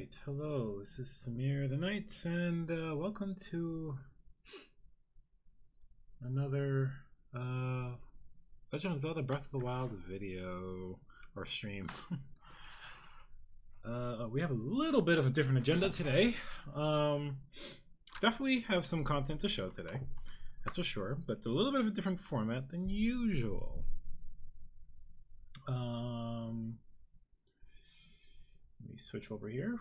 Alright, hello, this is Samir the Knight, and welcome to another Legend of Zelda Breath of the Wild video, or stream. We have a little bit of a different agenda today. Definitely have some content to show today, that's for sure, but a little bit of a different format than usual. Let me switch over here.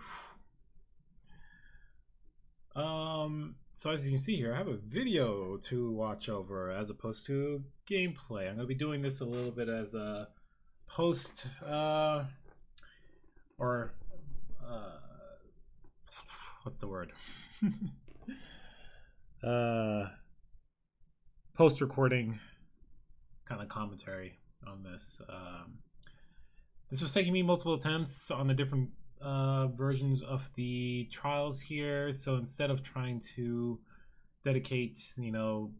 So as you can see here, I have a video to watch over as opposed to gameplay. I'm going to be doing this a little bit as a post, what's the word? Post-recording kind of commentary on this. This was taking me multiple attempts on the different versions of the trials here. So instead of trying to dedicate, you know,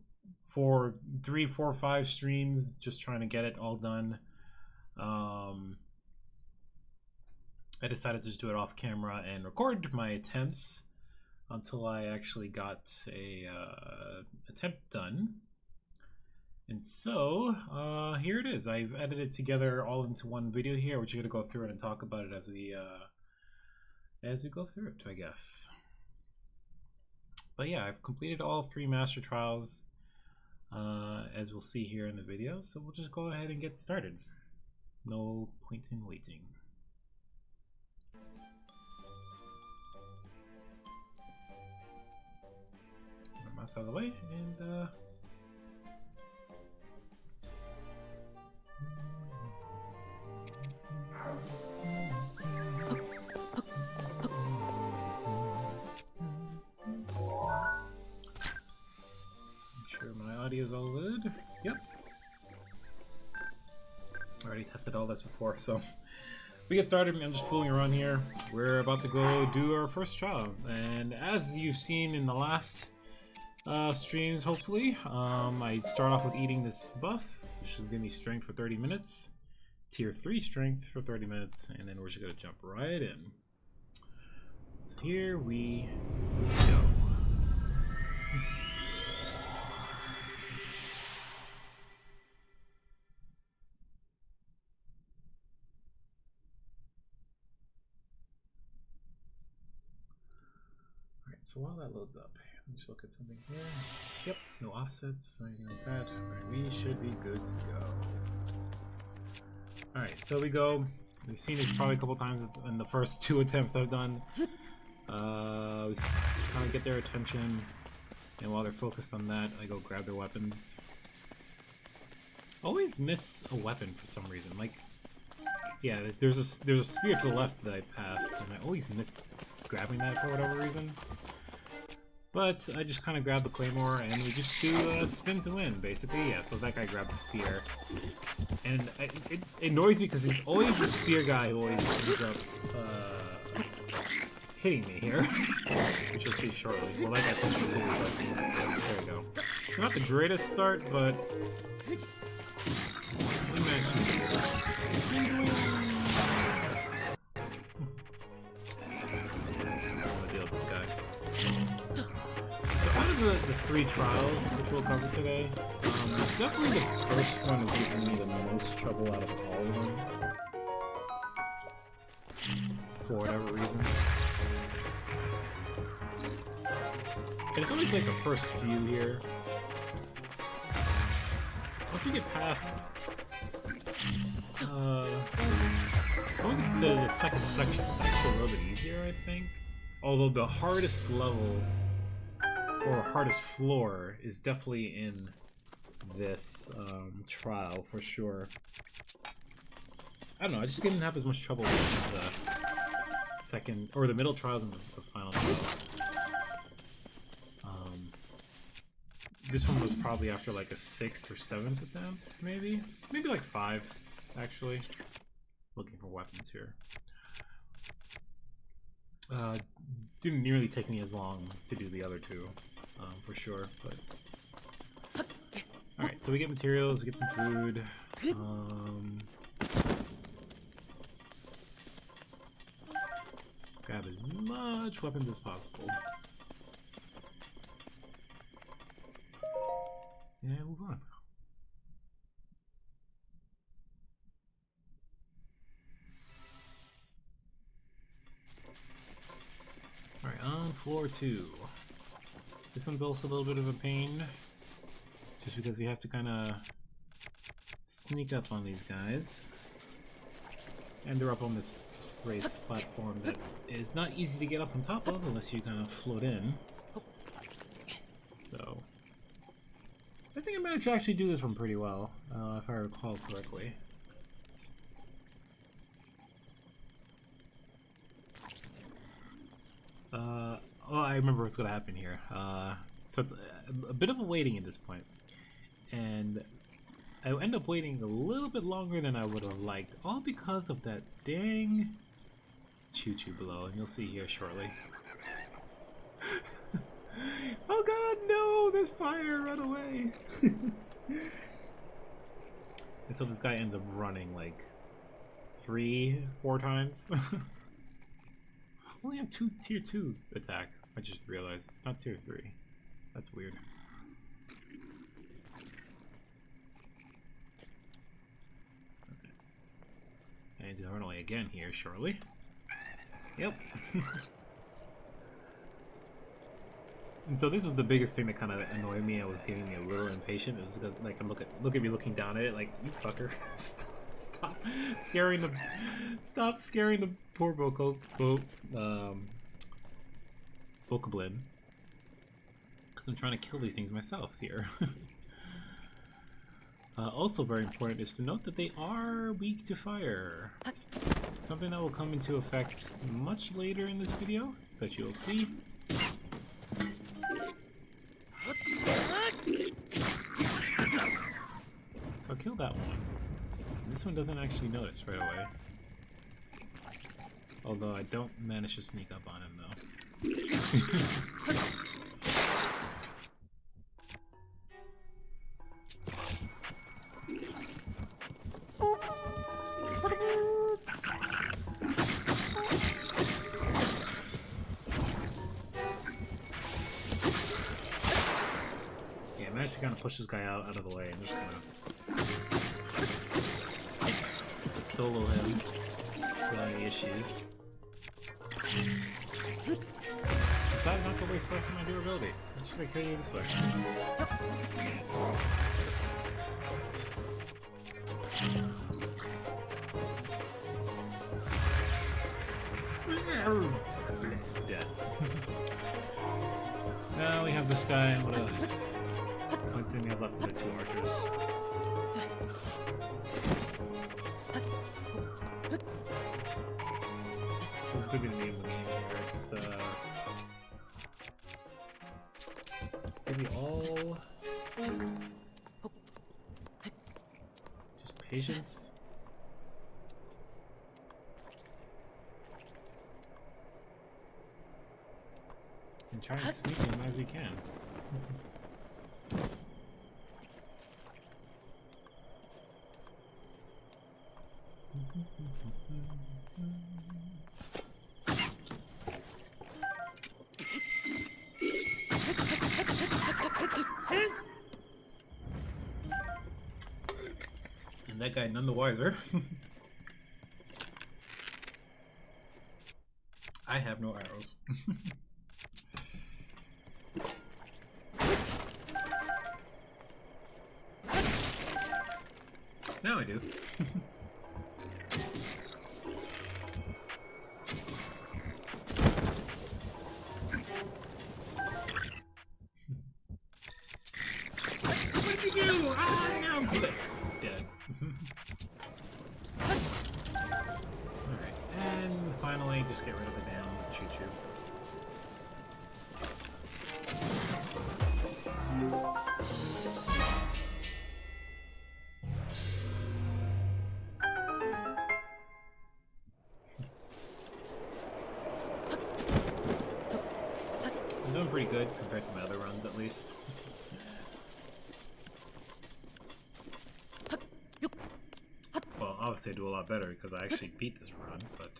3, 4, 5 streams, just trying to get it all done, I decided to just do it off camera and record my attempts until I actually got a attempt done. And so, here it is. I've edited together all into one video here. We're just gonna go through it and talk about it as we go through it, I guess. But yeah, I've completed all 3 master trials, as we'll see here in the video. So we'll just go ahead and get started. No point in waiting. Get my mouse out of the way and audio's all good. Yep. Already tested all this before, so we get started. I'm just fooling around here. We're about to go do our first trial, and as you've seen in the last streams, hopefully, I start off with eating this buff, which will give me strength for 30 minutes, tier 3 strength for 30 minutes, and then we're just gonna jump right in. So here we go. So while that loads up, let me just look at something here. Yep, no offsets or anything like that. Right, we should be good to go. Alright, so we go. We've seen this probably a couple times in the first 2 attempts I've done. We kind of get their attention, and while they're focused on that, I go grab their weapons. Always miss a weapon for some reason. Like, yeah, there's a spear to the left that I passed, and I always miss grabbing that for whatever reason. But I just kind of grab the claymore and we just do a spin to win, basically. Yeah, so that guy grabbed the spear. And it annoys me because he's always the spear guy who always ends up hitting me here. Which you'll see shortly. Well, that guy's too, but there we go. So not the greatest start, but we managed to do it. Spin to win! The 3 trials, which we'll cover today, definitely the first one is giving me the most trouble out of all of them, for whatever reason. And it's always like the first few here. Once we get past, once it's to the second section, it's actually a little bit easier, I think. Although the hardest level or hardest floor is definitely in this trial for sure. I don't know, I just didn't have as much trouble with the second or the middle trials and the final trials. This one was probably after like a 6th or 7th attempt, maybe like 5 actually. Looking for weapons here. Didn't nearly take me as long to do the other 2. For sure, but alright, so we get materials, we get some food. Grab as much weapons as possible. And move on. Alright, on floor 2. This one's also a little bit of a pain. Just because you have to kind of sneak up on these guys. And they're up on this raised platform that is not easy to get up on top of unless you kind of float in. So I think I managed to actually do this one pretty well, if I recall correctly. Oh, I remember what's going to happen here. So it's a bit of a waiting at this point. And I end up waiting a little bit longer than I would have liked, all because of that dang choo-choo below, and you'll see here shortly. Oh god, no! There's fire! Run away! And so this guy ends up running like 3-4 times. Only have 2 tier 2 attack, I just realized. Not tier 3. That's weird. Okay. And run away again here shortly. Yep. And so this was the biggest thing that kind of annoyed me. I was getting a little impatient. It was because, like, look at me looking down at it, like, you fucker, stop scaring the poor Bokoblin. Because I'm trying to kill these things myself here. Also very important is to note that they are weak to fire. Something that will come into effect much later in this video that you'll see. So I'll kill that one. This one doesn't actually notice right away. Although I don't manage to sneak up on him though. To kind of push this guy out of the way and just kind of solo him without any issues. Decided not to waste most of my durability. I should have killed you this way. Dead. Now we have this guy. What a thing we have left of the 2 archers. So this could be the name of the game here. It's maybe all just patience. And try and sneak him as we can. And that guy none the wiser. I have no arrows. Now I do. What did you do? Ah, no! Dead. Alright, and finally just get rid of the damn choo-choo. I'm doing pretty good compared to my other runs, at least. Well, obviously I do a lot better because I actually beat this run, but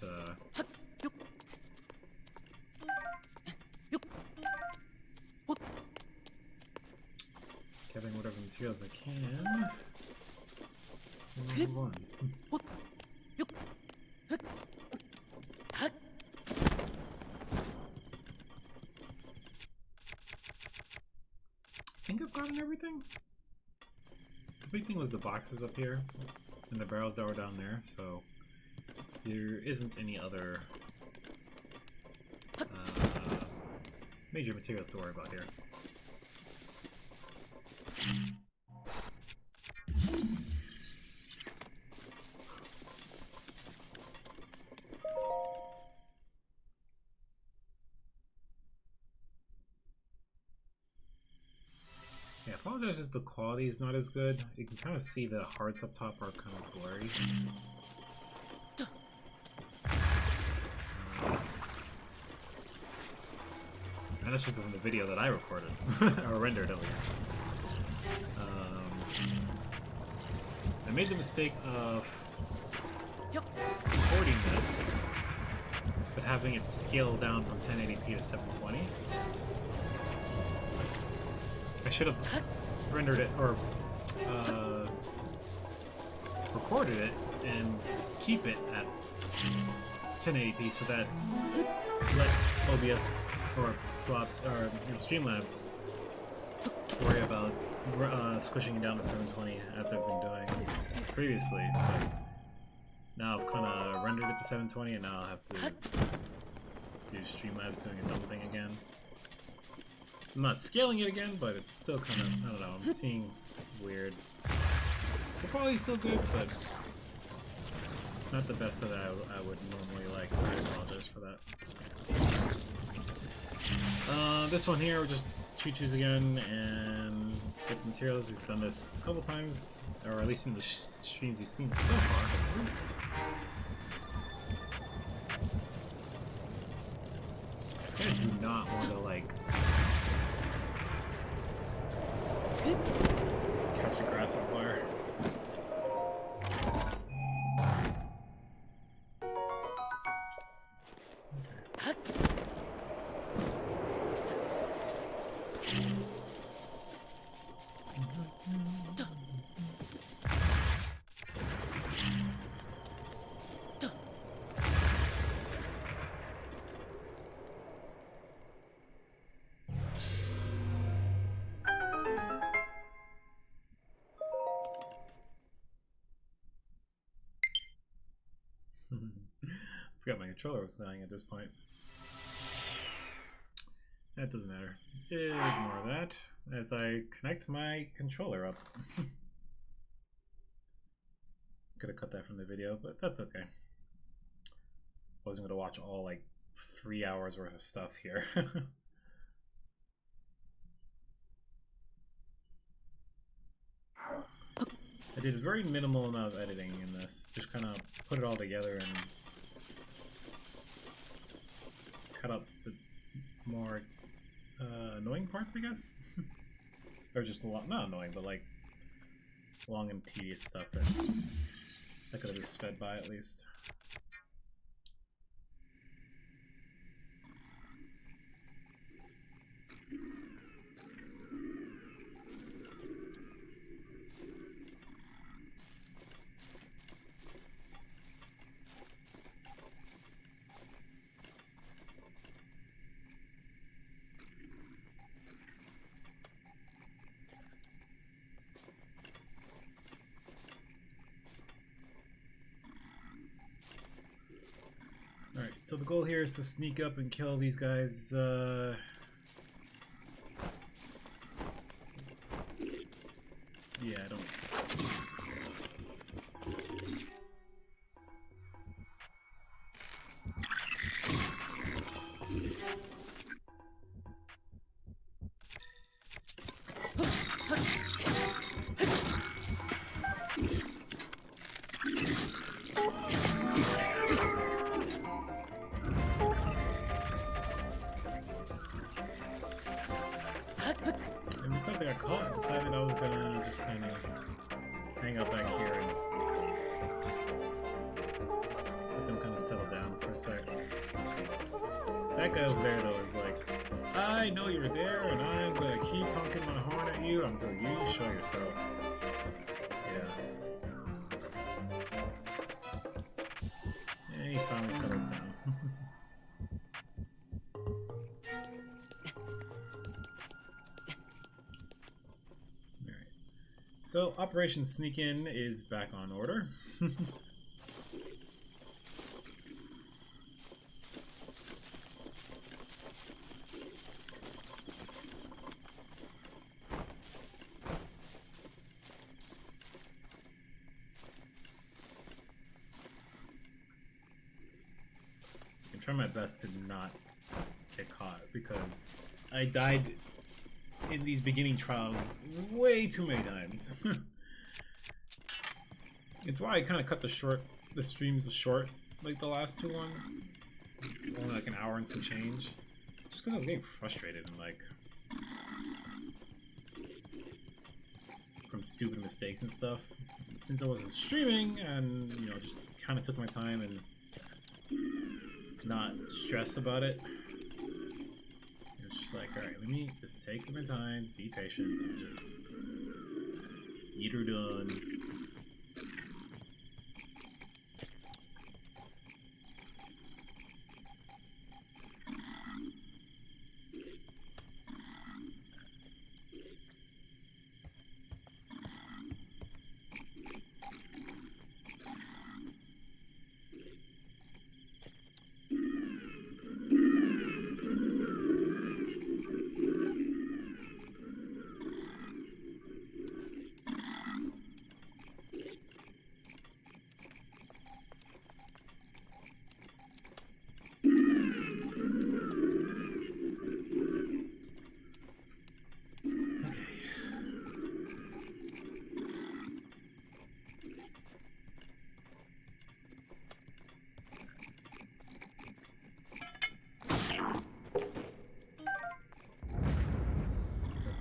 gathering whatever materials I can. And move on. I think I've gotten everything. The big thing was the boxes up here and the barrels that were down there, so there isn't any other major materials to worry about here. Yeah, I apologize if the quality is not as good. You can kind of see the hearts up top are kind of blurry. And that's just from the video that I recorded, or rendered at least. I made the mistake of recording this, but having it scale down from 1080p to 720. I should have rendered it, or recorded it, and keep it at 1080p so that let OBS or Slops or Streamlabs worry about squishing it down to 720 as I've been doing previously. But now I've kind of rendered it to 720, and now I'll have to do Streamlabs doing its own thing again. I'm not scaling it again, but it's still kind of, I don't know, I'm seeing weird. The quality's still good, but not the best that I would normally like, so I apologize for that. This one here, we're just choo-choos again and get the materials. We've done this a couple times, or at least in the streams you've seen so far. I do not want to, like, catch the grass on fire. Forgot my controller was dying at this point. That doesn't matter. Ignore that as I connect my controller up. Could have cut that from the video, but that's okay. Wasn't gonna watch all like 3 hours worth of stuff here. I did a very minimal amount of editing in this. Just kind of put it all together and cut up the more annoying parts, I guess? Or just not annoying, but like long and tedious stuff that I could have just sped by at least. Alright, so the goal here is to sneak up and kill these guys, yeah, I don't... And because I got caught, I decided I was gonna just kind of hang out back here and let them kind of settle down for a sec. That guy over there, though, is like, I know you're there, and I'm gonna keep honking my horn at you until you show yourself. Yeah. Yeah, he finally cut us down. Alright. So, Operation Sneak In is back on order. Try my best to not get caught because I died in these beginning trials way too many times. It's why I kind of cut the streams short, like the last two ones, only like an hour and some change, just because I was getting frustrated and like from stupid mistakes and stuff. Since I wasn't streaming and you know just kind of took my time and not stress about it. It's just like, alright, let me just take my time, be patient, and just get her done.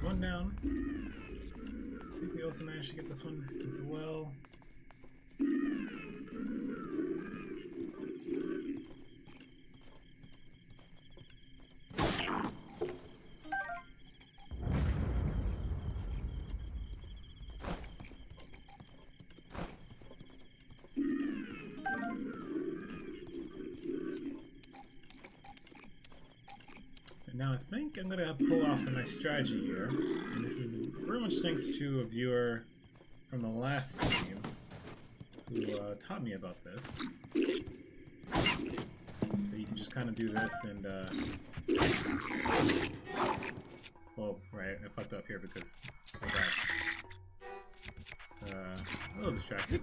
One down. I think we also managed to get this one as well. Now I think I'm gonna pull off a nice strategy here, and this is very much thanks to a viewer from the last stream who taught me about this. So you can just kind of do this and oh, right, I fucked up here because I got a little distracted.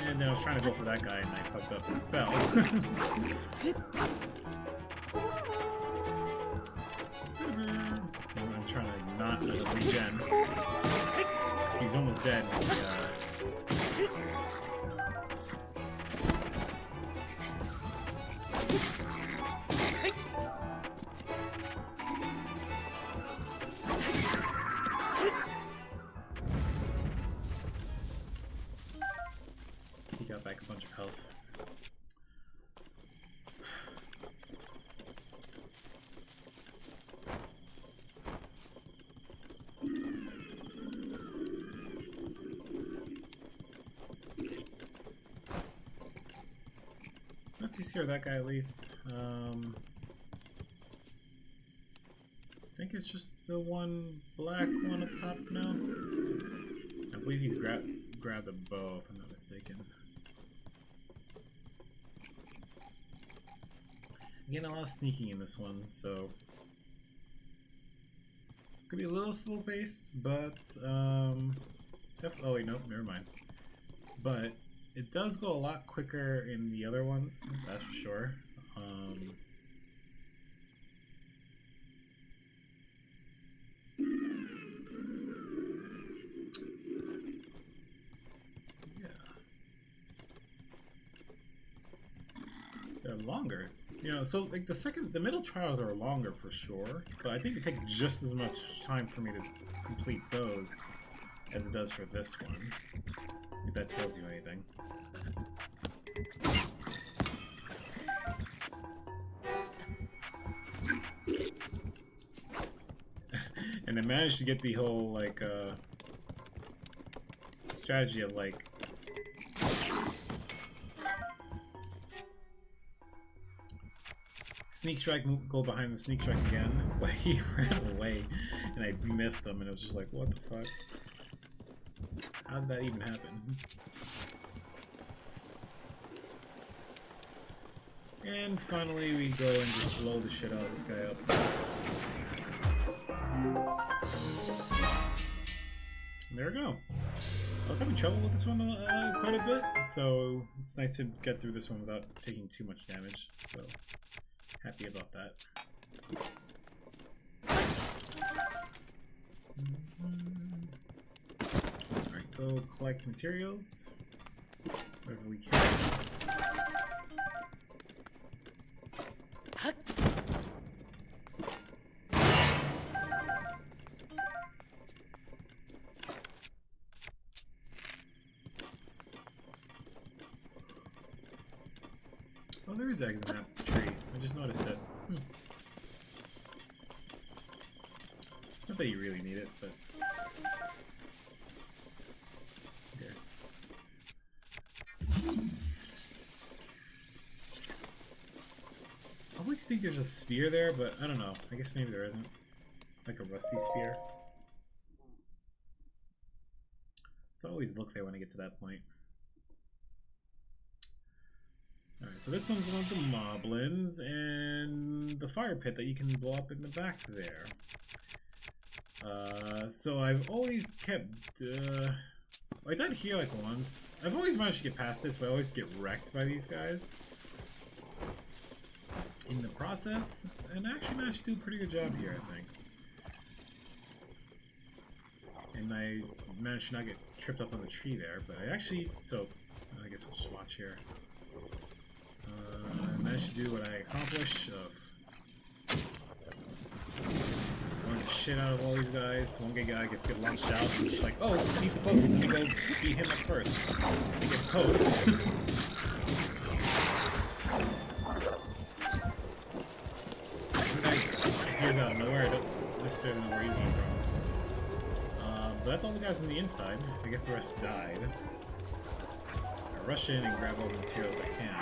And then I was trying to go for that guy and I fucked up and fell. I'm trying to not let him regen. He was almost dead. He got back a bunch of health. Let's hear that guy at least. I think it's just the one black one up top now. I believe he's grabbed a bow, if I'm not mistaken. Again, a lot of sneaking in this one, so it's gonna be a little slow-paced, but oh wait, nope, never mind. But it does go a lot quicker in the other ones, that's for sure. Yeah, they're longer. You know, so like the middle trials are longer for sure, but I think it takes just as much time for me to complete those as it does for this one. If that tells you anything. And I managed to get the whole, like, strategy of, like... Sneak strike, go behind the sneak strike again. But he ran away, and I missed him, and it was just like, what the fuck? How did that even happen? And finally, we go and just blow the shit out of this guy up. And there we go. I was having trouble with this one quite a bit, so it's nice to get through this one without taking too much damage. So happy about that. Alright, go collect materials wherever we can. Oh, there is eggs in that tree. I just noticed it. Not that you really need it, but... Okay. I always think there's a spear there, but I don't know. I guess maybe there isn't. Like a rusty spear. It's always look there when I get to that point. Alright, so this one's one of the moblins, and the fire pit that you can blow up in the back there. So I've always kept, I died here like once. I've always managed to get past this, but I always get wrecked by these guys in the process, and I actually managed to do a pretty good job here, I think. And I managed to not get tripped up on the tree there, but I actually, so I guess we'll just watch here. I managed to do what I accomplished of going the shit out of all these guys. One guy gets launched out and just like, oh, he's the closest, let me go beat him up first. He gets poked. One guy appears out of nowhere, I don't necessarily know where he came from. But that's all the guys on the inside. I guess the rest died. I rush in and grab all the materials I can.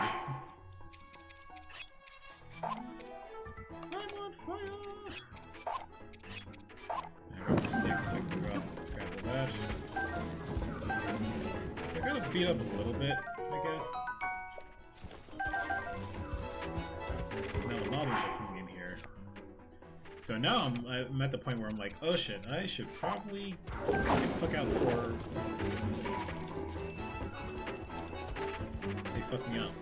I'm on fire! I got the sticks, so I can grab all that. So I gotta beat up a little bit, I guess. Now the moblins are coming in here. So now I'm at the point where I'm like, oh shit, I should probably look out for... They fucked me up.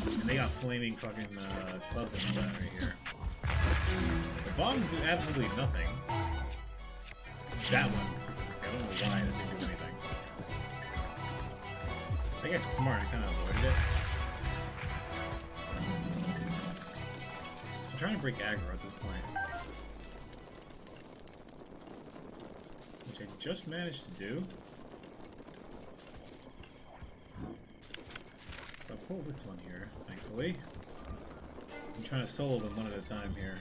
And they got flaming fucking clubs and all that right here. The bombs do absolutely nothing. That one specifically. I don't know why that didn't do anything. I guess smart, I kind of avoided it. So I'm trying to break aggro at this point. Which I just managed to do. So I'll pull this one here, thankfully. I'm trying to solo them one at a time here.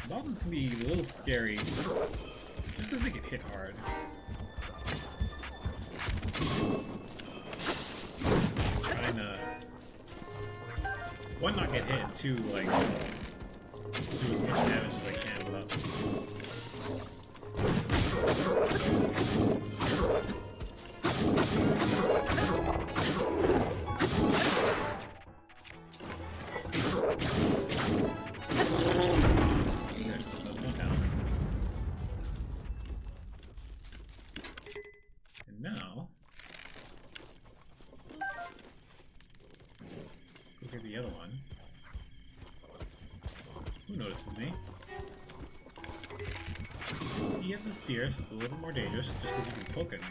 Moblins can be a little scary, just because they get hit hard. Trying to... one, not get hit, and two, like, do as much damage as I can without... Now, go get the other one. Who notices me? He has a spear, so it's a little more dangerous just because he can poke at me.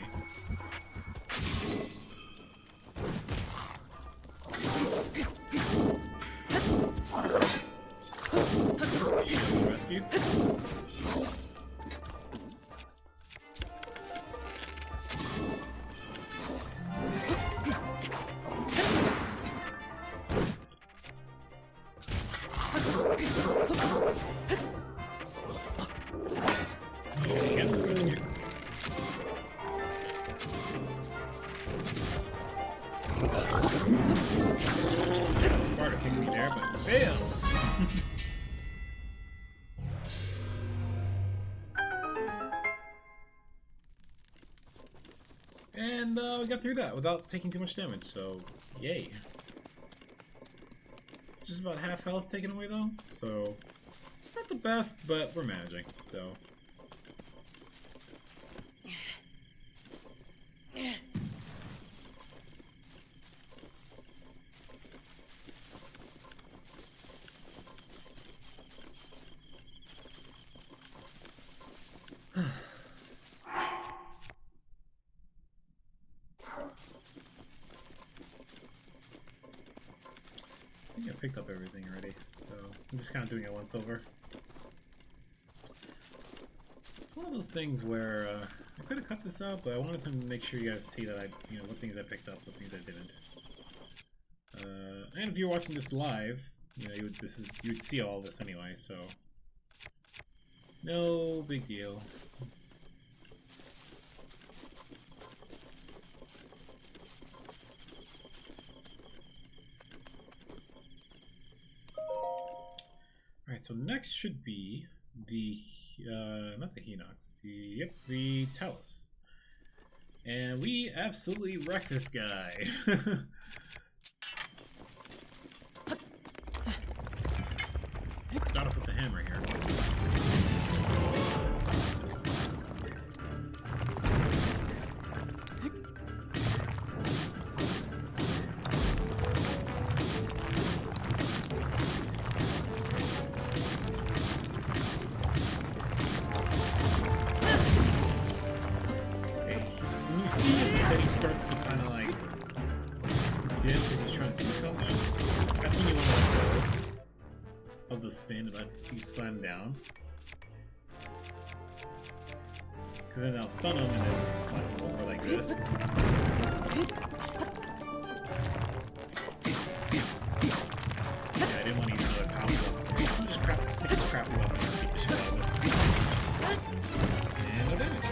Shield rescue. Sparta kicked me there, but fails. And we got through that without taking too much damage, so yay. Just about half health taken away though, so not the best, but we're managing, so. I think I picked up everything already, so I'm just kind of doing it once over. It's one of those things where I could have cut this out, but I wanted to make sure you guys see that what things I picked up, what things I didn't. And if you're watching this live, you would see all this anyway, so no big deal. Alright, so next should be the, not the Hinox, the Talos. And we absolutely wreck this guy. Start off with the hammer here. Starts to kind of like dip because he's trying to do something. That's when you want to let go of the spin and let you slam down. Because then I'll stun him and then let him over like this. Yeah, I didn't want to use another power weapon, so I'm just take the crappy weapon and beat the shit out of it. And no damage.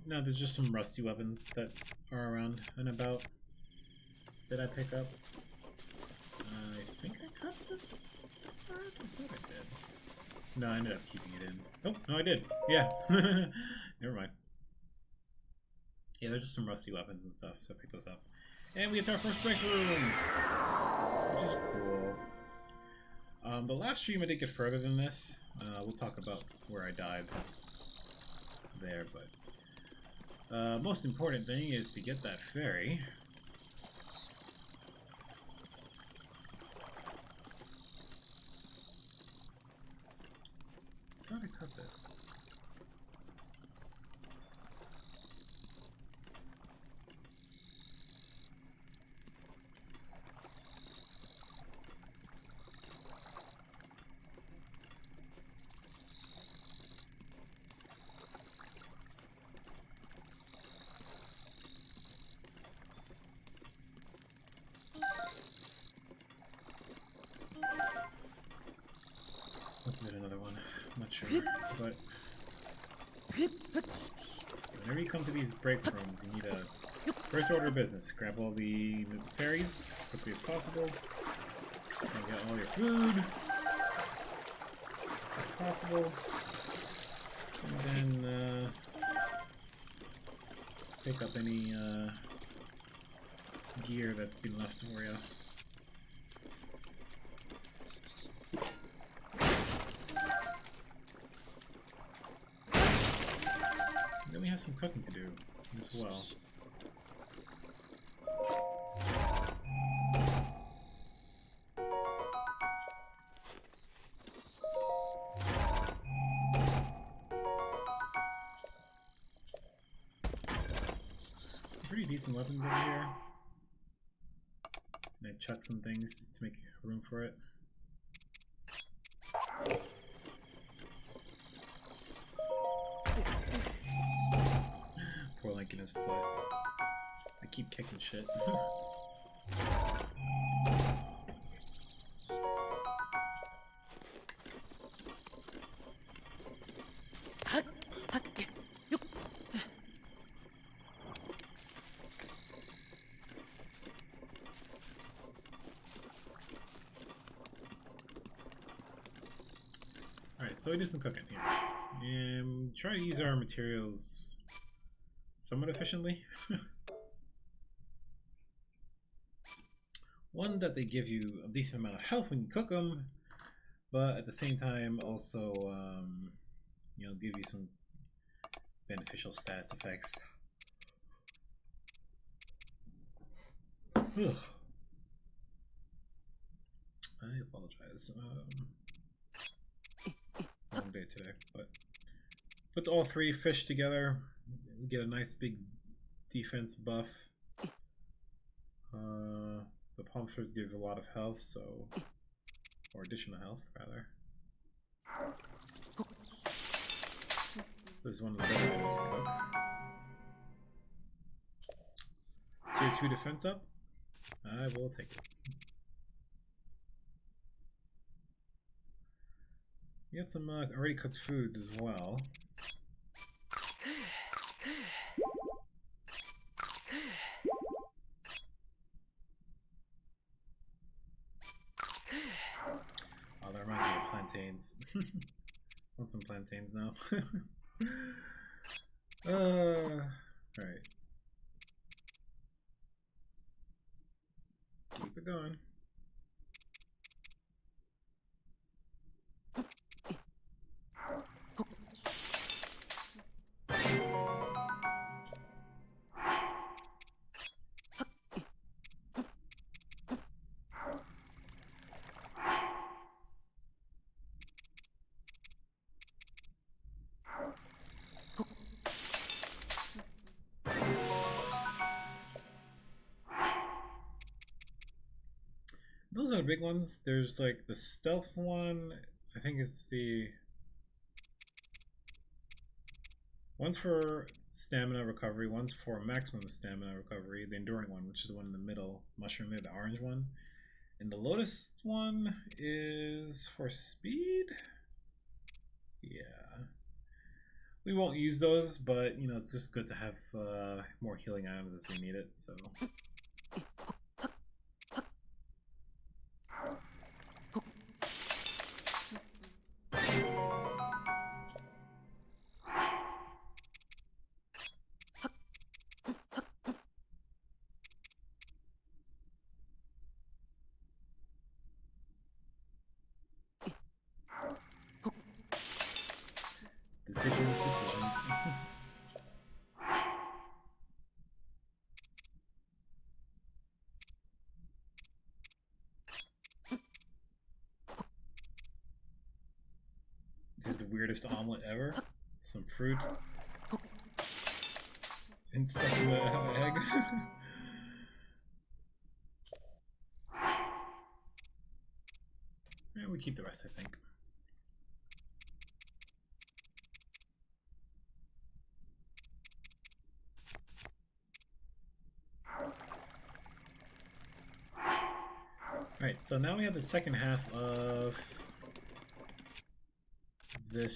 Now there's just some rusty weapons that are around and about that I pick up. I think I cut this part? I thought I did. No, I ended up keeping it in. Oh, no I did. Yeah. Never mind. Yeah, there's just some rusty weapons and stuff, so I picked those up. And we get to our first break room! Which is cool. The last stream I did get further than this. We'll talk about where I died there, but most important thing is to get that ferry. How do I cut this? Must have been another one. I'm not sure, but whenever you come to these break rooms, you need a first order of business. Grab all the ferries as quickly as possible. And get all your food as possible, and then pick up any gear that's been left for you. Then we have some cooking to do as well. Some pretty decent weapons over here. And I chuck some things to make room for it. Poor Link in his foot. I keep kicking shit. so we do some cooking here. And try to use our materials somewhat efficiently. One, that they give you a decent amount of health when you cook them, but at the same time also, you know, give you some beneficial status effects. Ugh. I apologize. Long day today, but put all three fish together, we get a nice big defense buff. The palm fruit gives a lot of health, so, or additional health rather. This is one of the better items to cook. Tier 2 defense up. I will take it. We got some already cooked foods as well. Oh, that reminds me of plantains. Want some plantains now? Alright. Keep it going. Those are the big ones. There's like the stealth one. I think it's the one's for stamina recovery, one's for maximum stamina recovery, the enduring one, which is the one in the middle, mushroom there, the orange one. And the lotus one is for speed? Yeah. We won't use those, but you know, it's just good to have more healing items as we need it, so. Decisions. This is the weirdest omelet ever. Some fruit and stuff in the egg. And we keep the rest, I think. Alright, so now we have the second half of the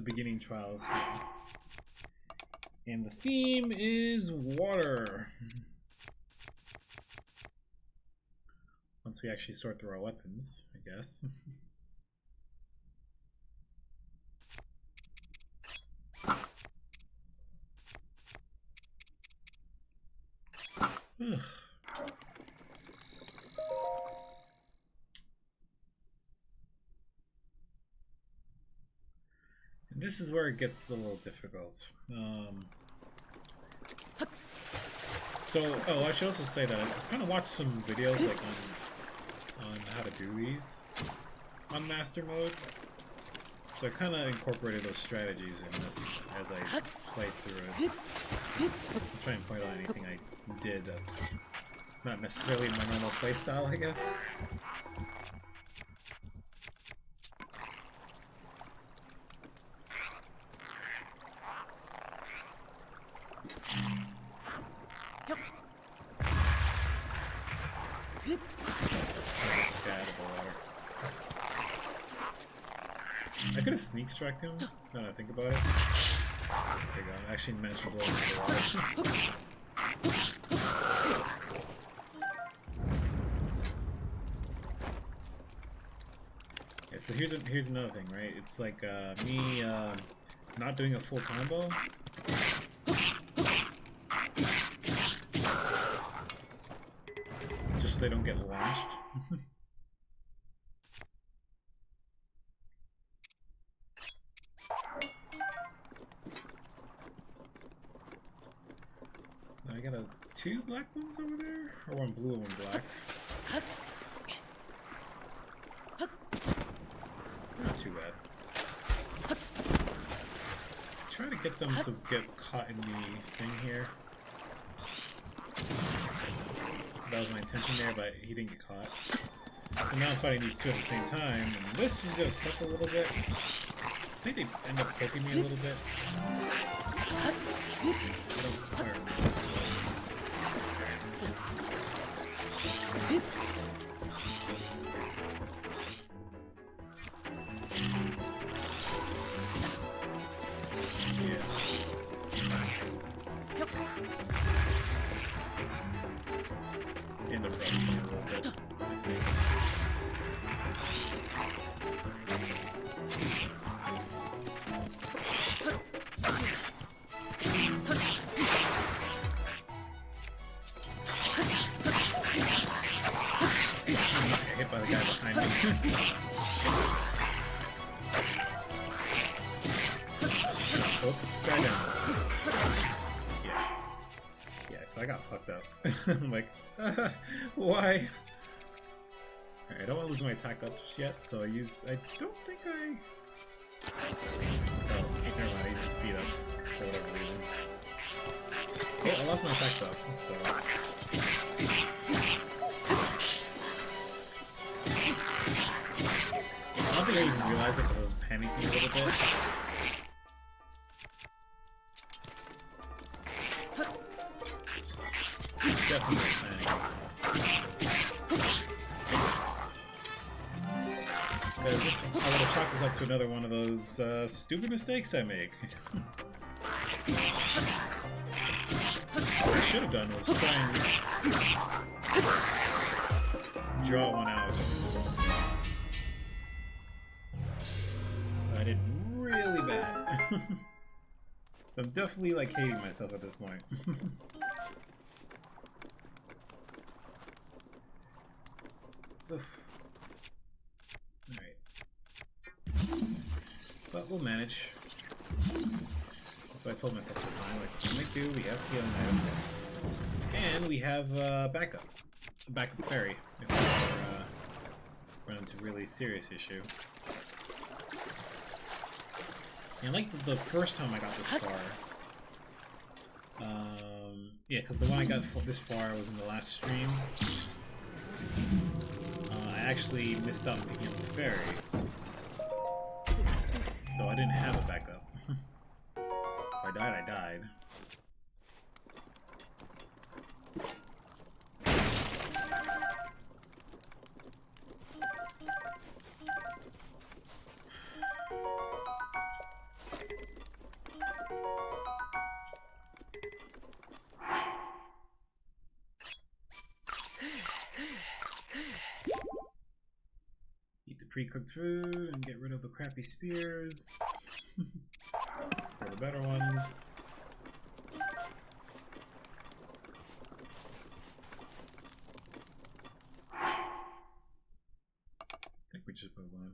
beginning trials here. And the theme is water. Once we actually sort through our weapons, I guess. And this is where it gets a little difficult. I should also say that I kind of watched some videos like on how to do these on Master Mode. So I kind of incorporated those strategies in this as I played through it. I'll try and point out anything I did that's not necessarily my normal playstyle, I guess. I could have sneak struck him, now that I think about it. There you go, I actually managed to blow him out of the water. Yes, So here's another thing, right? It's like me not doing a full combo. Just so they don't get launched. I got two black ones over there? Or one blue and one black? Not too bad. Try to get them to get caught in the thing here. That was my intention there, but he didn't get caught. So now I'm fighting these two at the same time, and this is gonna suck a little bit. I think they end up poking me a little bit. I don't quite remember. End up rushing a little bit, I think. Hit by the guy behind me. Oops, guy down. Yeah, so I got fucked up. I'm like, why? Alright, I don't want to lose my attack up just yet, so I don't think I... Oh, never mind, I used to speed up for whatever reason. Oh, I lost my attack buff, so... I don't think I even realized it because I was panicking a little bit. Definitely panicking. Because this, I would have chalked this up to another one of those stupid mistakes I make. What I should have done was try and draw one out. I did really bad. So I'm definitely like hating myself at this point. Alright. But we'll manage. That's what I told myself at the time. Like, we do, we have healing items. And we have backup. A backup fairy. If we ever run into a really serious issue. And like the first time I got this far, yeah, because the one I got this far was in the last stream. I actually missed out on picking up the fairy, so I didn't have a backup. If I died, I died. Pre-cooked food and get rid of the crappy spears for the better ones. I think we should move on.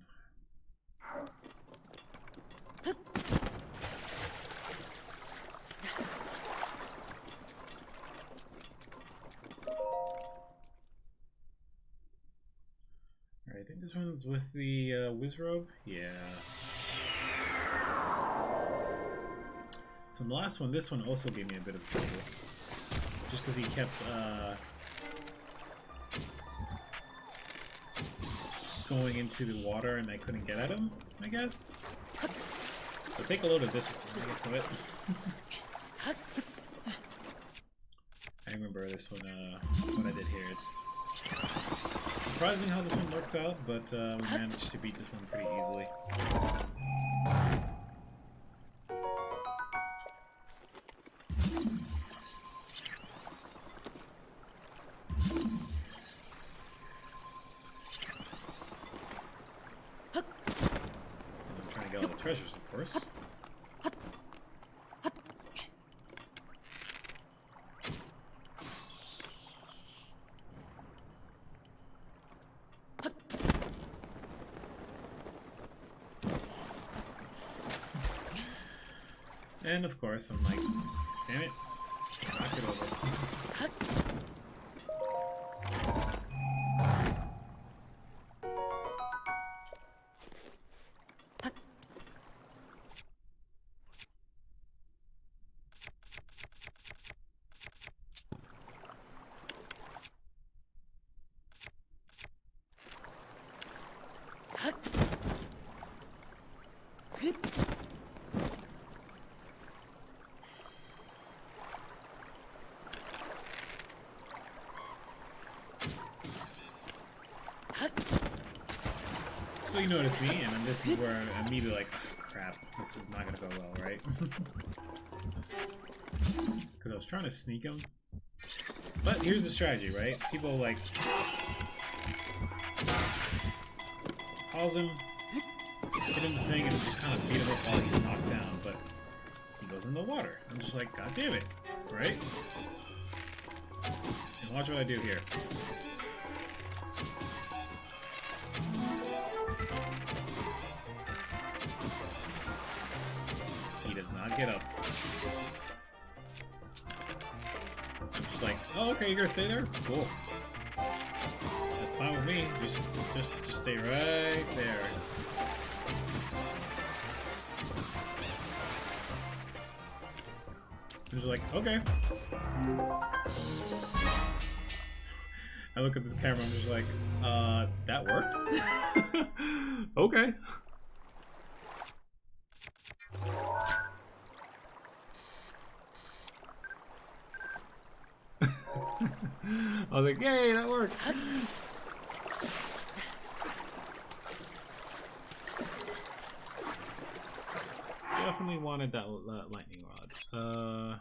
I think this one's with the Wizrobe? Yeah. So in the last one, this one also gave me a bit of trouble. Just because he kept going into the water and I couldn't get at him, I guess. So take a load of this one, get to it. I remember this one, what I did here. It's surprising how this one works out, but we managed to beat this one pretty easily. treasures, of course. And of course, I'm like, damn it, knock it over. So you notice me, and then this is where I'm immediately like, oh, crap, this is not gonna go well, right? Because I was trying to sneak him. But here's the strategy, right? People like pause him, hit him the thing, and just kind of beat him up while he's knocked down, but he goes in the water. I'm just like, god damn it, right? And watch what I do here. Get up. I'm just like, oh, okay, you're gonna stay there? Cool. That's fine with me. Just stay right there. I'm just like, okay. I look at this camera, I'm just like, that worked? Okay. I was like, yay, that worked! Definitely wanted that lightning rod. Ugh.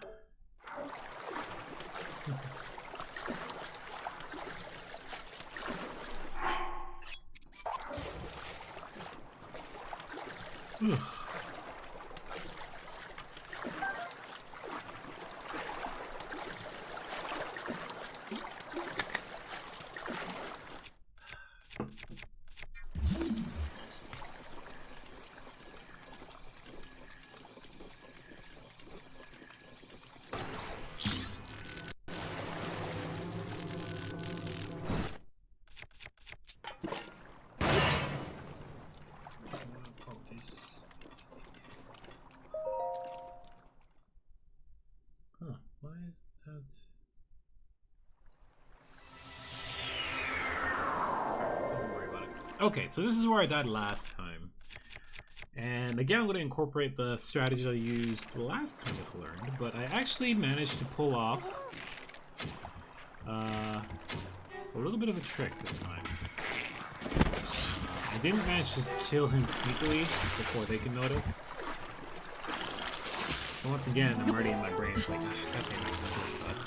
Why is that? Don't worry about it. Okay, so this is where I died last time. And again, I'm going to incorporate the strategies I used the last time I learned, but I actually managed to pull off a little bit of a trick this time. I didn't manage to kill him sneakily before they can notice. So once again, I'm already in my brain like, that thing is still suck,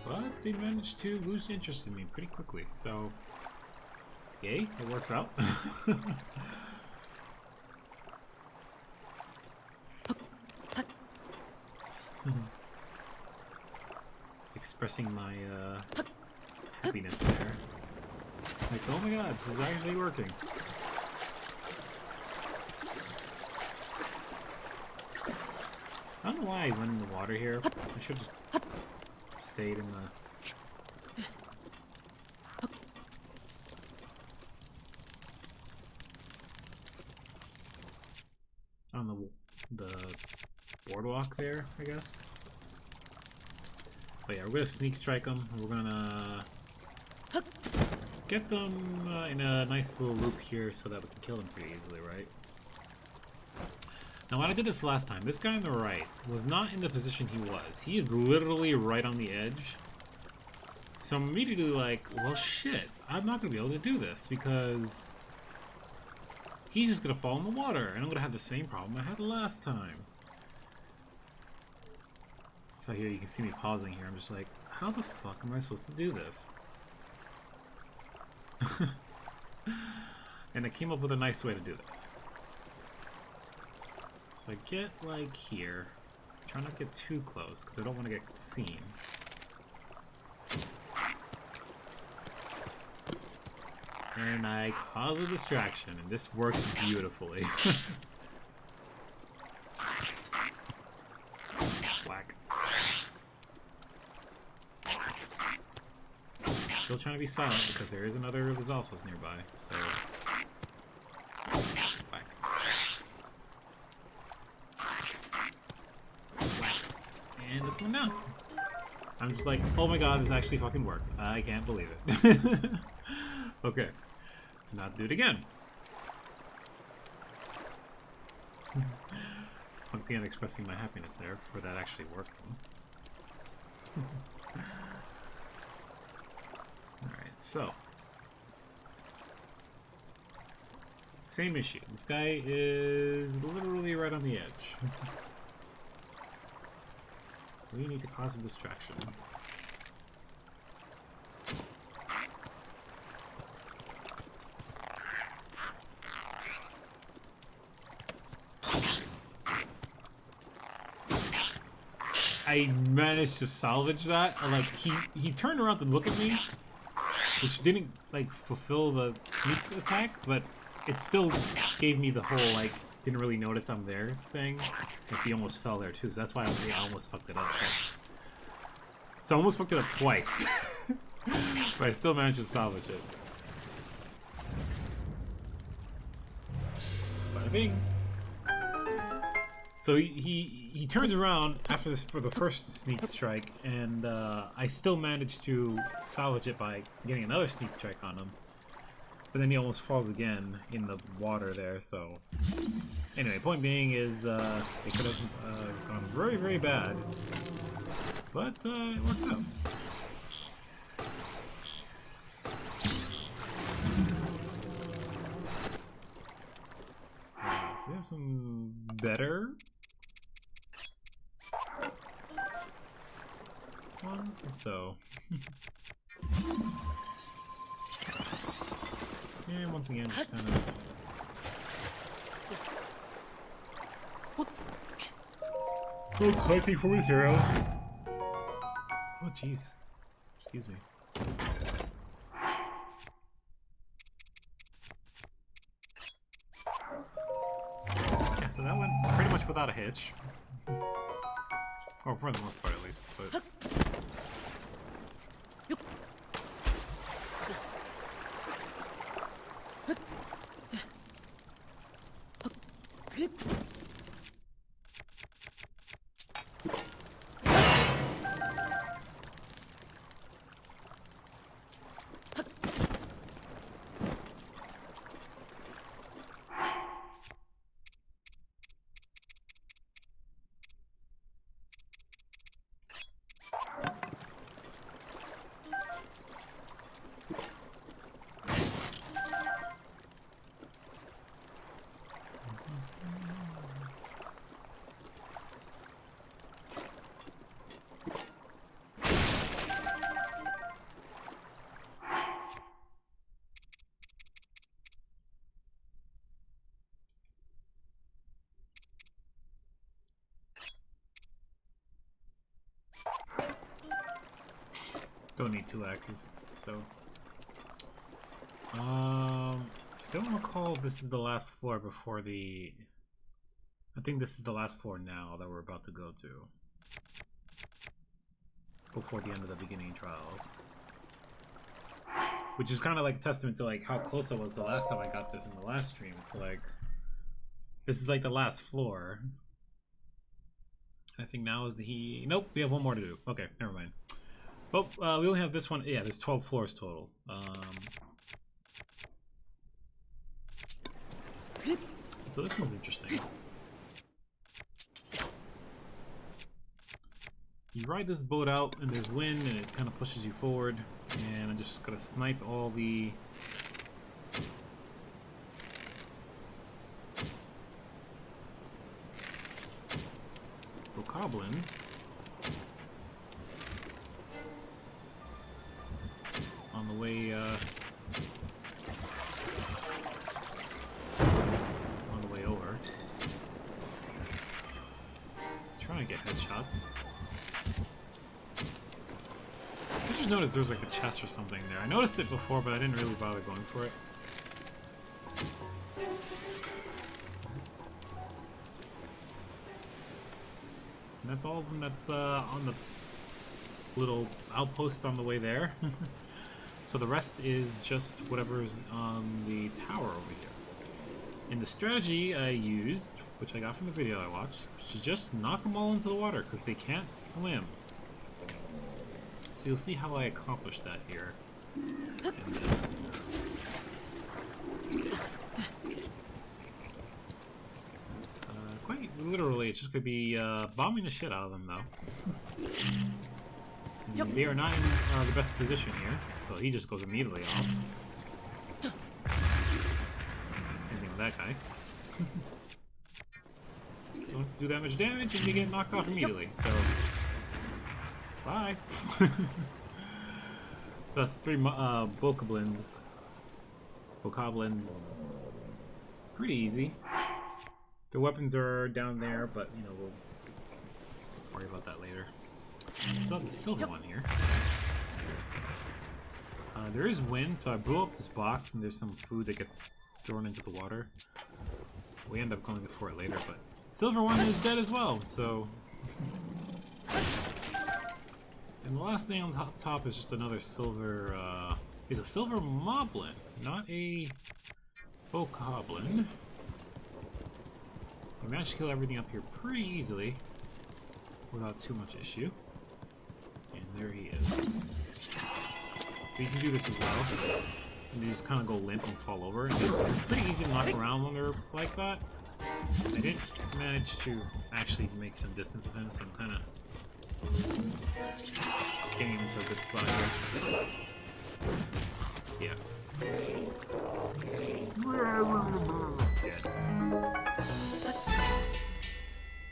but they managed to lose interest in me pretty quickly, so yay, it works out. Expressing my happiness there. Like, oh my god, this is actually working. I don't know why I went in the water here. I should have just stayed in the... on the boardwalk there, I guess. But yeah, we're gonna sneak strike them. We're gonna get them in a nice little loop here so that we can kill them pretty easily, right? Now when I did this last time, this guy on the right was not in the position he was. He is literally right on the edge. So I'm immediately like, well shit, I'm not going to be able to do this because he's just going to fall in the water and I'm going to have the same problem I had last time. So here you can see me pausing here. I'm just like, how the fuck am I supposed to do this? And I came up with a nice way to do this. So I get like here. Try not to get too close because I don't want to get seen. And I cause a distraction, and this works beautifully. Whack. Still trying to be silent because there is another of his alphas nearby, so... Whack. Whack. And it's one down. I'm just like, oh my god, this actually fucking worked. I can't believe it. Okay. Let's not do it again. Once again, expressing my happiness there for that actually working. Alright, so. Same issue. This guy is literally right on the edge. We need to cause a distraction. I managed to salvage that. Like he turned around to look at me, which didn't like fulfill the sneak attack, but it still gave me the whole like didn't really notice I'm there thing. Because he almost fell there too, so that's why I almost fucked it up. So I almost fucked it up twice, but I still managed to salvage it. Bada bing. So he turns around after this for the first sneak strike, and I still managed to salvage it by getting another sneak strike on him. But then he almost falls again in the water there, so... Anyway, point being is it could have gone very, very bad. But it worked out. So we have some better ones, so yeah, once again, just kind of go collecting for materials. Oh jeez, excuse me. Yeah, so that went pretty much without a hitch. Or for the most part, at least. But don't need 2 axes, so I don't recall if this is the last floor before the... I think this is the last floor now that we're about to go to. Before the end of the beginning trials. Which is kind of like a testament to like how close I was the last time I got this in the last stream. It's like... This is like the last floor. I think now is the... Nope, we have one more to do. Okay, never mind. Well, we only have this one. Yeah, there's 12 floors total. So this one's interesting. You ride this boat out, and there's wind, and it kind of pushes you forward. And I'm just gonna snipe all the... bokoblins. On the way, noticed there was like a chest or something there. I noticed it before, but I didn't really bother going for it. And that's all of them that's on the little outpost on the way there. So the rest is just whatever's on the tower over here. And the strategy I used, which I got from the video I watched, was to just knock them all into the water because they can't swim. So you'll see how I accomplished that here in this. Quite literally, it's just going to be bombing the shit out of them, though. They are not in the best position here, so he just goes immediately off. Same thing with that guy. You don't have to do that much damage and you get knocked off immediately, so... Bye! So that's 3 bokoblins. Bokoblins. Pretty easy. The weapons are down there, but, you know, we'll worry about that later. Still have the silver one here. There is wind, so I blew up this box, and there's some food that gets thrown into the water. We end up going for it later, but silver one is dead as well, so... And the last thing on top is just another silver, it's a silver moblin, not a bokoblin. I managed to kill everything up here pretty easily, without too much issue. And there he is. So you can do this as well. And you just kind of go limp and fall over. And it's pretty easy to knock around when they're like that. I didn't manage to actually make some distance with him, so I'm kind of getting into a good spot here. Yeah.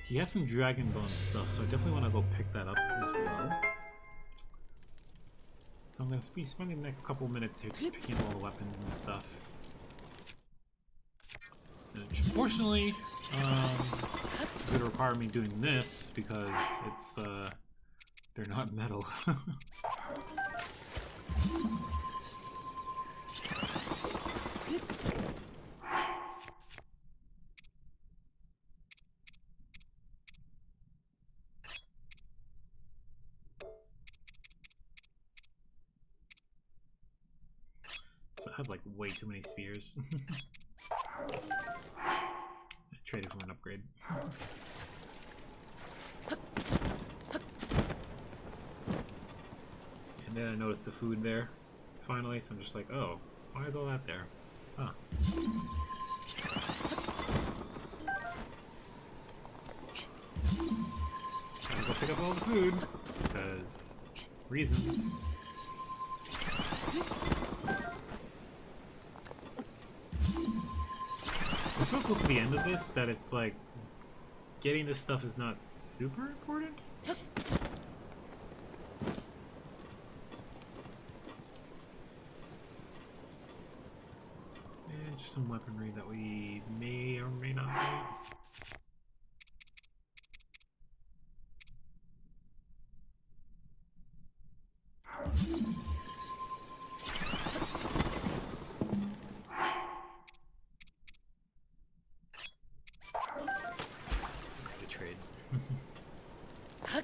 He has some dragon bone stuff, so I definitely want to go pick that up as well. So I'm going to be spending the next couple minutes here just picking up all the weapons and stuff. And unfortunately, it's going to require me doing this because it's, they're not metal. So I have like way too many spears. I traded for an upgrade. And then I noticed the food there, finally, so I'm just like, oh, why is all that there? Huh. Gotta go pick up all the food, because reasons. We're so close to the end of this that it's like, getting this stuff is not super important. Just some weaponry that we may or may not need. Okay, trade. I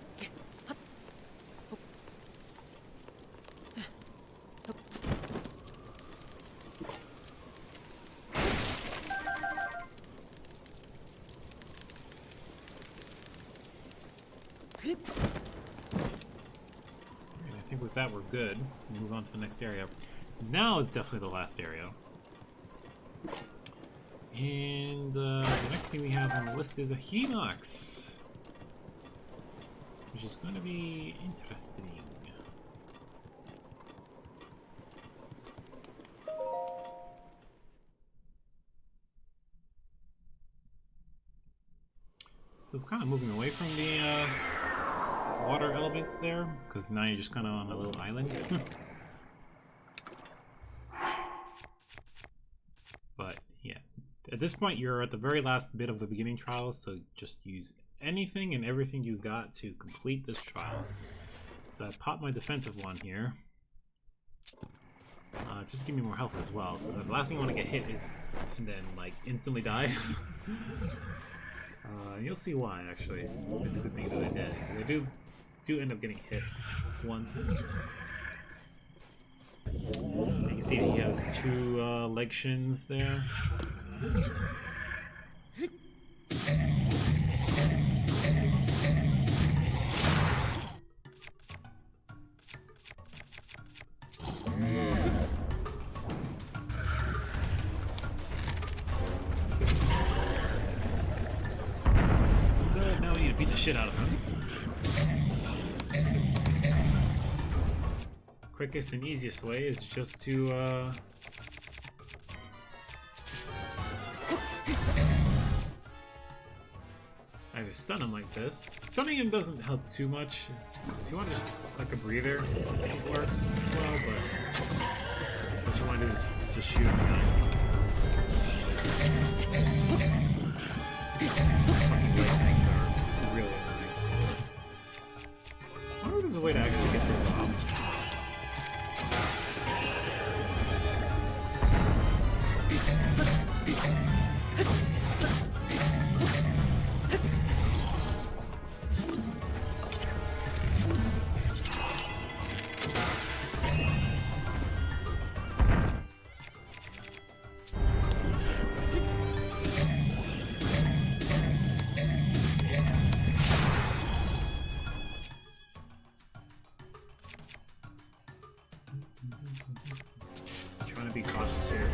think with that we're good. We'll move on to the next area. Now it's definitely the last area. And the next thing we have on the list is a Hinox, which is going to be interesting. So it's kind of moving away from the water elements there, because now you're just kind of on a little island. But yeah, at this point you're at the very last bit of the beginning trial, so just use anything and everything you got to complete this trial. So I popped my defensive one here. Just to give me more health as well, because the last thing I want to get hit is and then like instantly die. You'll see why actually. It's a good thing that I did. I do end up getting hit once. You can see that he has two leg shins there. Beat the shit out of him. Quickest and easiest way is just to either stun him like this. Stunning him doesn't help too much. If you want just like a breather, it works well, but what you want to do is just shoot him guys. I wonder if there's a way to actually get this off. Trying to be cautious here.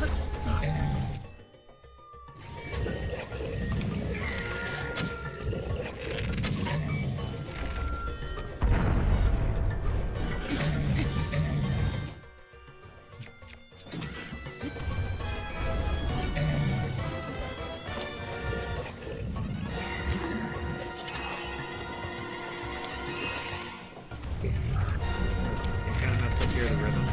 Kind of messed up here, the rhythm.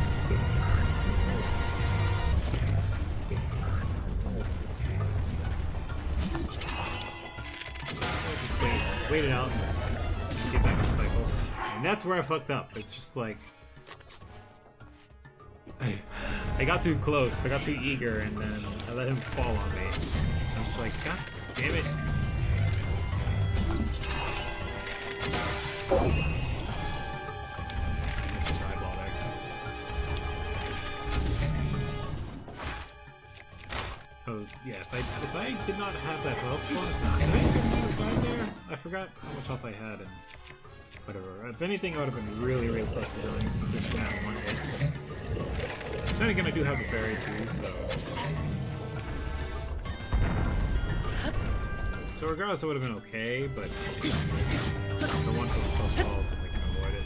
Wait it out and get back in the cycle. And that's where I fucked up. It's just like I got too close, I got too eager, and then I let him fall on me. I'm just like, God damn it. So yeah, if I did not have that health bonus, did I die there? I forgot how much health I had and whatever. If anything, I would have been really, really close to doing just that one hit. Then again, I do have the fairy too, so regardless, it would have been okay. But the one for the close call, I can avoid it.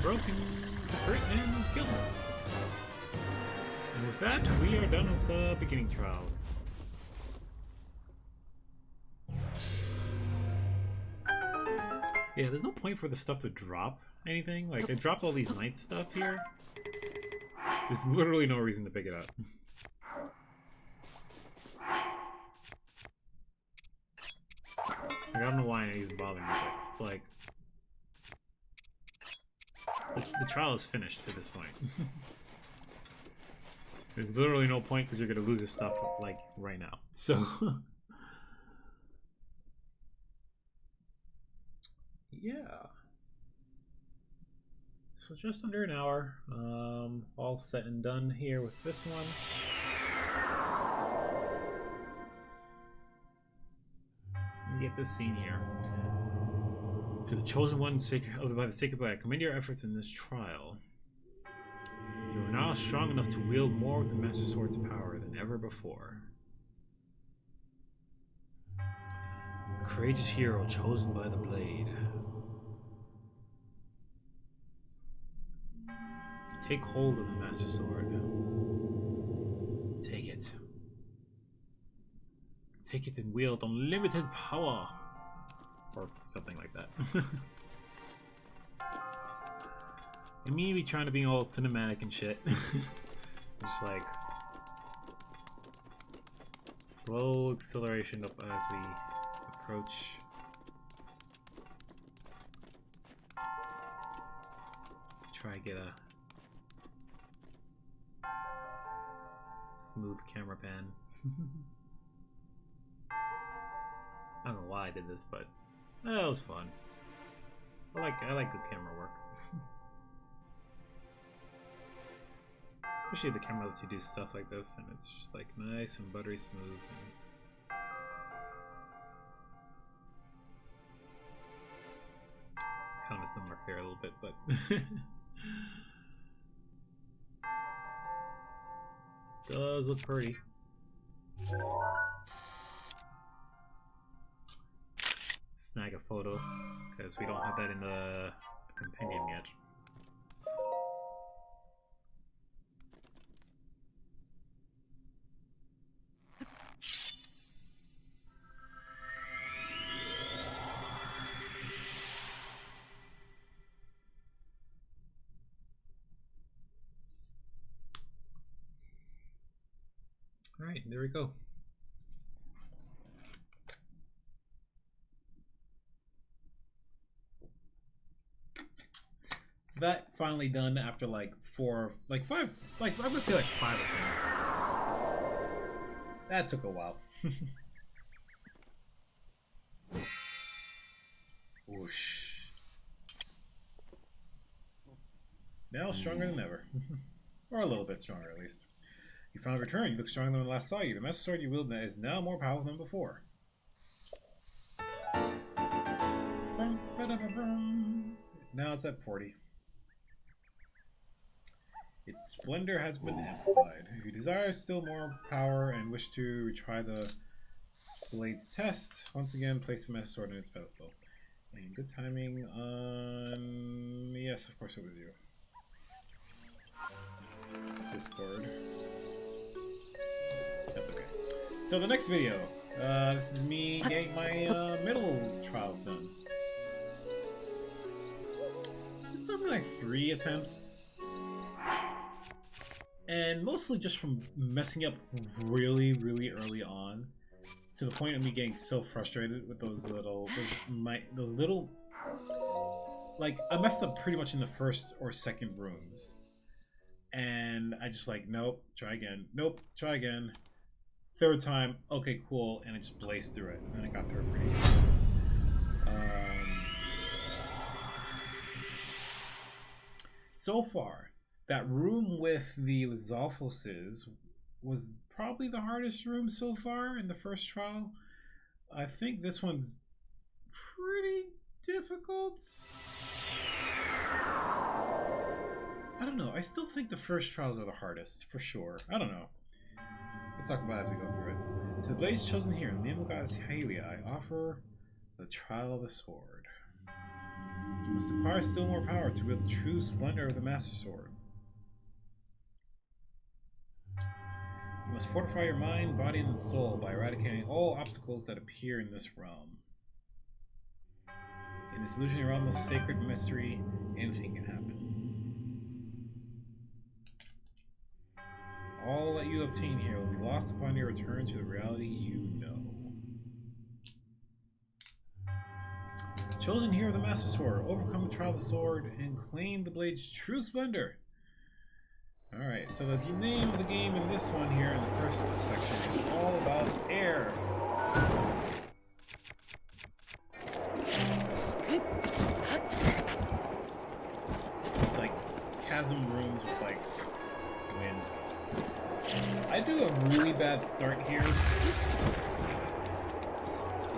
Broken, hurt, and killed. And with that, we are done with the beginning trials. Yeah, there's no point for the stuff to drop anything. Like, I dropped all these knight stuff here. There's literally no reason to pick it up. Like, I don't know why I even bothering with it. It's like the trial is finished at this point. There's literally no point because you're going to lose this stuff like right now. So yeah. So just under an hour, all set and done here with this one. Let me get this scene here. To the chosen one by the sacred blade, I commend your efforts in this trial. You are now strong enough to wield more of the Master Sword's power than ever before. Courageous hero chosen by the blade. Take hold of the Master Sword. Take it. Take it and wield unlimited power. Or something like that. And me trying to be all cinematic and shit. Just like, Slow acceleration up as we approach. Try to get a smooth camera pan. I don't know why I did this, but it was fun. I like good camera work. Especially the camera lets you do stuff like this, and it's just like nice and buttery smooth. And kind of missed the mark there a little bit, but does look pretty. Snag a photo because we don't have that in the compendium yet. All right, there we go. So that finally done after like five, I would say like 5 attempts. That took a while. Whoosh. Now stronger than ever. Or a little bit stronger at least. You finally returned. You look stronger than when I last saw you. The master sword you wield is now more powerful than before. Now it's at 40. Its splendor has been amplified. If you desire still more power and wish to retry the blade's test, once again place the master sword in its pedestal. And good timing on... Yes, of course it was you. Discord. That's okay. So the next video, this is me getting my middle trials done. This took me like 3 attempts. And mostly just from messing up really, really early on, to the point of me getting so frustrated with those little, like I messed up pretty much in the first or second rooms, and I just like nope, try again, nope, try again, third time, okay, cool, and I just blazed through it, and then I got through it pretty easy. So far. That room with the Lizalfoses was probably the hardest room so far in the first trial. I think this one's pretty difficult. I don't know. I still think the first trials are the hardest, for sure. I don't know. We'll talk about it as we go through it. So the blades chosen here, in the name of goddess Halei, offer the trial of the sword. You must acquire still more power to wield the true splendor of the Master Sword. You must fortify your mind, body, and soul by eradicating all obstacles that appear in this realm. In this illusionary realm of sacred mystery, anything can happen. All that you obtain here will be lost upon your return to the reality you know. Chosen here of the Master Sword, overcome the trial of the sword, and claim the blade's true splendor. Alright, so the name of the game in this one here in the first section is all about air. It's like chasm rooms with like wind. I do a really bad start here.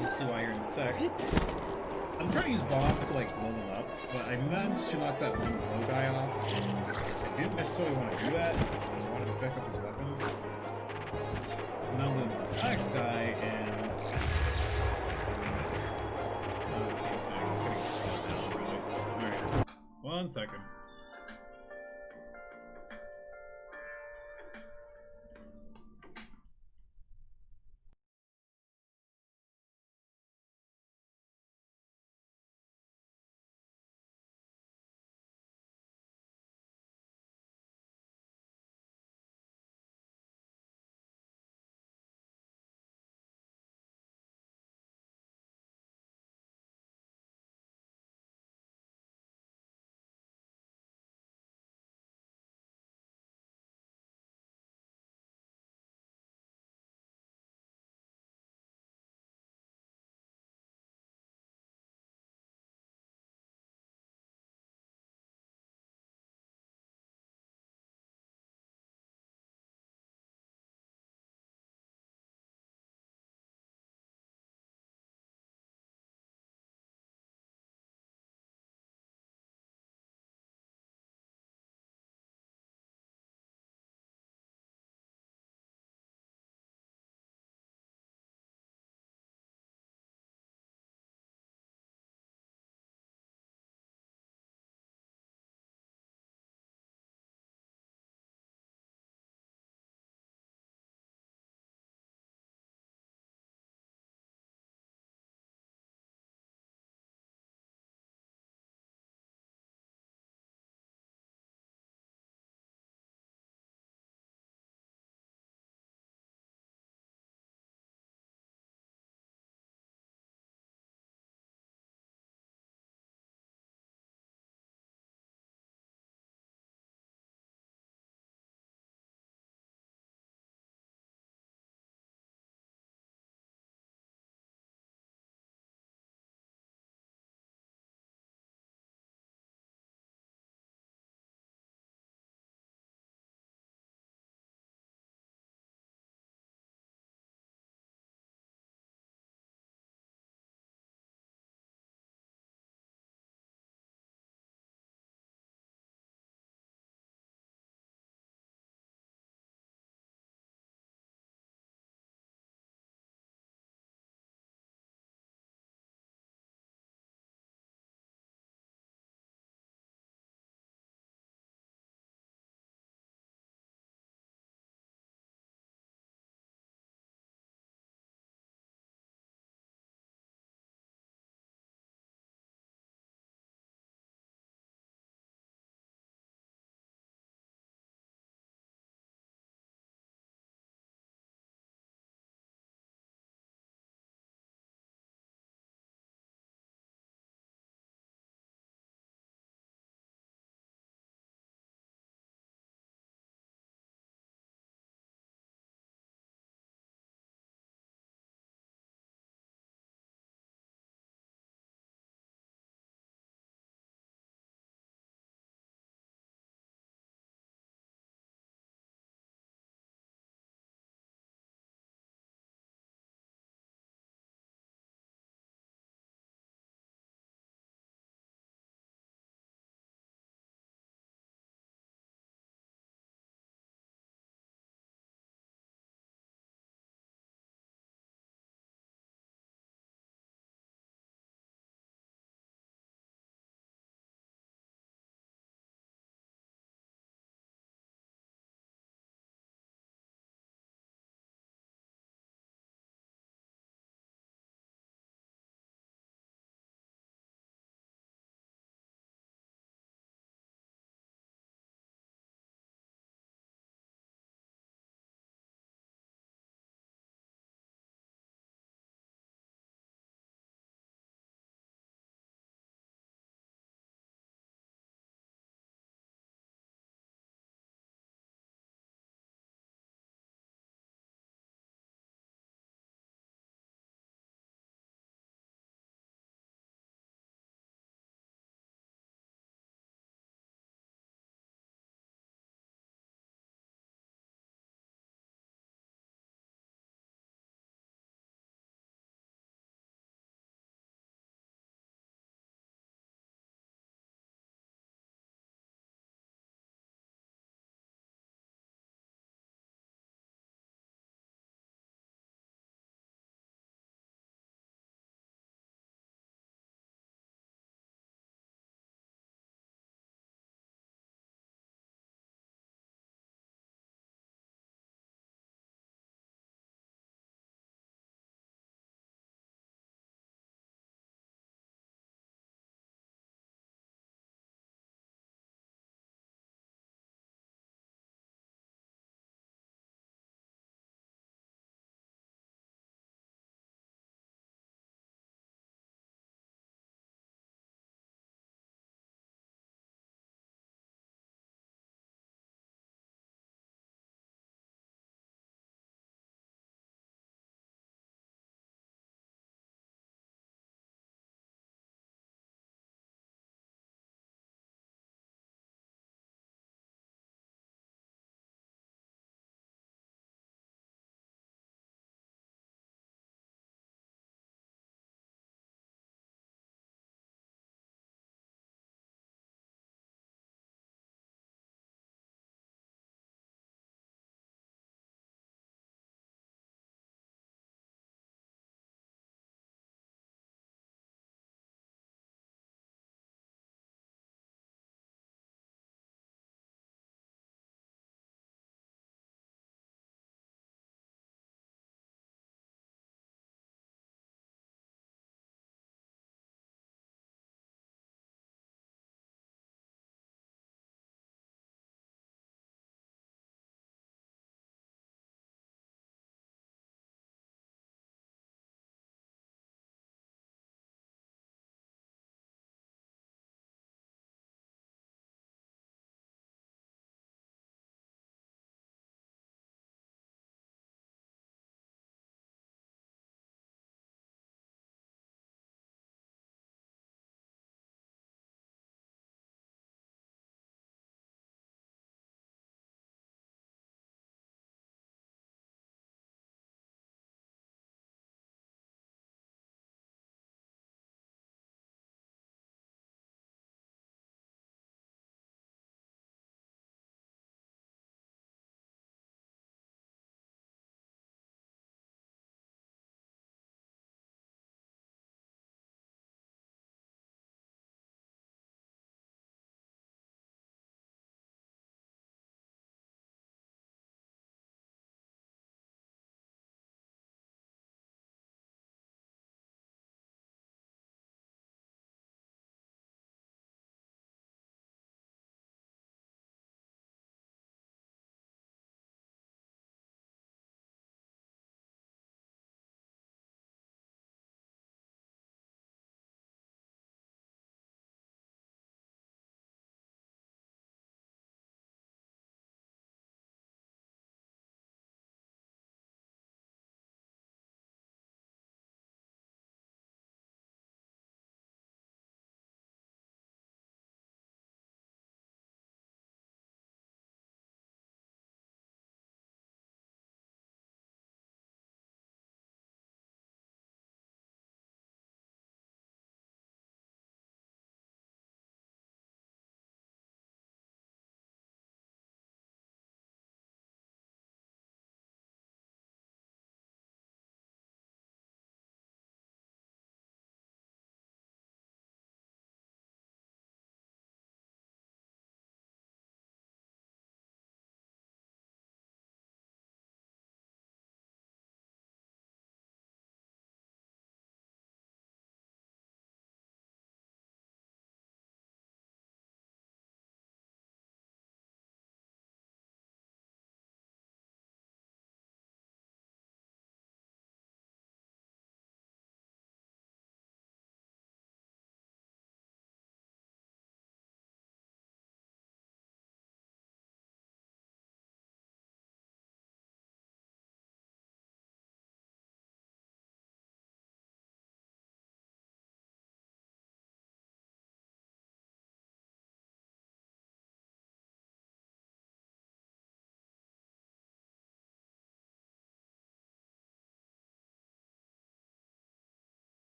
You'll see why you're in a sec. I'm trying to use bombs to like blow them up, but I managed to knock that one blow guy off. I didn't necessarily want to do that, because I wanted to pick up his weapon. So now I'm doing this Alex guy, and the same thing. I'm getting slowed down, really. Alright, 1 second.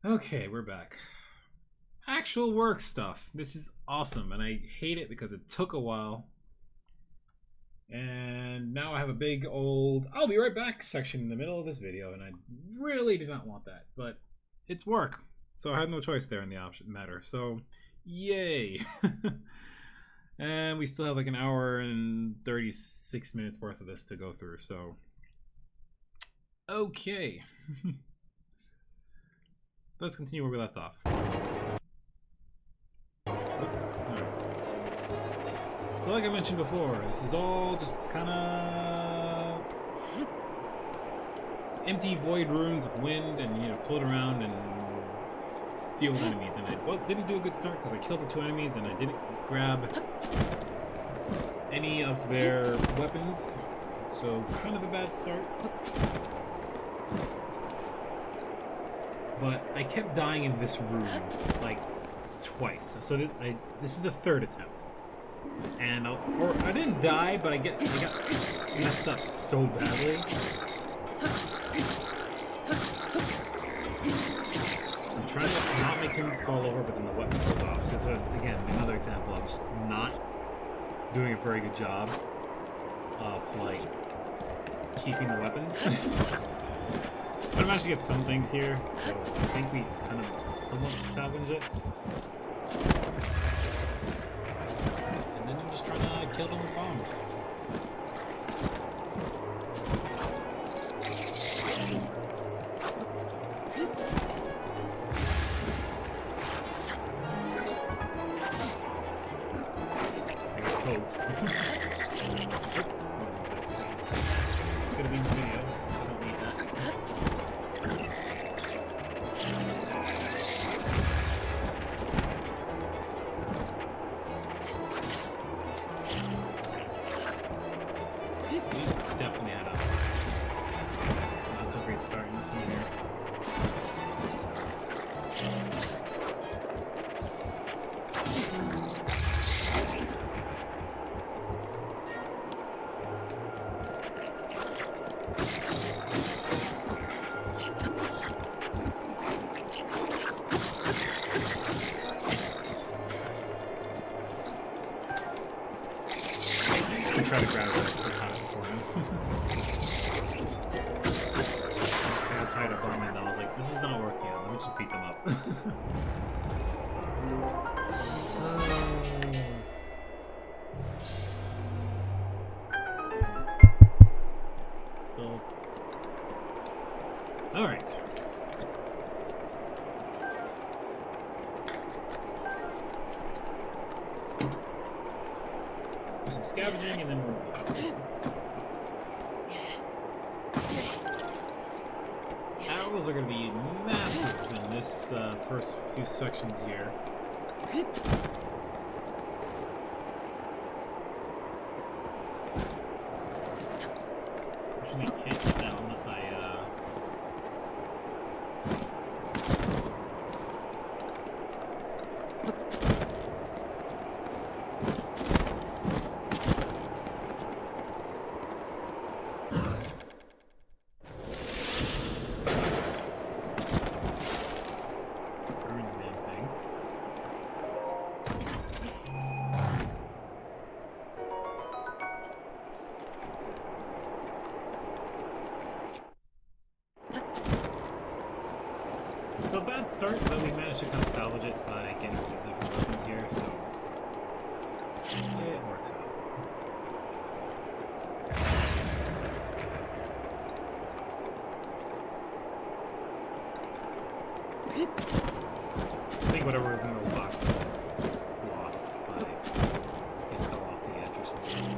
Okay, we're back. Actual work stuff. This is awesome, and I hate it because it took a while. And now I have a big old "I'll be right back" section in the middle of this video, and I really did not want that, but it's work, so I had no choice there in the option matter. So, yay! And we still have like an hour and 36 minutes worth of this to go through. So, okay. Let's continue where we left off. So like I mentioned before, this is all just kind of empty void rooms with wind, and you know, float around and deal with enemies. And I didn't do a good start because I killed the two enemies and I didn't grab any of their weapons. So kind of a bad start. But I kept dying in this room like twice. So this is the third attempt. And I didn't die, but I got messed up so badly. I'm trying to not make him fall over, but then the weapon goes off. So it's again another example of just not doing a very good job of like keeping the weapons. But I managed to get some things here, so I think we kind of somewhat salvage it. And then I'm just trying to kill them with bombs. I got poked. It's gonna be in the video. I don't need that. Definitely had that's a great start in this one here. I try to grab it for him. I got tired of farming and I was like, this is not working out. Let me just beat them up. Still. Alright. Do some scavenging and then we're arrows are going to be massive in this first few sections here. Actually, I can't get that unless I So bad start, but we managed to kind of salvage it by getting these different weapons here, so it works out. I think whatever was in the box is lost by it fell off the edge or something.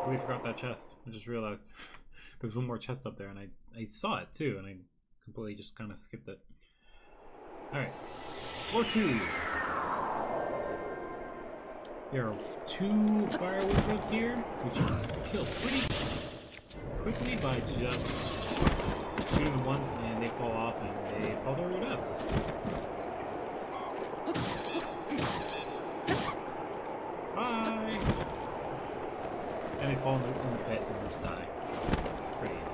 We forgot that chest. I just realized there's one more chest up there, and I saw it too, and I completely just kind of skipped it. Alright. Floor 2. There are 2 fire wizards here, which you can kill pretty quickly by just shooting them once, and they fall off and they fall to their deaths. Bye! And they fall in the pit and just die. So, pretty easy.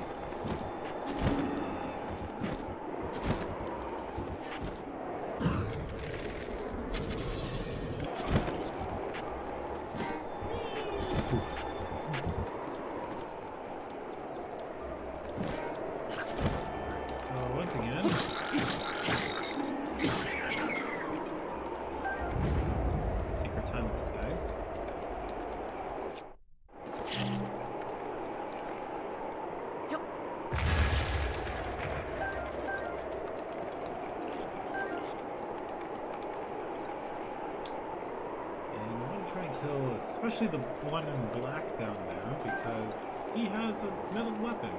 Especially the one in black down there, because he has a metal weapon.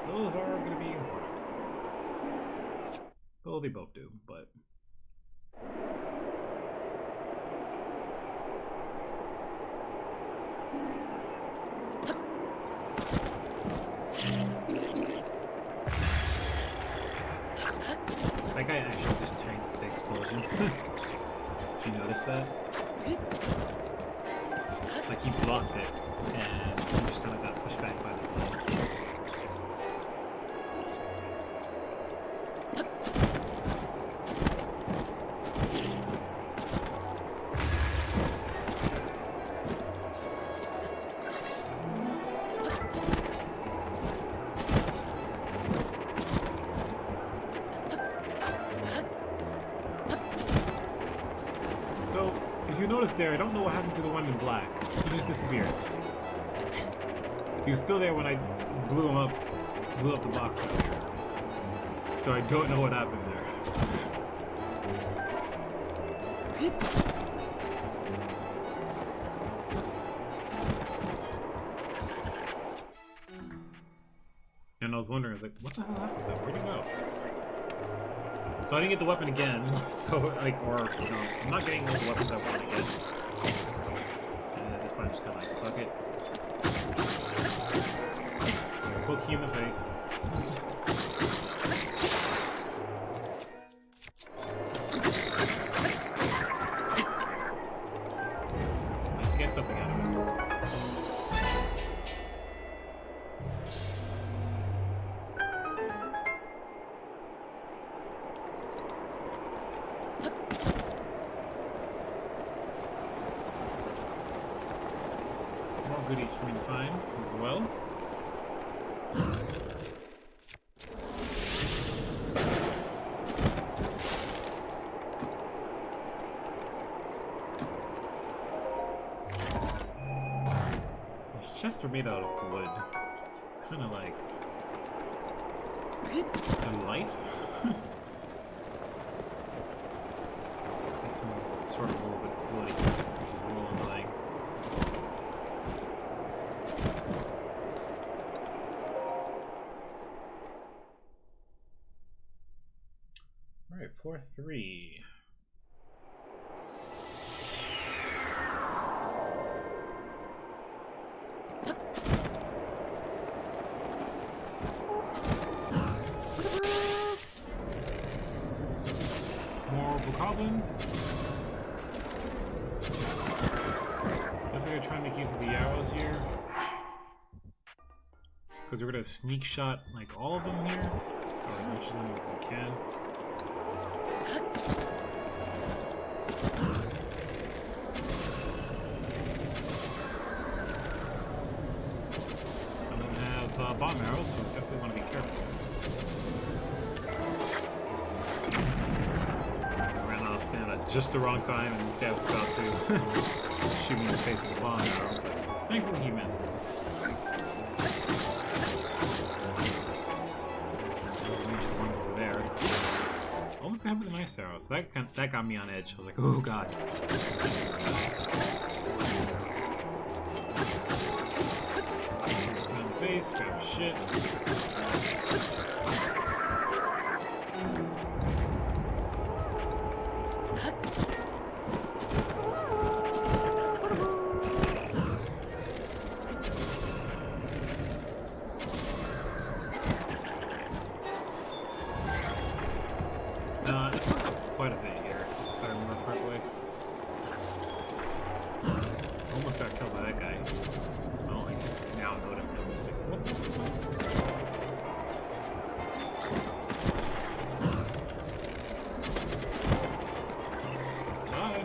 Those are going to be important. Well, they both do, but... That guy actually just tanked the explosion. Did you notice that? Like, he blocked it, and he just kind of got pushed back by the wall. So, if you notice there, I don't know what happened to the one in black. He just disappeared. He was still there when I blew him up, blew up the box out here. So I don't know what happened there. And I was wondering, I was like, what the hell happened to that? Where'd he go? So I didn't get the weapon again, so like, or, you know, I'm not getting all the weapons I want again. And at this point I'm just kind of like, fuck it. Poke you in the face. Nice to get something out of it. Goodies for me to find as well. These chests are made out of wood. Kind of like light. It's sort of a little bit floaty, which is a little annoying. Alright, floor 3. More goblins. Definitely gonna try and make use of the arrows here. Because we're gonna sneak shot like all of them here. Or as much of them as we can. Some of them have bomb arrows, so we definitely want to be careful. I ran off stand at just the wrong time, and this guy was about to shoot me in the face with a bomb arrow, but thankfully he misses. Almost got hit with a nice arrow, so that got me on edge. I was like, oh god. face, grab shit. I fucked up quite a bit here, if I remember correctly. Almost got killed by that guy. Oh, I just now noticed him. It's like, what the fuck? Bye.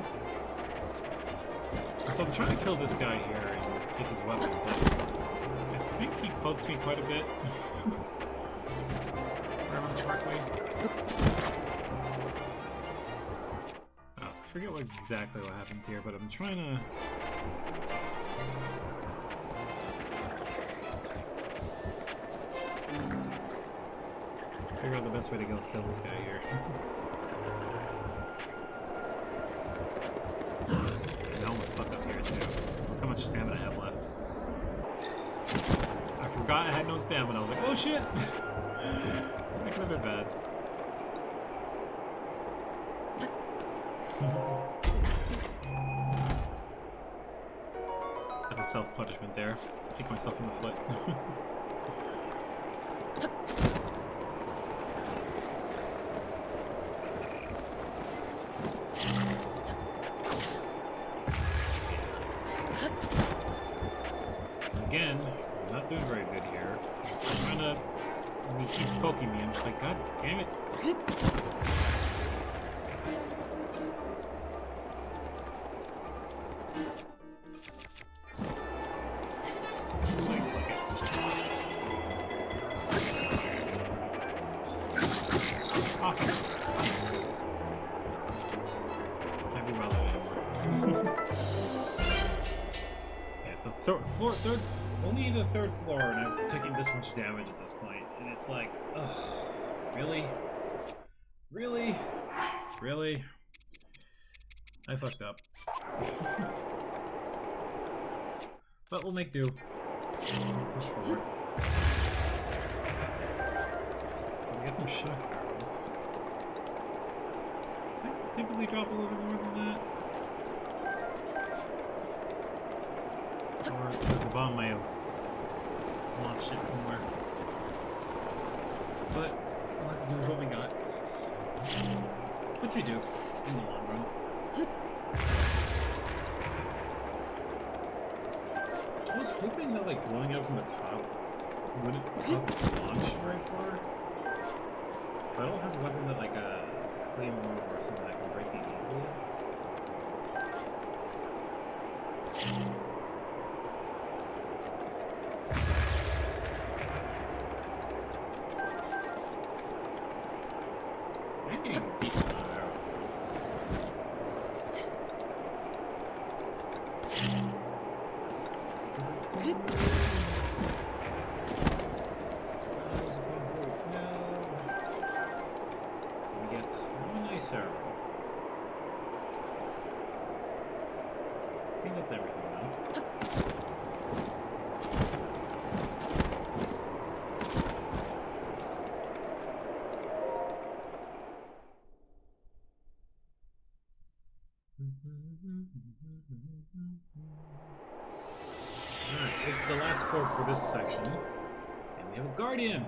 So I'm trying to kill this guy here and take his weapon, but I think he bugs me quite a bit. If I remember correctly. I forget exactly what happens here, but I'm trying to... figure out the best way to go kill this guy here. And I almost fucked up here too. Look how much stamina I have left. I forgot I had no stamina. I was like, oh shit! That could have been bad. Had the self-punishment there. Kick myself in the foot. Again, I'm not doing very good here. I'm trying to... when he keeps poking me, I'm just like, god damn it. Just like, look at awesome. Can't be bothered anymore. Yeah, so third, only the third floor, and I'm taking this much damage at this point, and it's like, ugh, really? Really? Really? I fucked up. But we'll make do. Push forward. So we get some shock arrows. I think they typically drop a little bit more than that. Or because the bomb might have launched it somewhere. But we'll have to do with what we got. Which we do in the long run. I was hoping that like blowing out from the top wouldn't cause it to launch very far. But I don't have a weapon that like a claymore or something that can break these easily. I'm getting a decent amount of arrows. We get one nice arrow. I think that's everything now. Alright, it's the last fort for this section. And we have a guardian!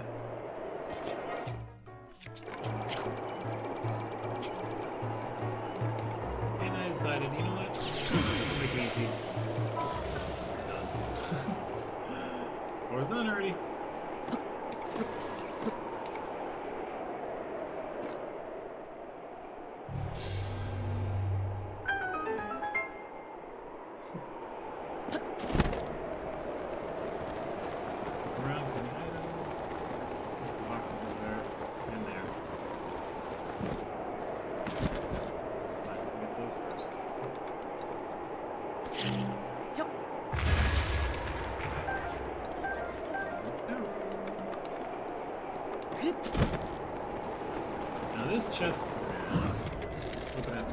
And I decided, you know what? Let's make it easy. Done. Floor's done already. Now this chest is open up.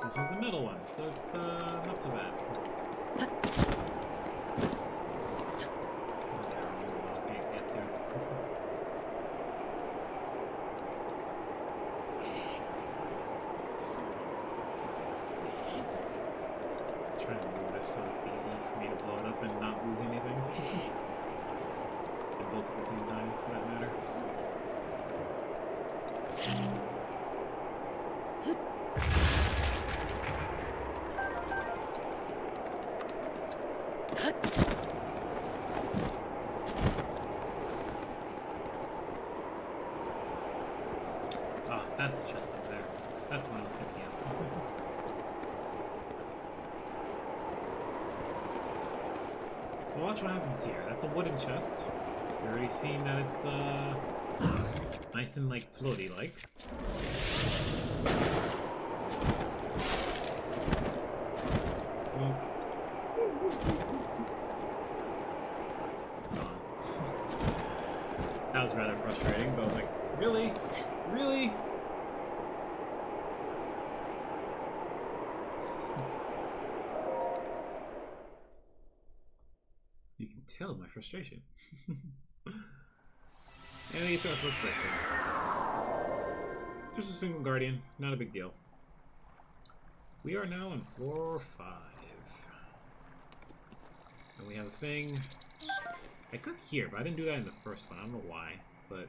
This one's a middle one, so it's not so bad. There's a narrow one I can't get to. Trying to move this so it's easy for me to blow it up and not lose anything. And both at the same time, for that matter. Ah, that's the chest over there. That's what I was thinking of. So watch what happens here. That's a wooden chest. You've already seen that it's nice and like floaty like. That was rather frustrating, but I was like, really? Really? You can tell my frustration. And we get to our first breakthrough. Just a single guardian, not a big deal. We are now on floor 5. And we have a thing. I could hear, but I didn't do that in the first one. I don't know why, but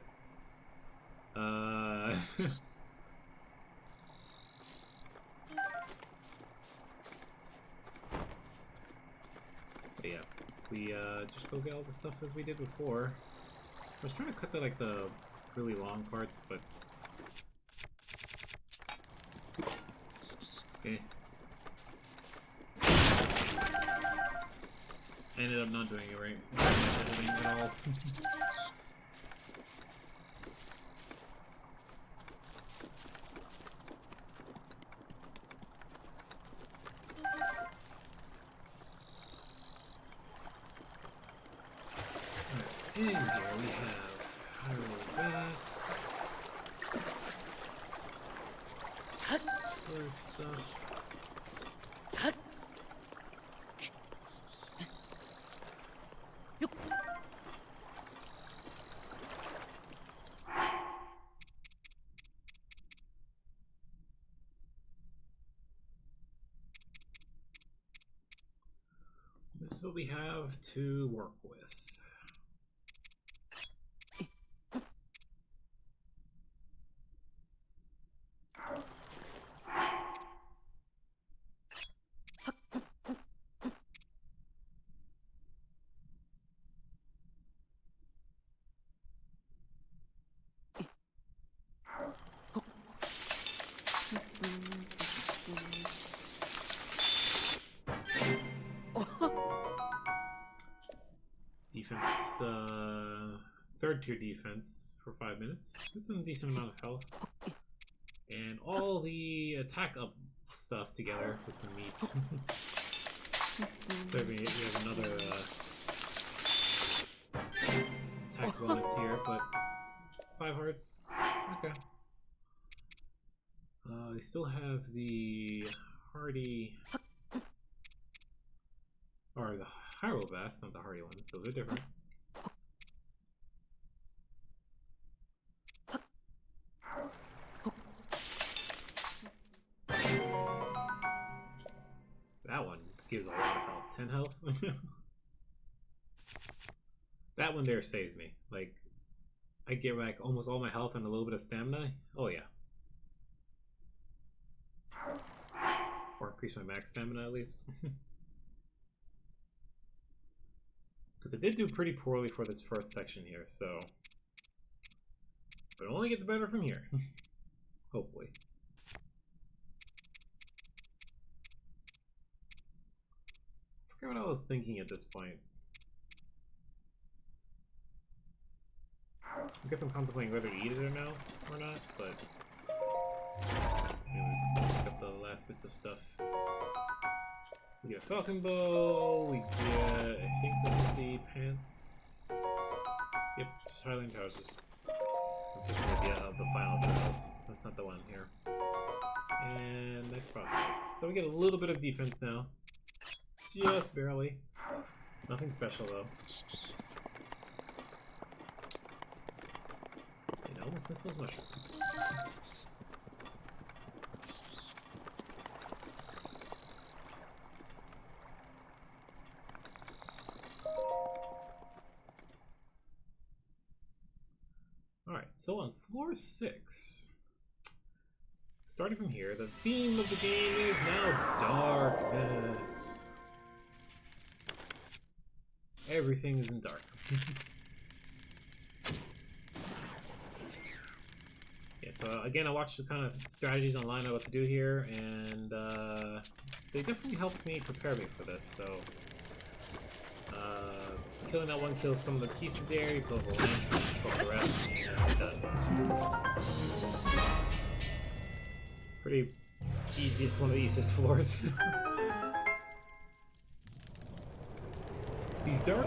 but yeah, we just go get all the stuff as we did before. I was trying to cut the really long parts, but okay. I ended up not doing it right. Not editing at all. In here we have Hyrule Bass. Other stuff. This is what we have to work with. Defense, third tier defense for 5 minutes. That's a decent amount of health. And all the attack up stuff together with some meat. So we have another attack bonus here, but 5 hearts. Okay. We still have the hardy, or the Hyrule Bass, not the hardy ones. Those are different. That one gives a lot of health. 10 health. That one there saves me. Like, I get back almost all my health and a little bit of stamina. Oh yeah. Or increase my max stamina at least. Because I did do pretty poorly for this first section here, so... But it only gets better from here. Hopefully. I forget what I was thinking at this point. I guess I'm contemplating whether to eat it or no, or not, but... Anyway, pick up the last bits of stuff. We get a falcon bow, we get, I think this is the pants. Yep, just Highland trousers. That's just the idea of the final trials. That's not the one here. And next prospect. So we get a little bit of defense now. Just barely. Nothing special though. And I almost missed those mushrooms. Alright, so on floor 6. Starting from here, the theme of the game is now darkness. Everything is in dark. Yeah, so again, I watched the kind of strategies online on what to do here, and they definitely helped me prepare me for this. So, killing that one kills some of the pieces there, you kill the lance, kill the rest, and done. Pretty easiest, one of the easiest floors. These dark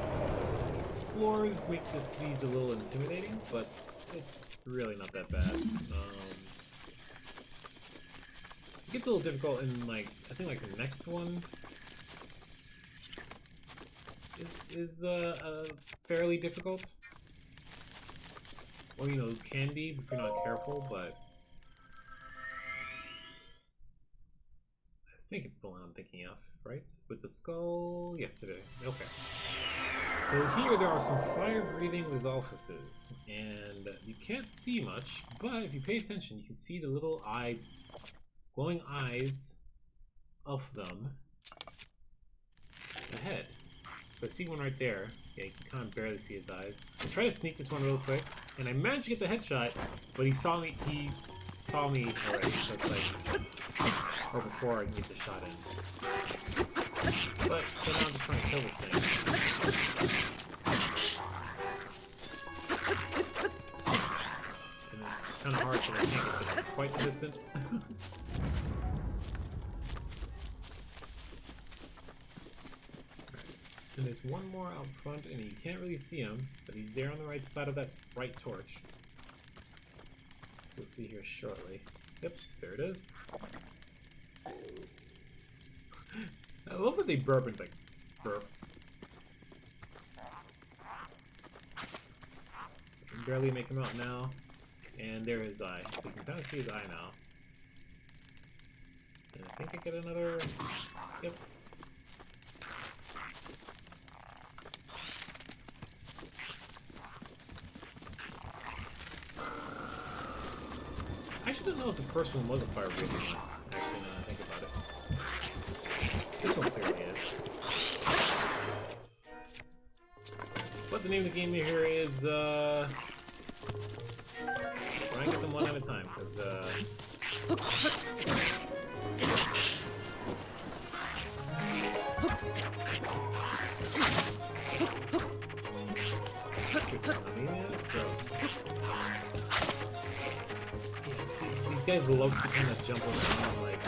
floors make these a little intimidating, but it's really not that bad. It gets a little difficult in I think the next one is fairly difficult. Or can be if you're not careful, but I think it's the one I'm thinking of, right? With the skull? Yes, it is. Okay. So here there are some fire-breathing Lizalfuses, and you can't see much, but if you pay attention, you can see the little glowing eyes of them ahead. So I see one right there. Yeah, you can kind of barely see his eyes. I try to sneak this one real quick, and I managed to get the headshot, but he saw me already, so it's like, or before I can get the shot in. But, so now I'm just trying to kill this thing. And it's kind of hard because I can't get to quite the distance. And there's one more out front, and you can't really see him, but he's there on the right side of that right torch. We'll see here shortly. Yep, there it is. I love that they burp and like burp. I can barely make him out now. And there his eye. So you can kind of see his eye now. And I think I get another... Yep. I actually don't know if the first one was a fire breathing one. Actually, now that I think about it. This one clearly is. But the name of the game here is, try and get them one at a time, because, that's gross. These guys love to kind of jump around, like...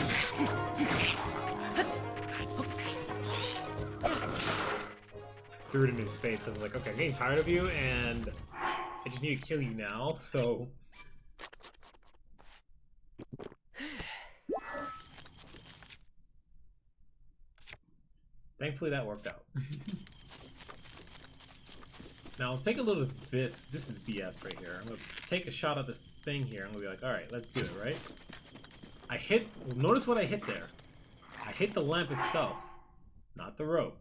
Threw it in his face. I was like, okay, I'm getting tired of you, and I just need to kill you now, so... Thankfully that worked out. Now, take a look at this. This is BS right here. I'm going to take a shot at this thing here. I'm going to be like, alright, let's do it, right? I hit... Notice what I hit there. I hit the lamp itself, not the rope.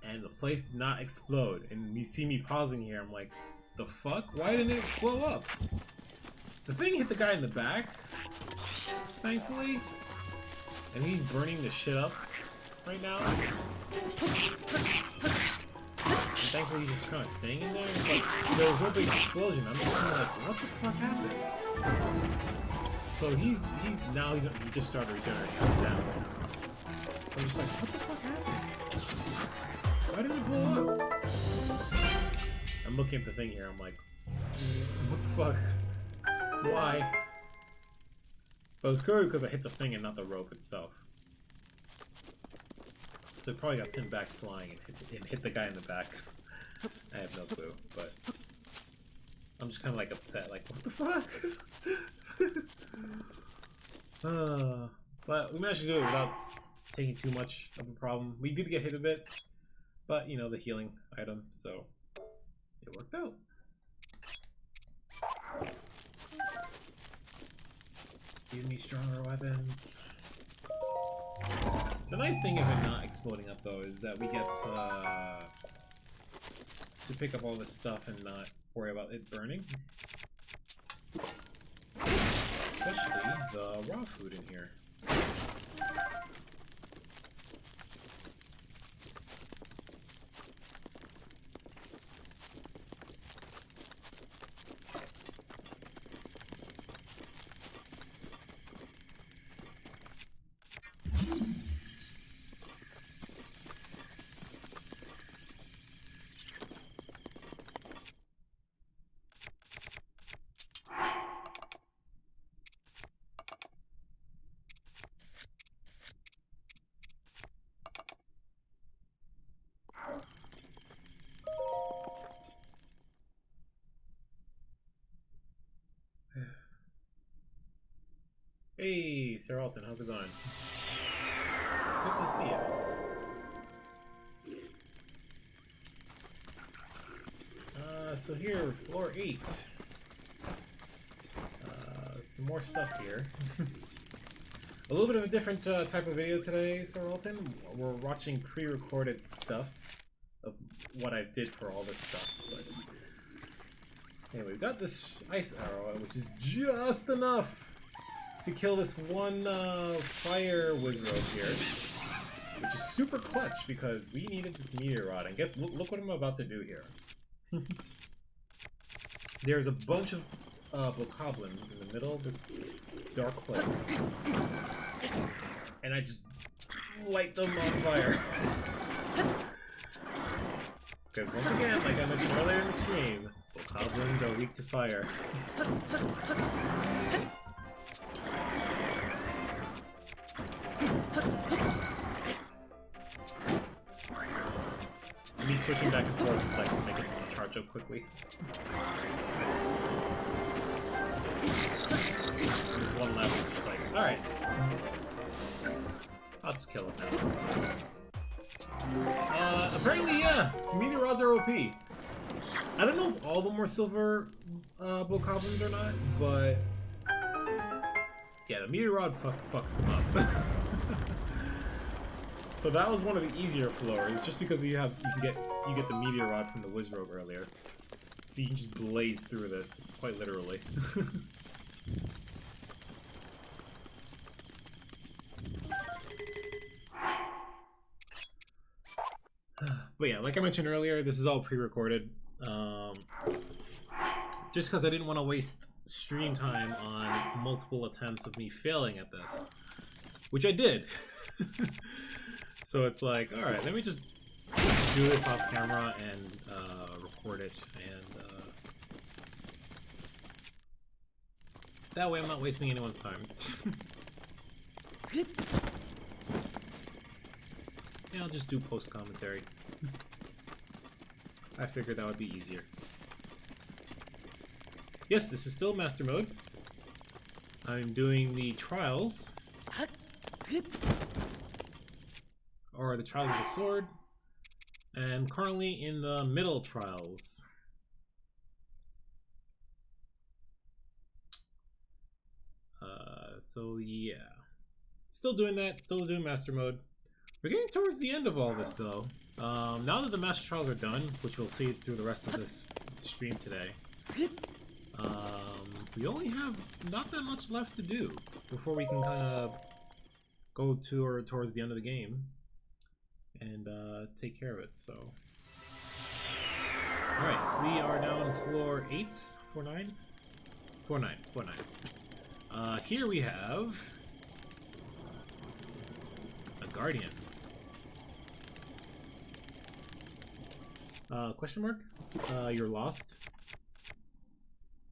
And the place did not explode. And you see me pausing here, I'm like, the fuck? Why didn't it blow up? The thing hit the guy in the back, thankfully. And he's burning the shit up right now. And thankfully he's just kind of staying in there. But there was no big explosion. I'm just kind of like, what the fuck happened? So he just started regenerating down. So I'm just like, what the fuck happened? Why did it blow up? I'm looking at the thing here, I'm like, what the fuck? Why? But it was clearly because I hit the thing and not the rope itself. So it probably got sent back flying and hit the guy in the back. I have no clue, but I'm just kind of like upset, like, what the fuck? But we managed to do it without taking too much of a problem. We did get hit a bit, but you know, the healing item, so it worked out. Give me stronger weapons. The nice thing of it not exploding up though is that we get to pick up all this stuff and not worry about it burning. Especially the raw food in here. Hey, Sir Alton, how's it going? Good to see you. So here, floor 8. Some more stuff here. A little bit of a different type of video today, Sir Alton. We're watching pre-recorded stuff of what I did for all this stuff. But anyway, we've got this ice arrow, which is just enough to kill this one fire wizrobe here, which is super clutch because we needed this meteor rod. And guess look what I'm about to do here. There's a bunch of bokoblins in the middle of this dark place, and I just light them on fire. Because once again, like I mentioned earlier in the stream, bokoblins are weak to fire. Me switching back and forth is like to make it charge up quickly. There's one left, it's just like, alright. I'll just kill it now. Apparently, yeah, meteor rods are OP. I don't know if all of them were silver bokoblins or not, but yeah, the meteor rod fucks them up. So that was one of the easier floors, just because you get the meteor rod from the wizrobe earlier, so you can just blaze through this quite literally. But yeah, like I mentioned earlier, this is all pre-recorded, just because I didn't want to waste stream time on multiple attempts of me failing at this, which I did. So it's like, alright, let me just do this off camera and record it, and that way I'm not wasting anyone's time. Yeah, I'll just do post-commentary. I figured that would be easier. Yes, this is still Master Mode. I'm doing the trials. Or the Trials of the Sword, and currently in the middle trials. So yeah, still doing that, still doing Master Mode. We're getting towards the end of all this though. Now that the Master Trials are done, which we'll see through the rest of this stream today, we only have not that much left to do before we can kind of go towards the end of the game and take care of it. So, all right, we are now on floor 8, floor 9, floor 9, floor 9. Here we have a guardian. Question mark? You're lost.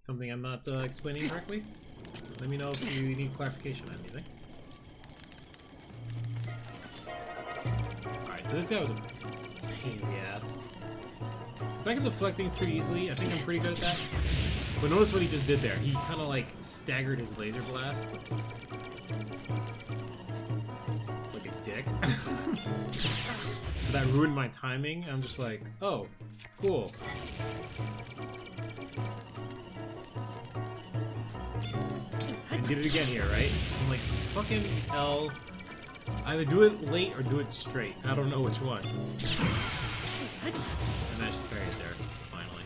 Something I'm not explaining correctly? Let me know if you need clarification on anything. Alright, so this guy was a pain in the ass. So I can deflect things pretty easily. I think I'm pretty good at that. But notice what he just did there. He kind of like staggered his laser blast. that ruined my timing. I'm just like, oh, cool. And did it again here, right? I'm like, fucking hell. Either do it late or do it straight. I don't know which one. And I should parry it there, finally.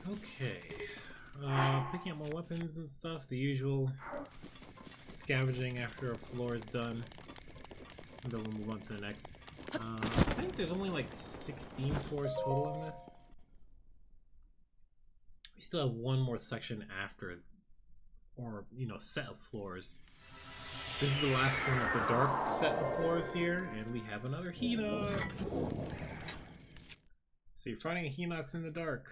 Okay, picking up more weapons and stuff, the usual scavenging after a floor is done, and then we'll move on to the next. I think there's only like 16 floors total in this. We still have one more section after, or, you know, set of floors. This is the last one of the dark set of floors here, and we have another Hinox! So you're fighting a Hinox in the dark.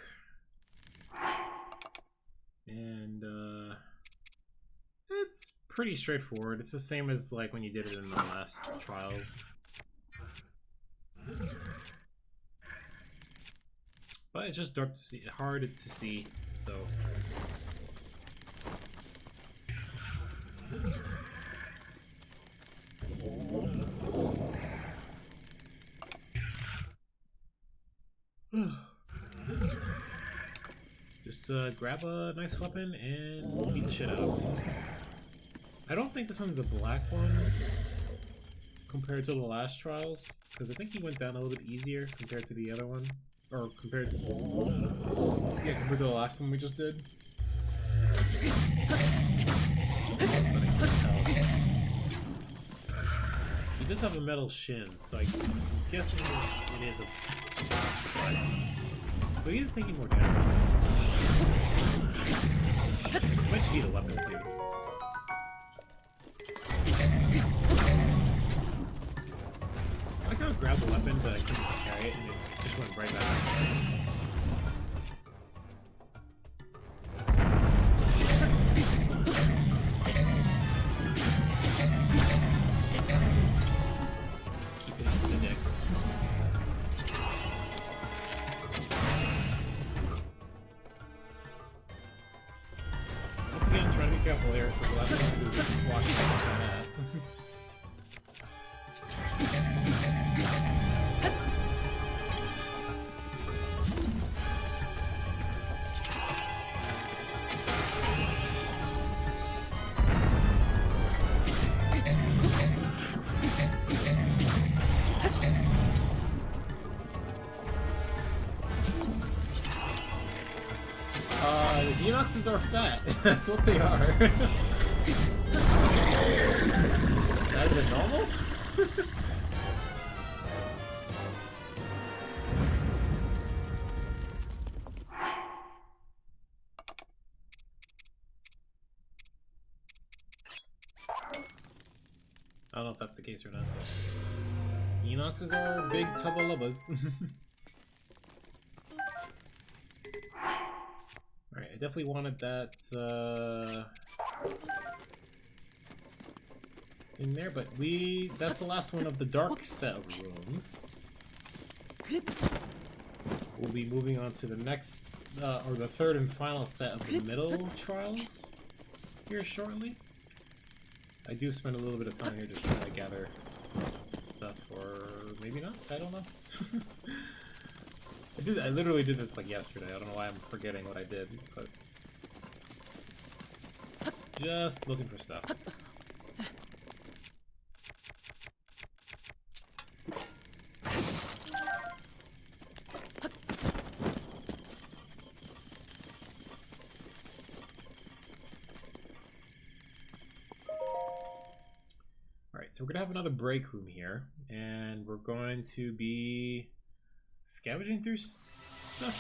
And it's pretty straightforward. It's the same as like when you did it in the last trials. But it's just dark to see, hard to see, so just grab a nice weapon and beat the shit out. I don't think this one's a black one compared to the last trials, because I think he went down a little bit easier compared to the other one, or compared to the last one we just did. He does have a metal shin, so I guess it is a... But he is taking more damage. Might just need a weapon too. I kind of grabbed the weapon, but I couldn't carry it, and it just went right back. Keep it in the deck. Once again, trying to be careful here, because the last thing to do is squash my ass. The Hinoxes are fat. That's what they are. Better than normal? I don't know if that's the case or not. Hinoxes are big tubba-lubbas. Alright, I definitely wanted that in there, but that's the last one of the dark set of rooms. We'll be moving on to the next, or the third and final set of the middle trials here shortly. I do spend a little bit of time here just trying to gather stuff, or maybe not, I don't know. I literally did this like yesterday. I don't know why I'm forgetting what I did, but just looking for stuff. Alright, so we're gonna have another break room here, and we're going to be scavenging through stuff.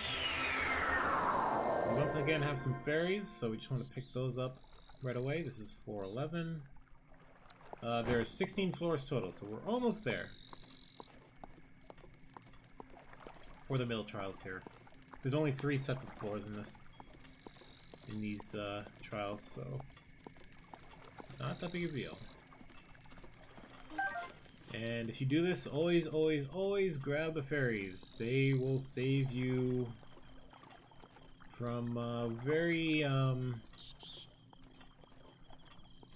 We once again have some fairies, so we just want to pick those up right away. This is 411. There are 16 floors total, so we're almost there for the mill trials here. There's only 3 sets of floors in these trials, so not that big of a deal. And if you do this, always, always, always grab the fairies. They will save you from very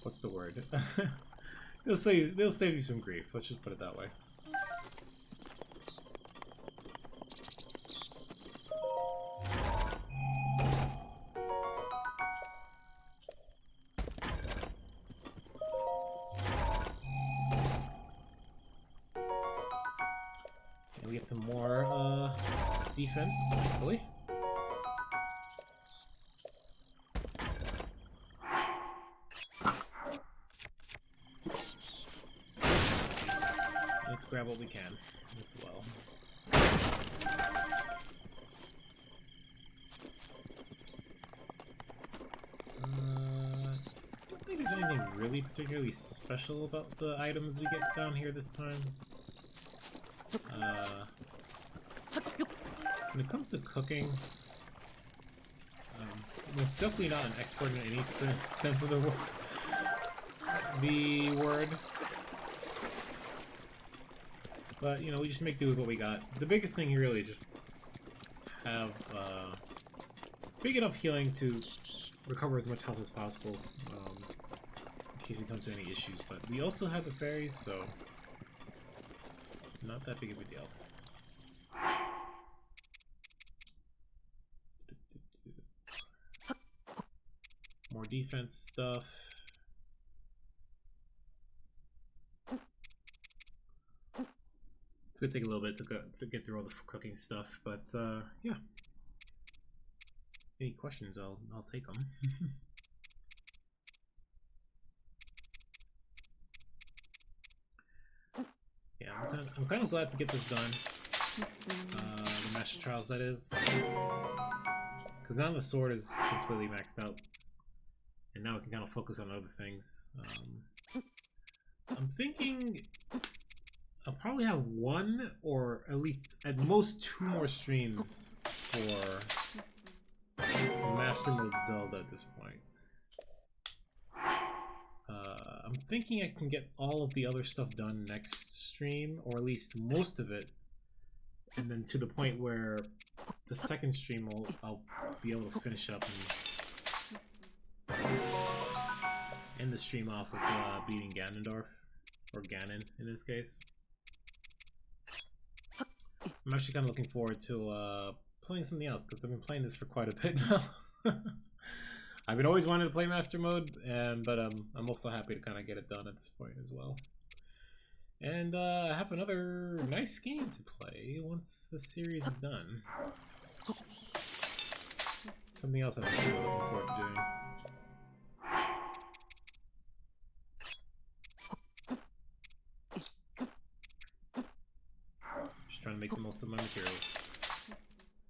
what's the word? they'll save you some grief. Let's just put it that way. And we get some more defense, hopefully. Let's grab what we can as well. I don't think there's anything really particularly special about the items we get down here this time. When it comes to cooking, most definitely not an expert in any sense of the word. But, you know, we just make do with what we got. The biggest thing here really is just have big enough healing to recover as much health as possible in case we come to any issues. But we also have the fairies, so not that big of a deal. More defense stuff. It's gonna take a little bit to get through all the cooking stuff, but yeah. Any questions? I'll take them. Yeah, I'm kind of glad to get this done. The Master Trials, that is, because now the sword is completely maxed out, and now we can kind of focus on other things. I'm thinking I'll probably have 1 or at least at most 2 more streams for Master Mode Zelda at this point. I'm thinking I can get all of the other stuff done next stream, or at least most of it, and then to the point where the second stream I'll be able to finish up and end the stream off with beating Ganondorf, or Ganon in this case. I'm actually kind of looking forward to playing something else, because I've been playing this for quite a bit now. I've been always wanting to play Master Mode, but I'm also happy to kind of get it done at this point as well. And I have another nice game to play once the series is done. Something else I'm really looking forward to doing. Just trying to make the most of my materials.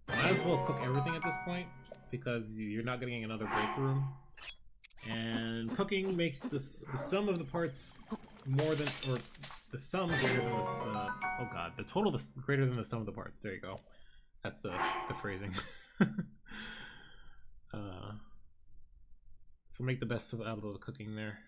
Might as well cook everything at this point, because you're not getting another break room. And cooking makes the sum of the parts more than, or the sum greater than oh god, the total greater than the sum of the parts. There you go. That's the phrasing. So make the best out of the cooking there.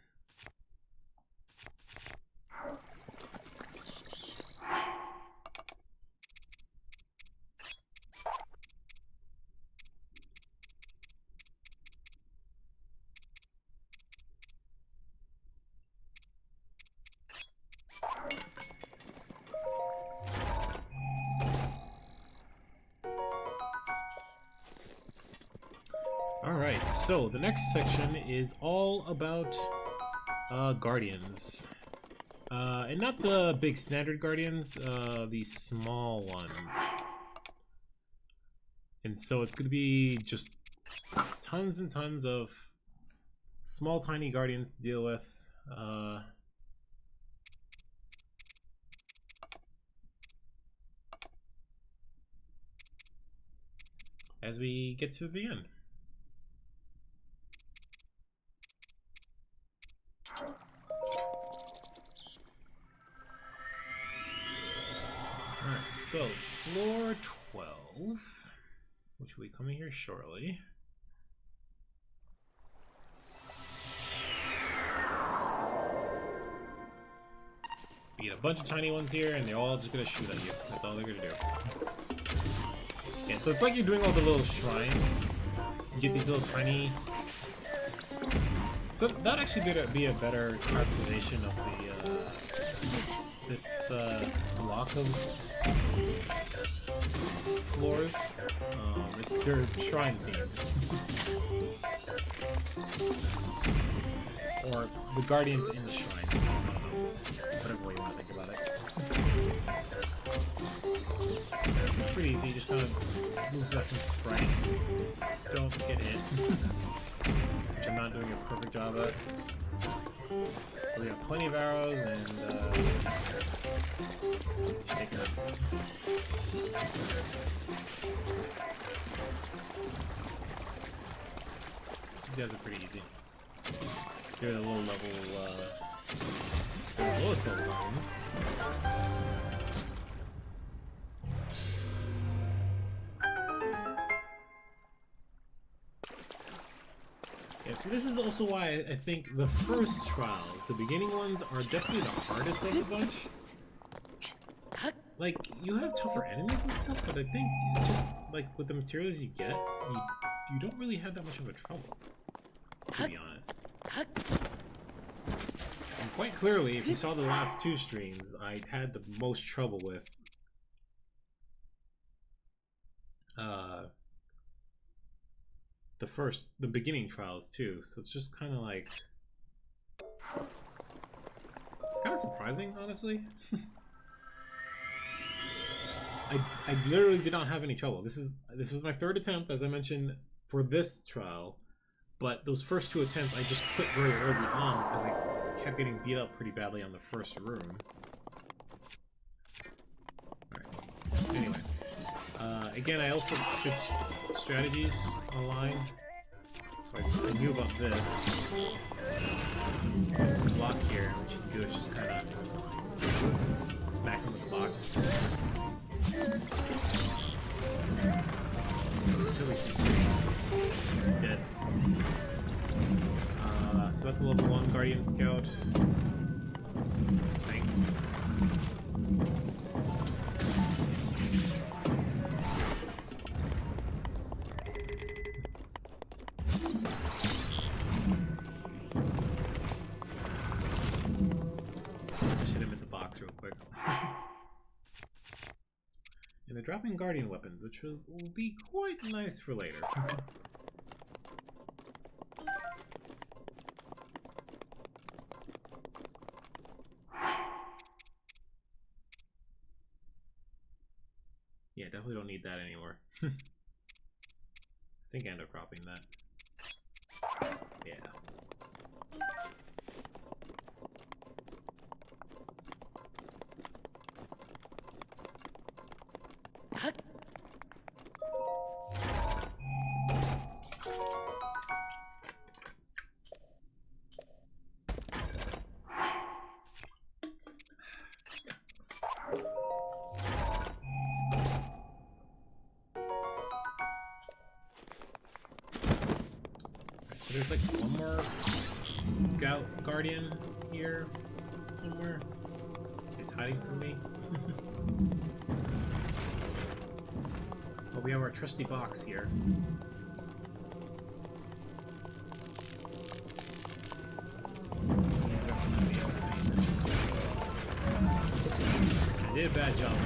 Alright, so the next section is all about guardians. And not the big standard guardians, the small ones. And so it's going to be just tons and tons of small tiny guardians to deal with. As we get to the end. Alright, so floor 12, which will be coming here shortly. You get a bunch of tiny ones here, and they're all just gonna shoot at you. That's all they're gonna do. Yeah, so it's like you're doing all the little shrines. You get these little tiny. So that'd actually be a better characterization of the this block of floors. It's their shrine theme, or the guardians in the shrine. Whatever way you want to think about it. It's pretty easy. You just kind of move left and right. Don't get hit. Which I'm not doing a perfect job at. We have plenty of arrows and take it. These guys are pretty easy. They're the low level, they're the lowest level ones. Yeah, see, this is also why I think the first trials, the beginning ones, are definitely the hardest of the bunch. Like, you have tougher enemies and stuff, but I think it's just, like, with the materials you get, you don't really have that much of a trouble, to be honest. And quite clearly, if you saw the last two streams, I had the most trouble with the beginning trials too, so it's just kind of like kind of surprising, honestly. I literally did not have any trouble. This was my third attempt, as I mentioned, for this trial, but those first two attempts I just quit very early on because I kept getting beat up pretty badly on the first room. Alright. Anyway. Again, I also switched strategies online, so I knew about this. There's a block here, which you can do is just kind of smack them with the box. Dead. So that's a level 1 Guardian Scout thing. Just hit him in the box real quick. And they're dropping Guardian weapons, which will be quite nice for later. Yeah, definitely don't need that anymore. I think I end up cropping that. Yeah. So there's like one more Scout Guardian here somewhere. It's hiding from me. But we have our trusty box here. I did a bad job.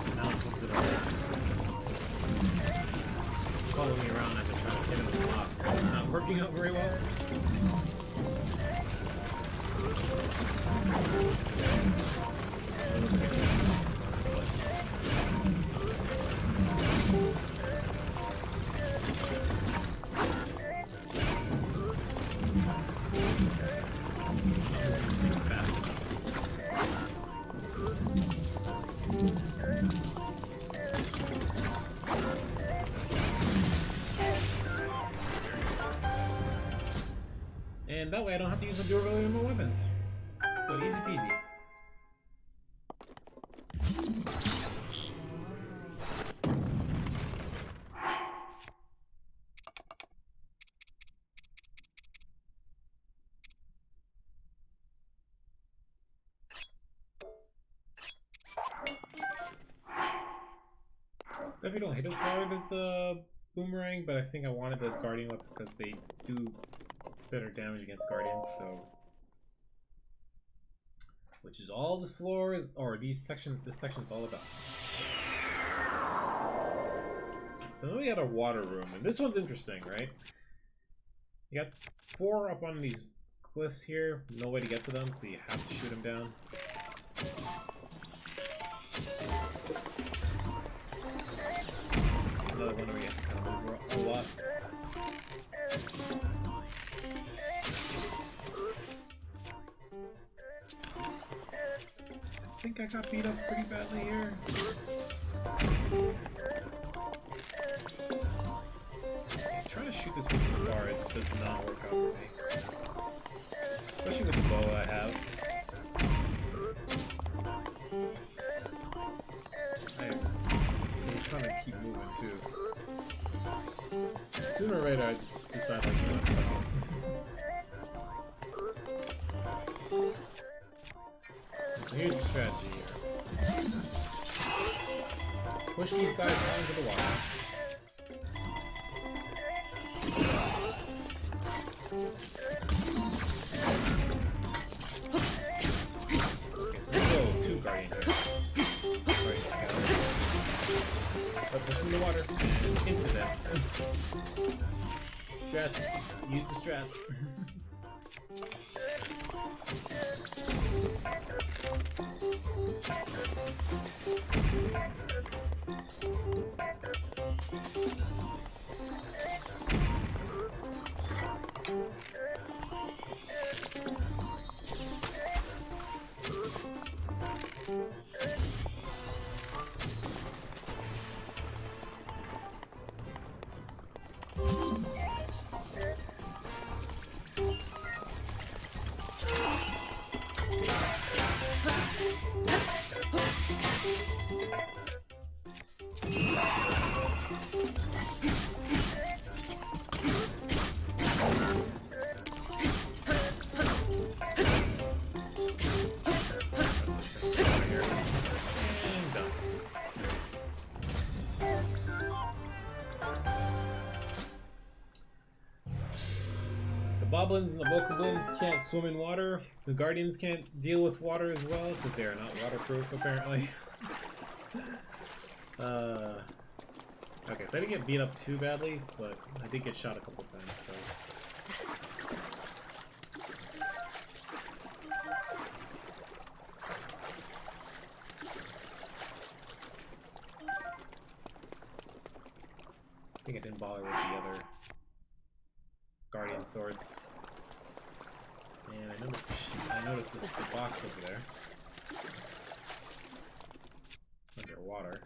So now this one's gonna follow me around as I try to hit him with the box, but it's not working out very well. And that way I don't have to use the durability of my weapons. So easy peasy. Definitely don't hit as hard as the boomerang, but I think I wanted the guardian weapon because they do better damage against guardians, so. Which is all this floor is, or this section is all about. So then we got a water room, and this one's interesting, right? You got 4 up on these cliffs here, no way to get to them, so you have to shoot them down. Another one where you have to kind of move a lot. I think I got beat up pretty badly here. Trying to shoot this with the bar, it does not work out for me. Especially with the bow I have. I kind of keep moving too. Sooner or later I just decide like, you know, fuck it. So here's the strategy here. Push these guys down into the water. Push in the water into them. Strats. Use the strats. Boblins and the Bokoblins can't swim in water. The Guardians can't deal with water as well because they are not waterproof, apparently. Okay, so I didn't get beat up too badly, but I did get shot a couple times, so. I think I didn't bother with the other Guardian swords. And I noticed the box over there. Underwater.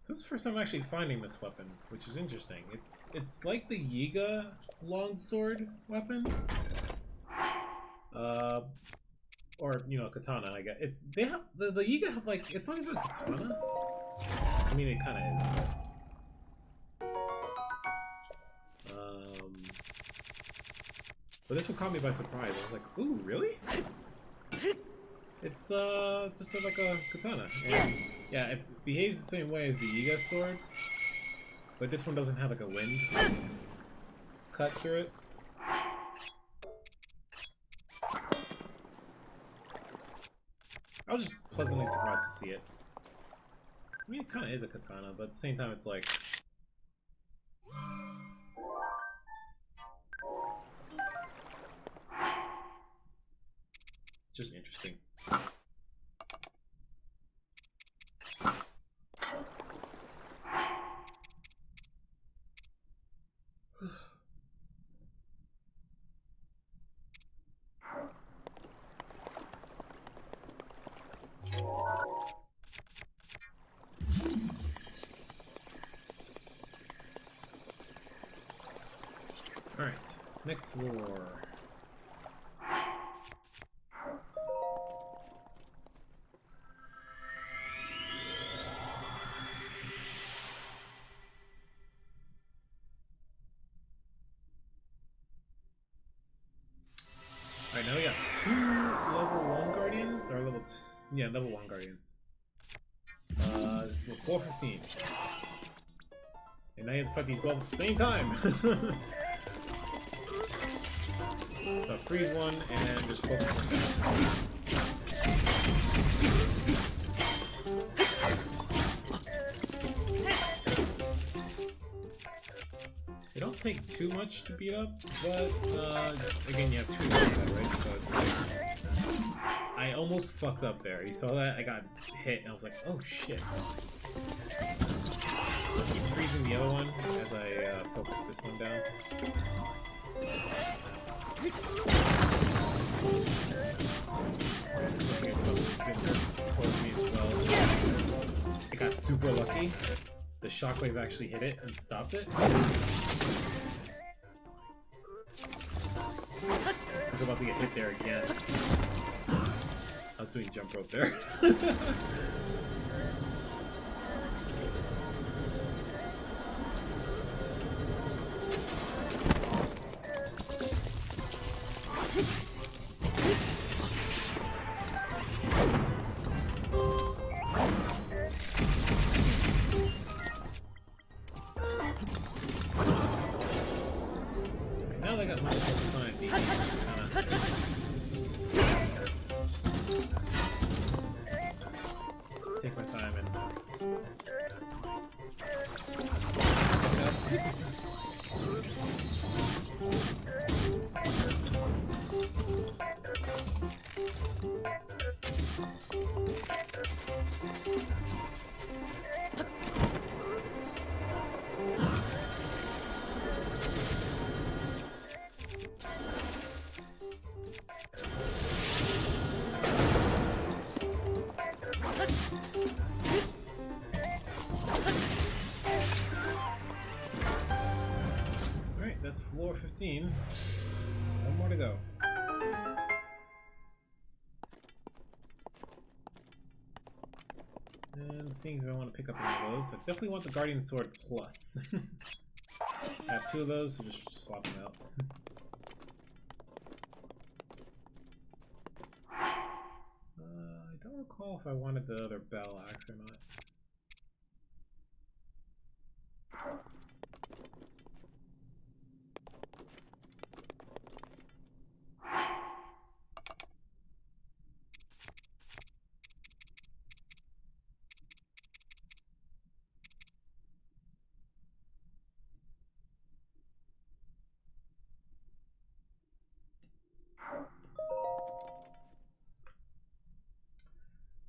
So this is the first time I'm actually finding this weapon, which is interesting. It's like the Yiga longsword weapon. Or, you know, katana, I guess. They have, the Yiga have, like, it's not even a katana. I mean, it kind of is, but this one caught me by surprise. I was like, ooh, really? It's, just like a katana. And, yeah, it behaves the same way as the Yiga sword, but this one doesn't have, like, a wind cut through it. I was just pleasantly surprised to see it. I mean, it kind of is a katana, but at the same time, it's like... just interesting. Alright, next floor. Alright, now we got 2 level 1 guardians, or level 2, yeah, level 1 guardians. This is level 415. And now you have to fight these both at the same time! So freeze one and just focus one. They don't take too much to beat up, but again, you have 2 of that, right? So it's like, I almost fucked up there. You saw that? I got hit, and I was like, oh shit. Keep freezing the other one as I focus this one down. Looking at the spinner towards me as well. I got super lucky. The shockwave actually hit it and stopped it. I was about to get hit there again. I was doing jump rope there. Now they got much focus on it, take my time and that's floor 15. One more to go. And seeing if I want to pick up any of those. I definitely want the Guardian Sword Plus. I have 2 of those, so just swap them out. I don't recall if I wanted the other Battle Axe or not.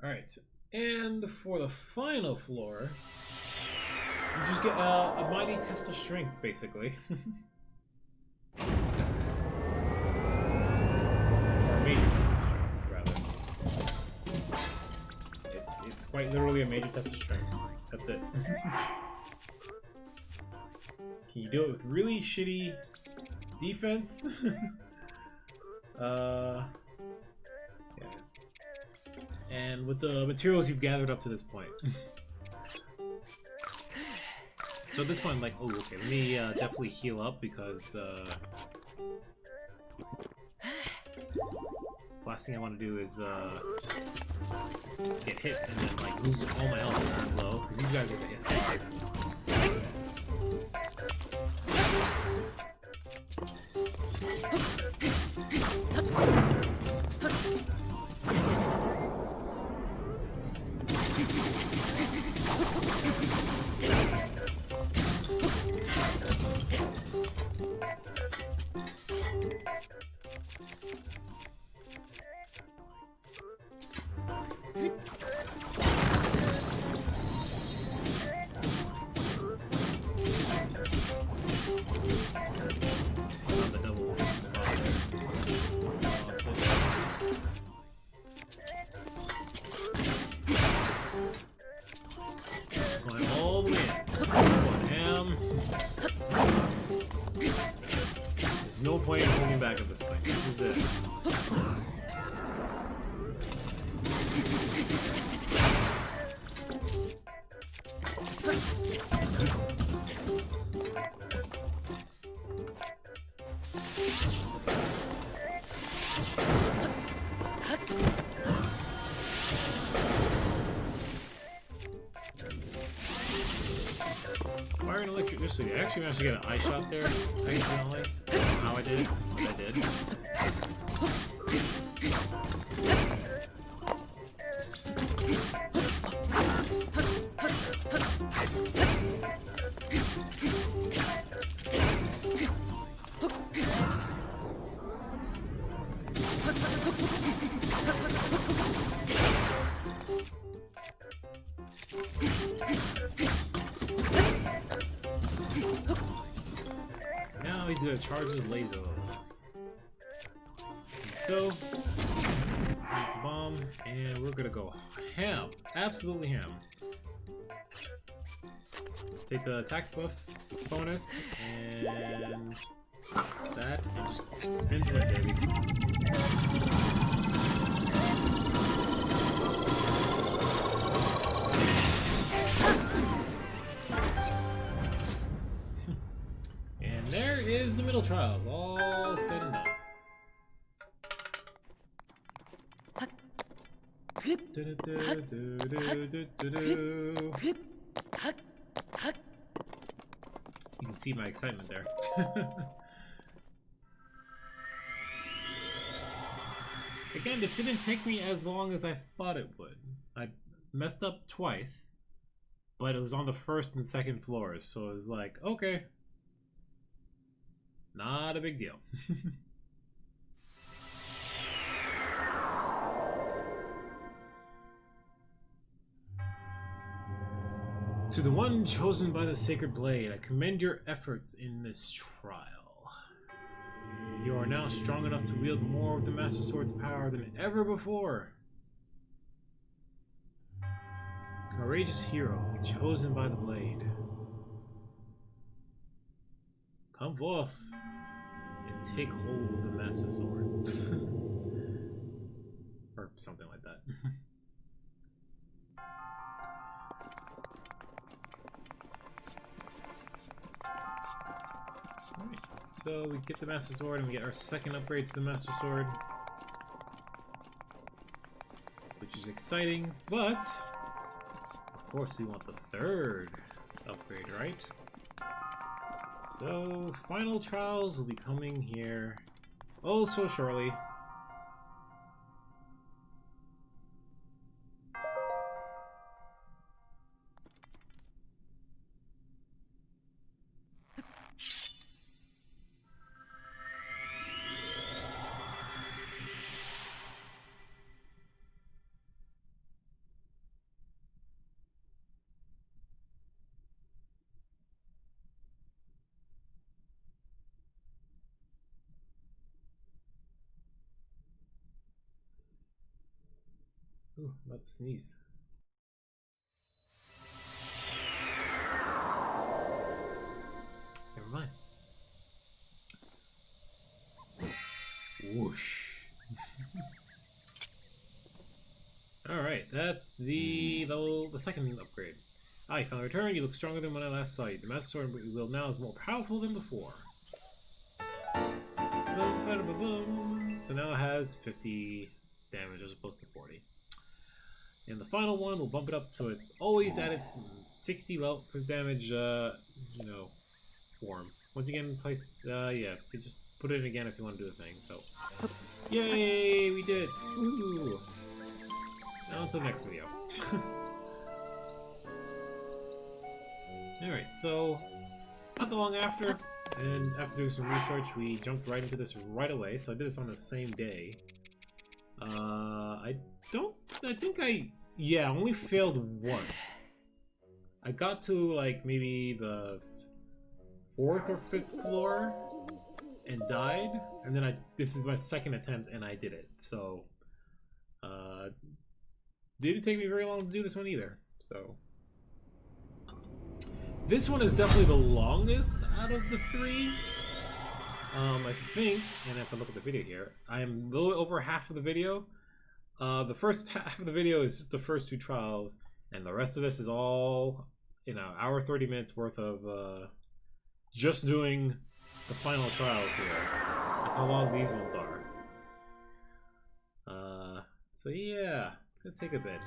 Alright, and for the final floor, you just get a mighty test of strength, basically. Or a major test of strength, rather. It's quite literally a major test of strength. That's it. Can you do it with really shitty defense? Yeah. And with the materials you've gathered up to this point. So at this point I'm like, oh, okay, let me definitely heal up because last thing I want to do is get hit and then like lose all my health and low, because these guys are gonna hit. No point in holding back at this point. This is it. Fire and electricity. I actually managed to get an eye shot there. Accidentally. I don't know how I did it, but I did. Now he's gonna charge his lasers. And so, here's the bomb, and we're gonna go ham. Absolutely ham. Take the attack buff bonus, and that, and just spin to it, baby. And there is the middle trials, all said and done. You can see my excitement there. Again, this didn't take me as long as I thought it would. I messed up twice, but it was on the first and second floors, so it was like, okay. Not a big deal. To the one chosen by the sacred blade, I commend your efforts in this trial. You are now strong enough to wield more of the Master Sword's power than ever before. Courageous hero, chosen by the blade. Come forth and take hold of the Master Sword. Or something like that. Alright, so we get the Master Sword and we get our second upgrade to the Master Sword. Which is exciting, but of course we want the third upgrade, right? So, final trials will be coming here oh so shortly. Ooh, I'm about to sneeze. Never mind. Whoosh. Alright, that's the second upgrade. Ah, you finally returned. You look stronger than when I last saw you. The Master Sword you wield now is more powerful than before. So now it has 50 damage as opposed to 40. And the final one will bump it up so it's always at its 60 level damage, you know, form. Once again, place, yeah, so just put it in again if you want to do the thing, so. Yay, we did it! Woo! Now until the next video. Alright, so, not that long after, and after doing some research, we jumped right into this right away, so I did this on the same day. I only failed once. I got to like maybe the 4th or 5th floor and died, and then this is my second attempt and I did it. So didn't take me very long to do this one either. So this one is definitely the longest out of the 3. I think, and if I look at the video here, I am a little over half of the video. The first half of the video is just the first 2 trials, and the rest of this is all, you know, hour 30 minutes worth of just doing the final trials here. That's how long these ones are. So yeah, it's gonna take a bit.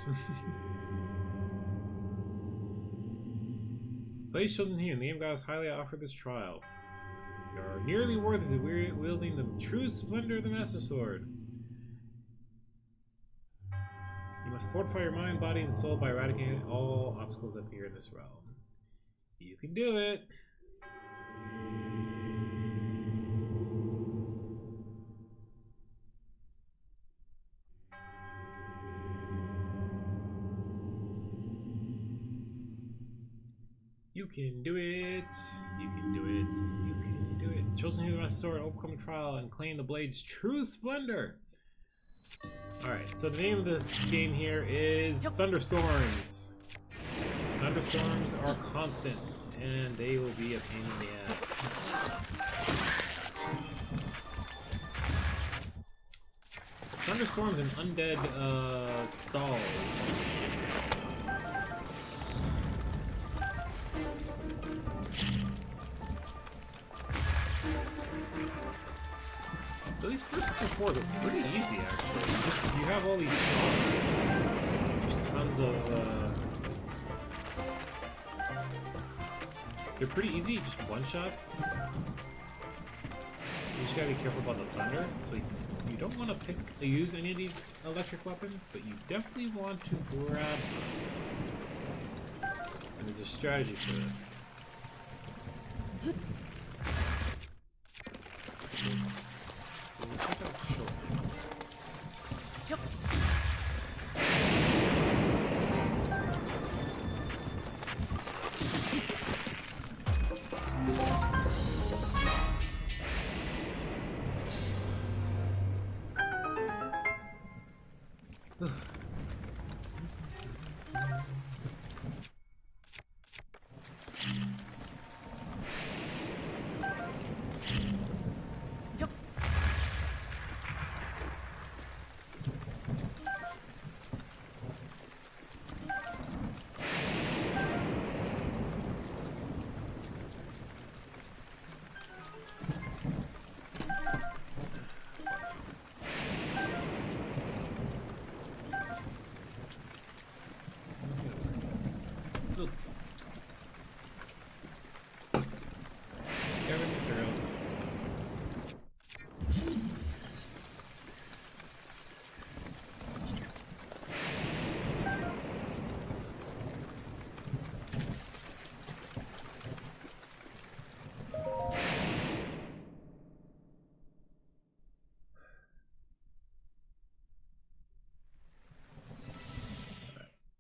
Place chosen here, the name gods highly offer this trial. You are nearly worthy to wielding the true splendor of the Master Sword. You must fortify your mind, body, and soul by eradicating all obstacles that appear in this realm. You can do it! You can do it! You can do it! You can do it! Chosen here the Master Sword, overcome the trial, and claim the blade's true splendor! Alright, so the name of this game here is Thunderstorms. Thunderstorms are constant, and they will be a pain in the ass. Thunderstorms and undead stalls. So these first four are pretty easy, actually. You have all these stars. There's tons of they're pretty easy, just one-shots. You just gotta be careful about the thunder. So you don't want to use any of these electric weapons, but you definitely want to grab them. And there's a strategy for this.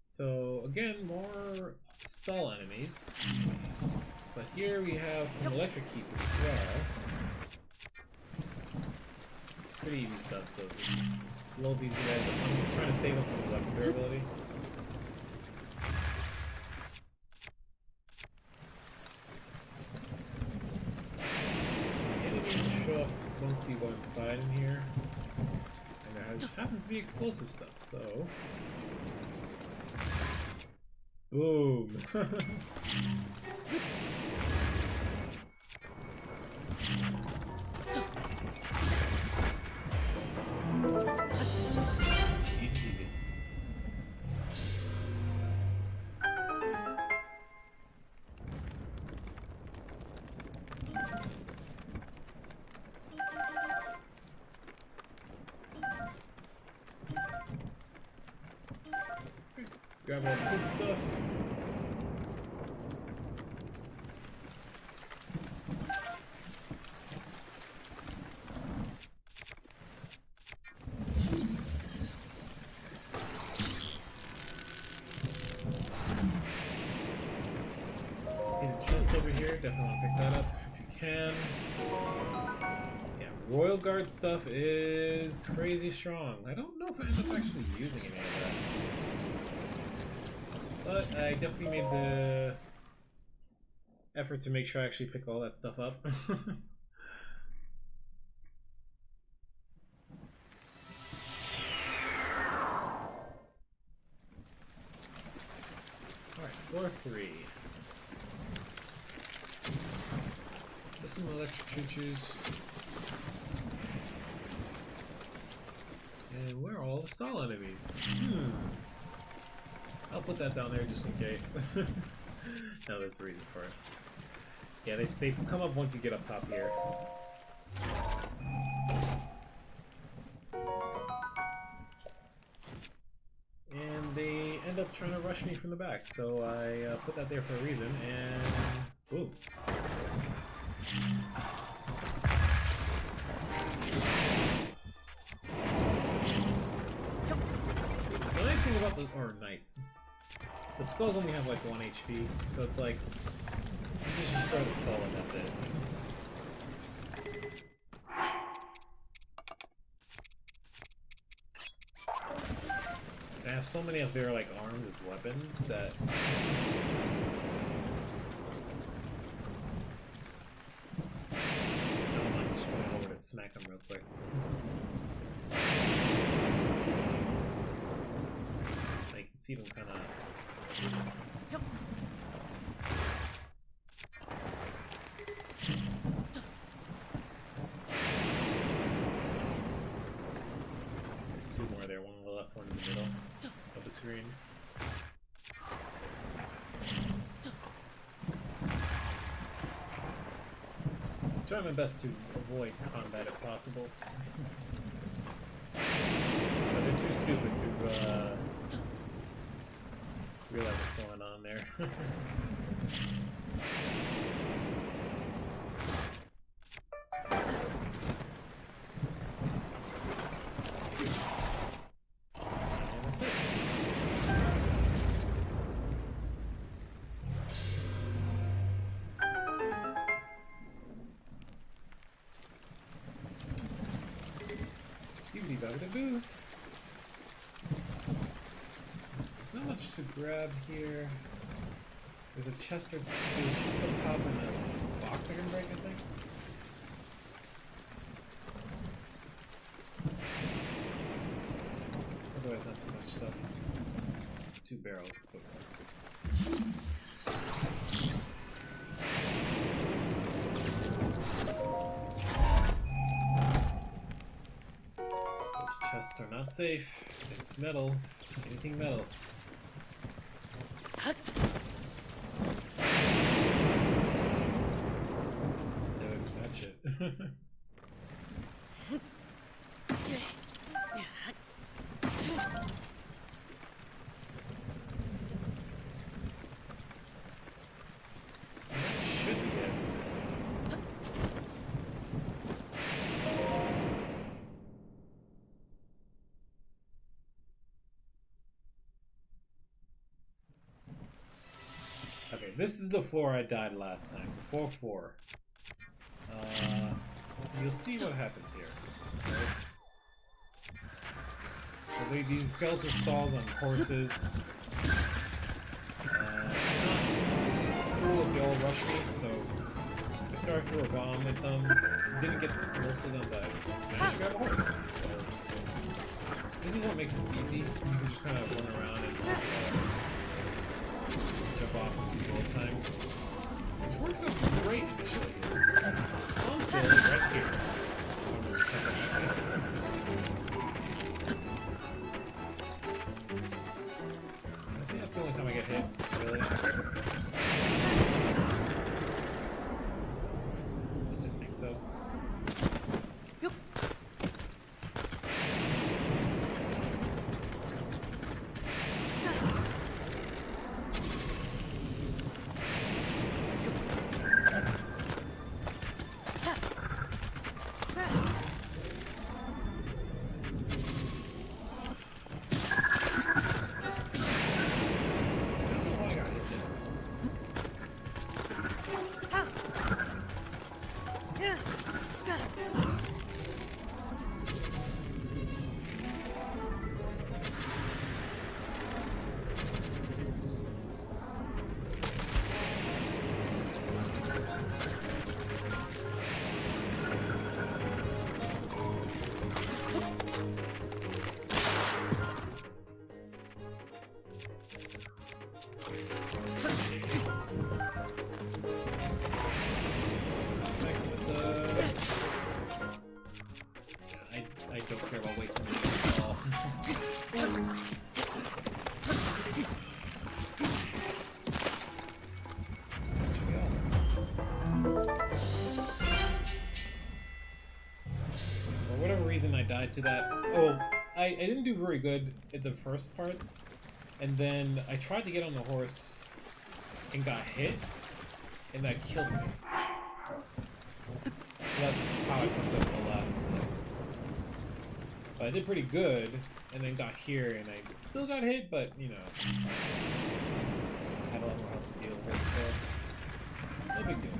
So again, more stall enemies, but here we have some electric keys as well. Pretty easy stuff though. Load these guys. I'm trying to save up on the weapon durability. Enemies show up once you go inside in here, and there happens to be explosive stuff. So. Boom! Easy, easy. Grab all the good stuff. Chest over here, definitely want to pick that up if you can. Yeah, Royal Guard stuff is crazy strong. I don't know if I end up actually using any of that. But I definitely made the effort to make sure I actually pick all that stuff up. Alright, floor 3. Just some electric choo-choos. And where are all the stall enemies? I'll put that down there just in case. No, there's a reason for it. Yeah, they come up once you get up top here. And they end up trying to rush me from the back, so I put that there for a reason, and boom. The nice thing about the skulls only have like 1 HP, so it's like, you just destroy the skull and that's it. They have so many of their like arms as weapons that I'm just going over to smack them real quick. Like, you can see them kind of. There's 2 more there, one on the left, one in the middle of the screen. I'm trying my best to avoid combat if possible. But they're too stupid to realize what's going on there. Boo. There's not much to grab here. There's a chest up top and a box I can break, I think. Otherwise, not too much stuff. 2 barrels is what it was. Chests are not safe. It's metal. Anything metal. Let's do it. That shit. Okay, this is the floor I died last time, before 4. You'll see what happens here. Right? So these skeleton stalls on horses. It's not cool if they all rush me, so after I threw a bomb at them, didn't get most of them, but I managed to grab a horse. So this is what makes it easy. You can just kind of run around and jump off all the time. Which works out great initially here. Until right here. I think that's the only time I get hit, really. I didn't think so. For whatever reason, I died to that. Oh, I didn't do very good in the first parts, and then I tried to get on the horse and got hit, and that killed me. So that's how I fucked up the last time. But I did pretty good, and then got here, and I still got hit, but, you know, I had a lot more help to deal with it, so no big deal.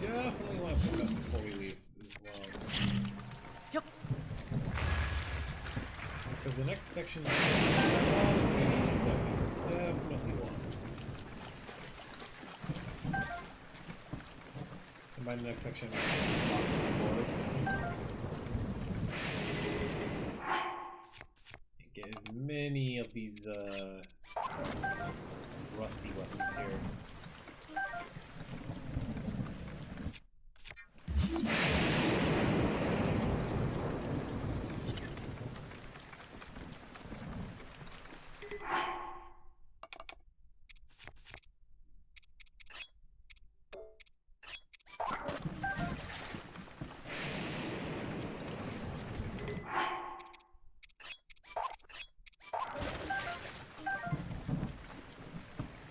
Definitely want to pick up before we leave as well. Because the next section is a lot of goodies that we definitely want. And by the next section, we have to boards. And get as many of these rusty weapons here.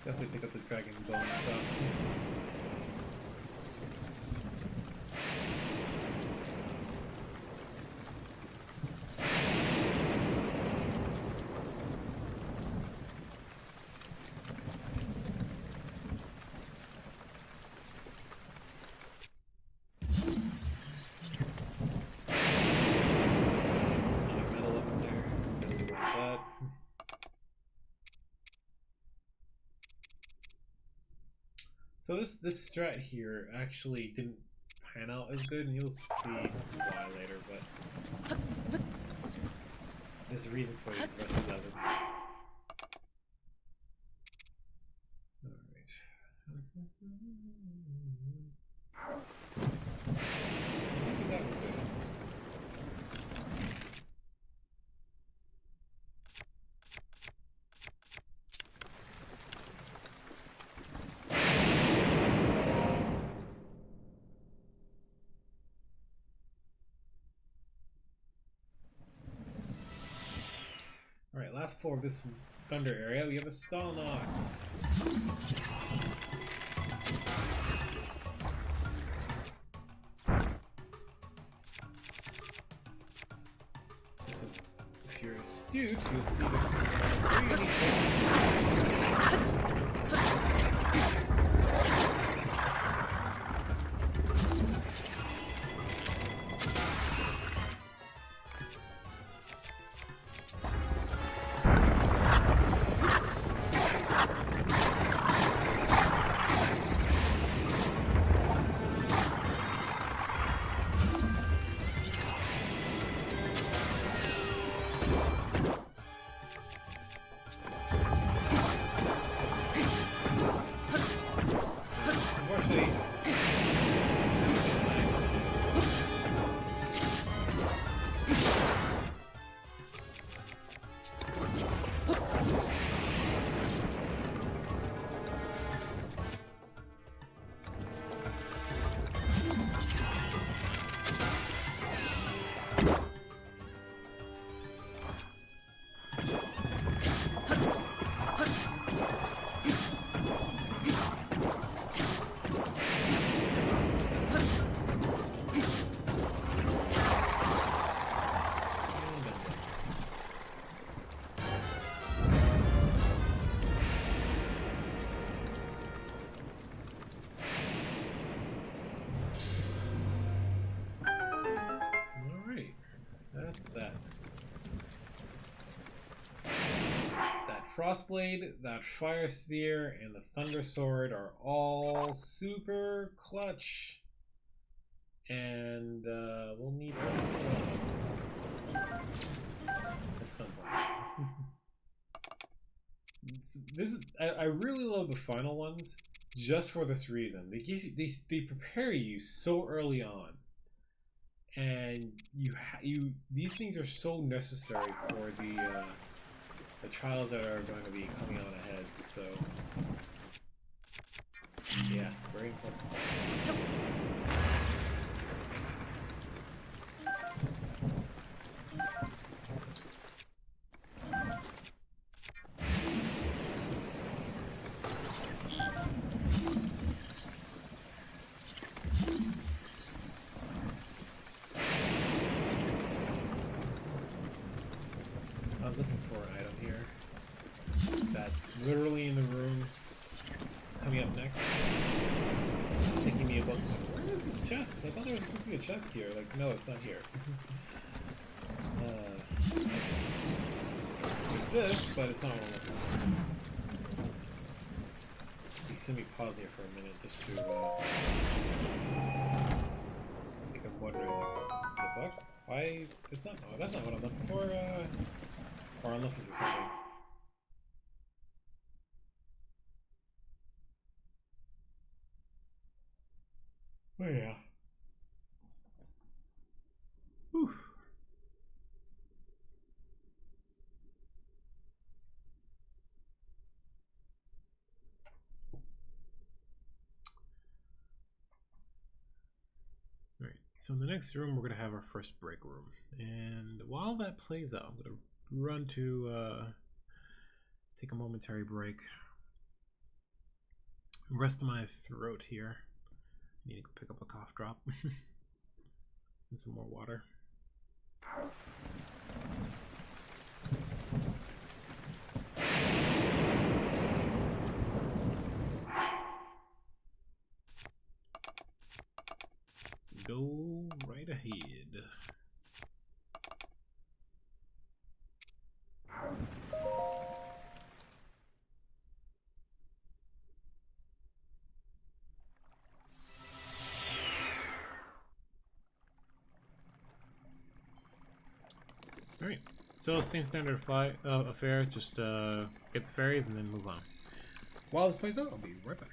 Definitely pick up the dragon bone stuff. Metal up there. Definitely want that. So this strat here actually didn't pan out as good, and you'll see why later, but there's reasons for these rusty weapons. Alright. I think that was good. Alright, last floor of this thunder area, we have a Stalnox. So if you're astute, you'll see there's some really Frostblade, that Fire Spear, and the Thunder Sword are all super clutch. And we'll need those at some point. I really love the final ones just for this reason. They prepare you so early on, and these things are so necessary for the trials that are going to be coming on ahead. So yeah, very important. I was looking for an item here that's literally in the room coming up next. It's taking me about, where is this chest? I thought there was supposed to be a chest here. Like, no, it's not here. There's this, but it's not what I'm looking for. You see me pause here for a minute just to, I think I'm wondering, like, what the fuck? Why? It's not, oh, that's not what I'm looking for, or I'm looking for something. Oh yeah. Whew. Alright, so in the next room we're going to have our first break room. And while that plays out, I'm going to run to take a momentary break. Rest of my throat here. I need to go pick up a cough drop and some more water. Go right ahead. Alright, so same standard affair, just get the fairies and then move on. While this plays out, I'll be right back.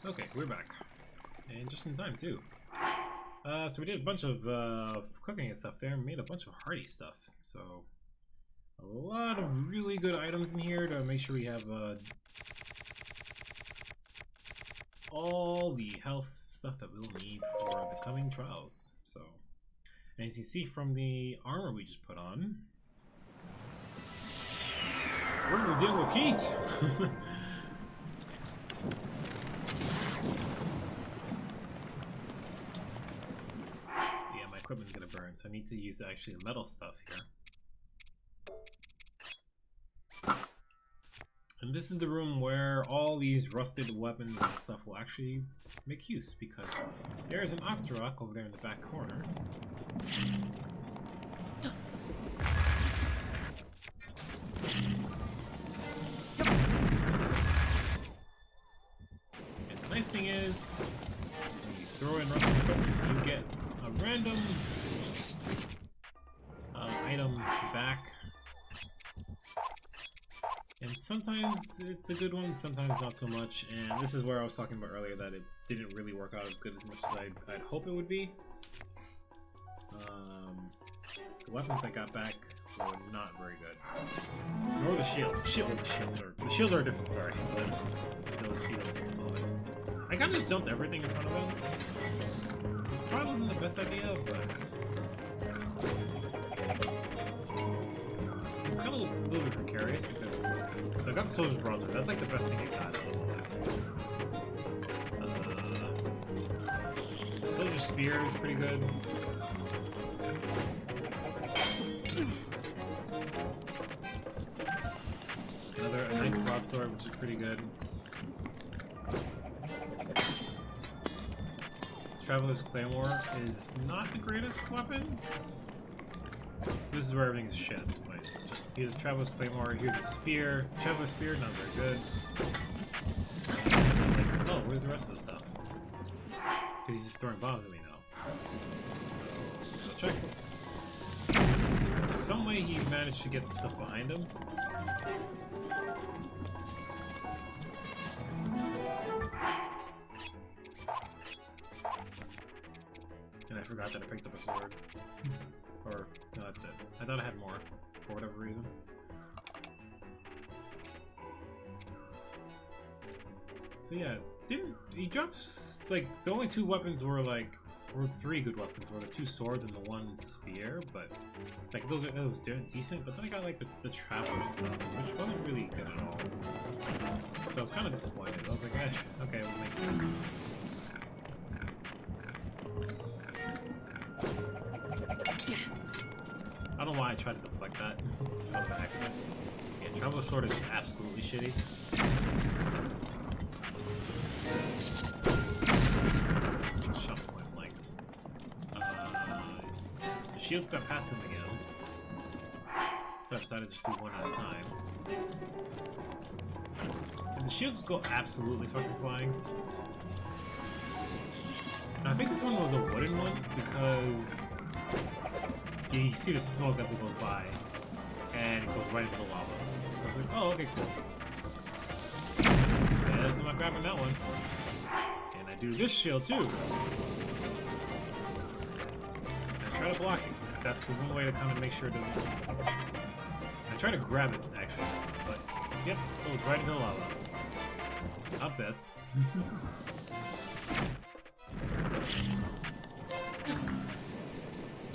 Okay, we're back. And just in time, too. So we did a bunch of cooking and stuff there and made a bunch of hearty stuff. So, a lot of really good items in here to make sure we have all the health stuff that we'll need for the coming trials. So, and as you see from the armor we just put on, we're dealing with heat! Equipment's gonna burn, so I need to use actually metal stuff here. And this is the room where all these rusted weapons and stuff will actually make use, because there's an Octorok over there in the back corner. And the nice thing is, when you throw in rusted equipment, you get a random item back, and sometimes it's a good one, sometimes not so much. And this is where I was talking about earlier that it didn't really work out as good as much as I'd hope it would be. The weapons I got back were not very good, nor the shield. The shields are a different story, but you'll see those in a moment. I kind of just dumped everything in front of them. Probably wasn't the best idea, but it's kind of a little bit precarious because so I got the Soldier's Broadsword. That's like the best thing I got out of all this. Soldier's Spear is pretty good. A Knight's Broadsword, which is pretty good. Traveler's Claymore is not the greatest weapon. So this is where everything's shit at this point. It's just, here's a Traveler's Claymore, here's a Spear. Traveler's Spear, not very good. Like, oh, where's the rest of the stuff? Because he's just throwing bombs at me now. So, check. Some way he managed to get the stuff behind him. And I forgot that I picked up a sword. Or, no, that's it. I thought I had more, for whatever reason. So yeah, he drops, like, the only two weapons were three good weapons, were the two swords and the one spear, but, like, those decent, but then I got, like, the Traveler stuff, which wasn't really good at all. So I was kind of disappointed. I was like, okay, we'll make it. I don't know why I tried to deflect that. That was an accident. Yeah, Traveler's Sword is absolutely shitty. Shot point blank. The shields got past him again. So I decided to just do one at a time. And the shields just go absolutely fucking flying. And I think this one was a wooden one because you see the smoke as it goes by, and it goes right into the lava. I was like, oh, okay, cool. Yes, I'm not grabbing that one. And I do this shield too. And I try to block it. That's the one way to kind of make sure to. I try to grab it actually, but yep, it goes right into the lava. Not best.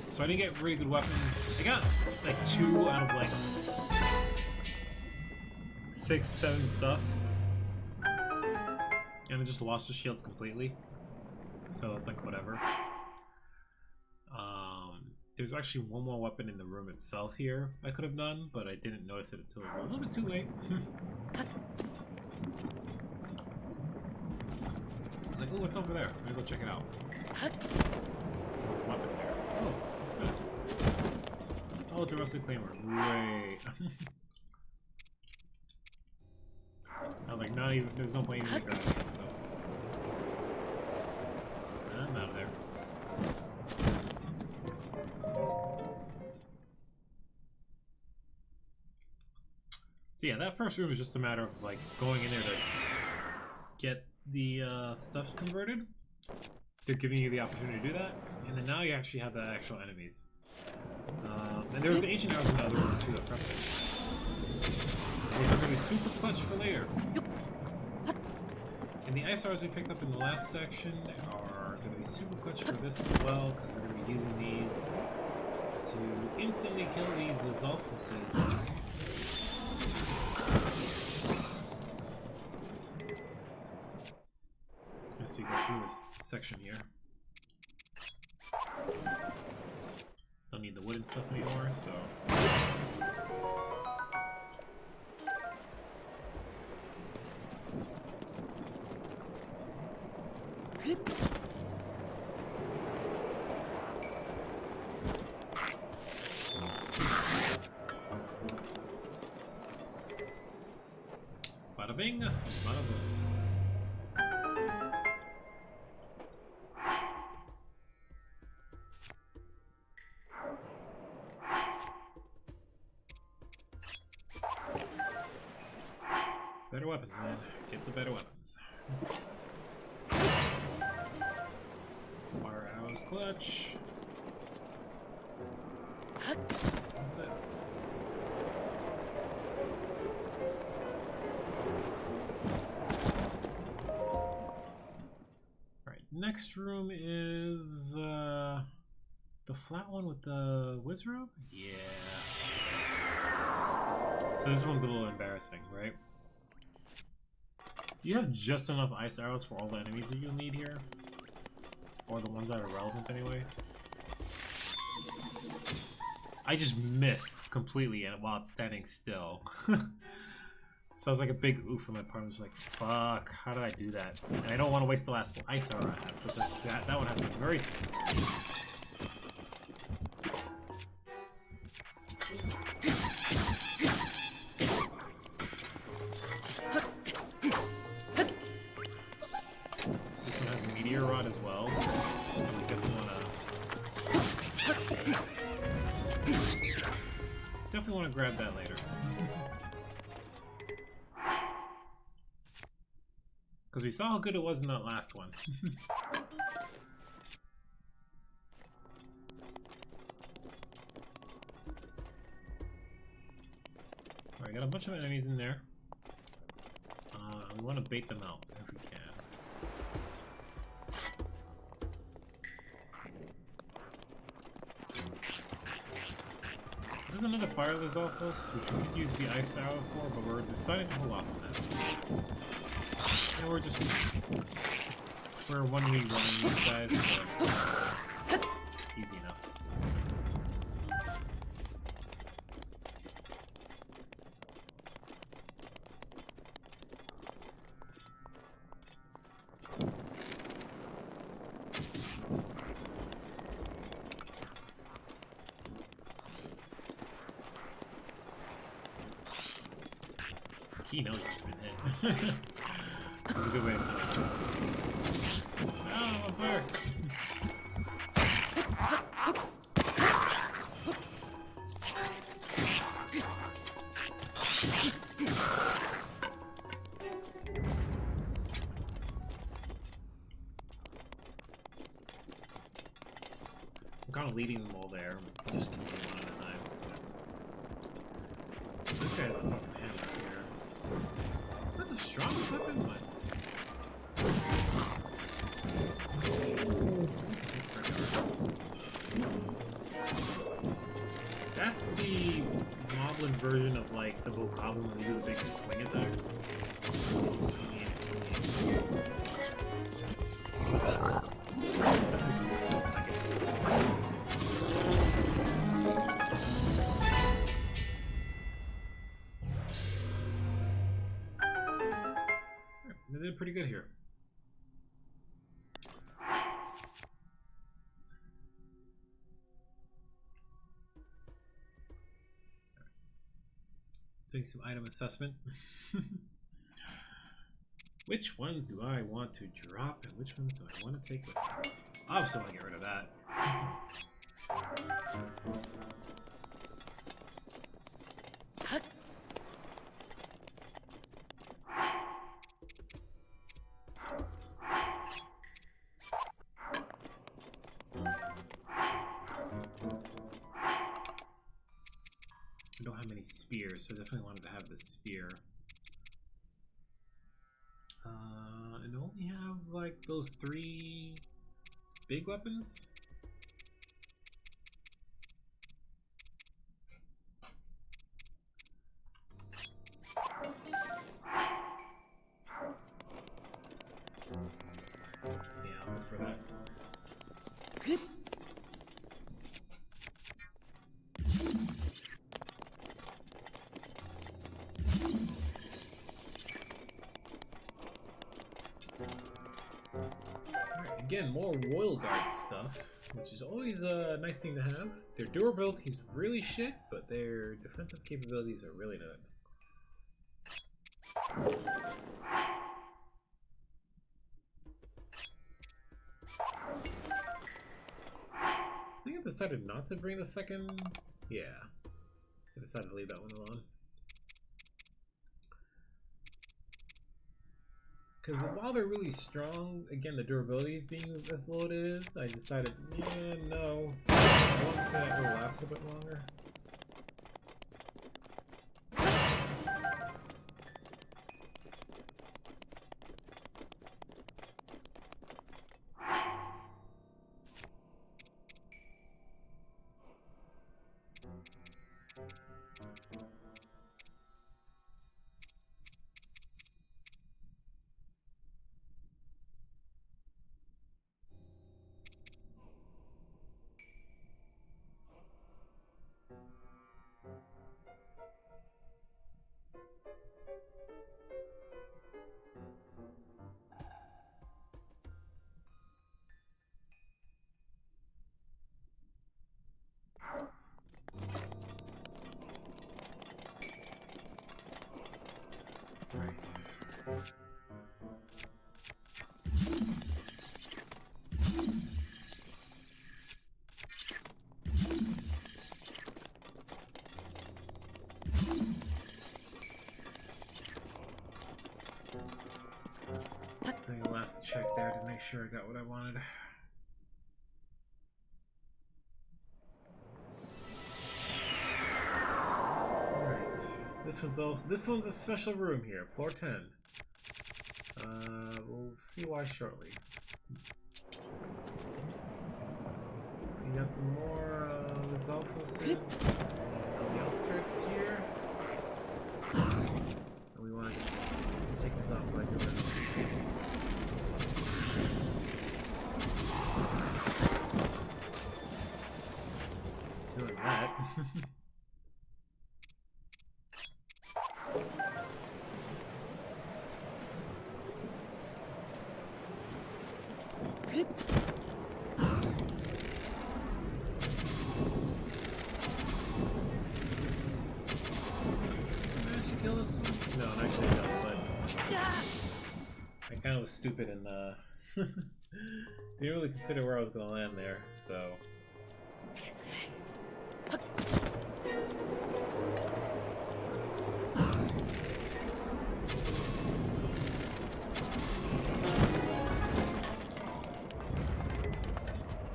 So I didn't get really good weapons. I got like 2 out of like 6, 7 stuff. And I just lost the shields completely. So it's like whatever. There's actually one more weapon in the room itself here I could have done, but I didn't notice it until a little bit too late. I was like, oh, what's over there? I'm gonna go check it out. Weapon there. Oh, what's this? Oh, it's a rusted claymore. Great. I was like, not even. There's no point even grabbing it, so. I'm out of there. So yeah, that first room is just a matter of like going in there to get the stuff converted. They're giving you the opportunity to do that, and then now you actually have the actual enemies. And there was ancient arrows in the other room too that prepped it. Those are going to be super clutch for later. And the ice arrows we picked up in the last section are going to be super clutch for this as well, because we're going to be using these to instantly kill these Zolfuses. As you go through this section here. Don't need the wooden stuff anymore, so. Bada bing, bada boom. Better weapons, man. Get the better weapons. Fire arrows clutch. That's it. Alright, next room is the flat one with the whiz robe? Yeah. So this one's a little embarrassing, right? You have just enough ice arrows for all the enemies that you'll need here. Or the ones that are relevant anyway. I just missed completely while it's standing still. Sounds like a big oof on my part. I'm just like, fuck, how did I do that? And I don't want to waste the last ice arrow I have, because that one has something very specific. Definitely want to grab that later. Because we saw how good it was in that last one. Alright, got a bunch of enemies in there. We want to bait them out if we can. There's another fire Lizalfos, which we could use the ice arrow for, but we're deciding to hold off on that. And we're just... we're 1v1 these guys, so... easy enough. He knows he's been hit. That's a good way to play it. Oh, on fire! I'm kind of leading them all there. Just killing them one at a time. This guy's a fucking hammer here. Not the strongest weapon, but... That's the Moblin version of like the Bokoblin when you do the big swing attack. Swing it. They did pretty good here. Doing some item assessment. Which ones do I want to drop and which ones do I want to take with me? I also want to get rid of that. have many spears, so I definitely wanted to have the spear. And only have like those 3 big weapons. Yeah, I'll look for that. Again, more Royal Guard stuff, which is always a nice thing to have. Their durability is really shit, but their defensive capabilities are really good. I think I decided not to bring the second... Yeah. I decided to leave that one alone. Because while they're really strong, again, the durability being as low it is, I decided, yeah, no. I want something that will last a bit longer. Doing a last check there to make sure I got what I wanted. Alright. This one's a special room here, floor 10. We'll see why shortly. We got some more Zelfoses on the outskirts here. And we want to just take this off by doing it. Doing that. No, actually no, but I kind of was stupid and didn't really consider where I was going to land there, so.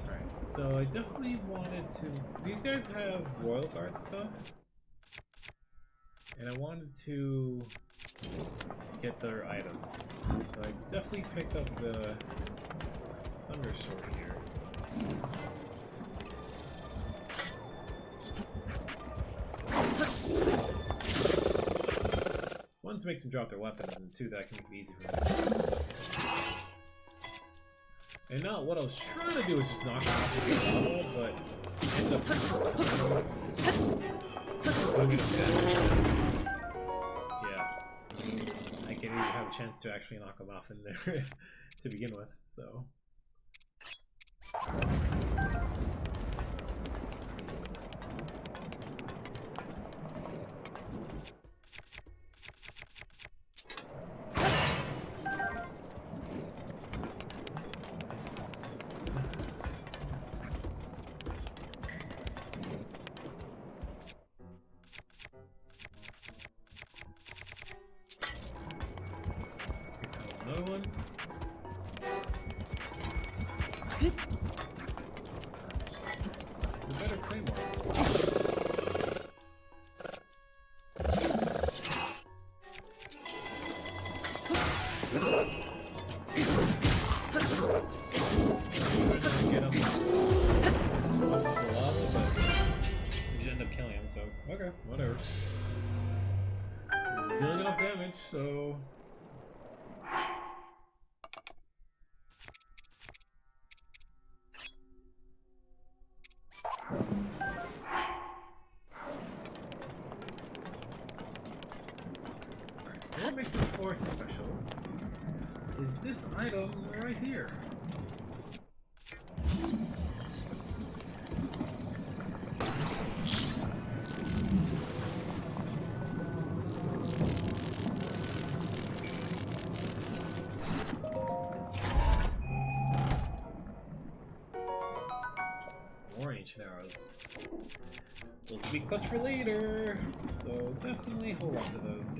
Alright, so I definitely wanted to. These guys have Royal Guard stuff. And I wanted to get their items. So I definitely picked up the Thunder Sword here. One, to make them drop their weapons, and two, that can make it easy for them. And now what I was trying to do was just knock them off with the wall, but ended up doing it. I didn't even have a chance to actually knock them off in there to begin with, so. Another one. enough damage, so... Alright, so what makes this force special is this item right here. More ancient arrows. Those will be clutch for later, so definitely hold on to those.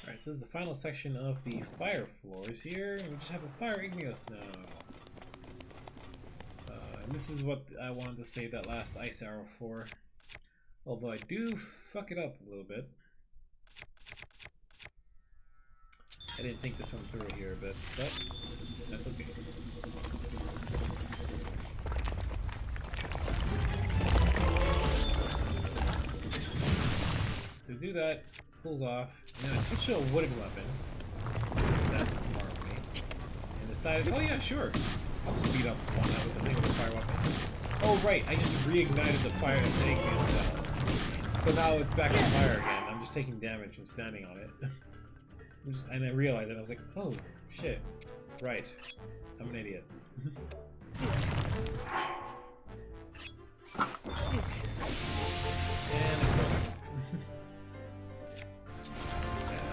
Alright, so this is the final section of the fire floors here. We just have a fire igneous now. And this is what I wanted to save that last ice arrow for. Although I do fuck it up a little bit. I didn't think this one through here, but that's okay. So do that, pulls off, and then I switched to a wooden weapon. That's smart of me. And decided, oh yeah, sure. I'll just beat up one with the thing with the fire weapon. Oh right, I just reignited the fire thing cell. So now it's back on fire again. I'm just taking damage from standing on it. And I realized it, I was like, oh shit. Right. I'm an idiot. And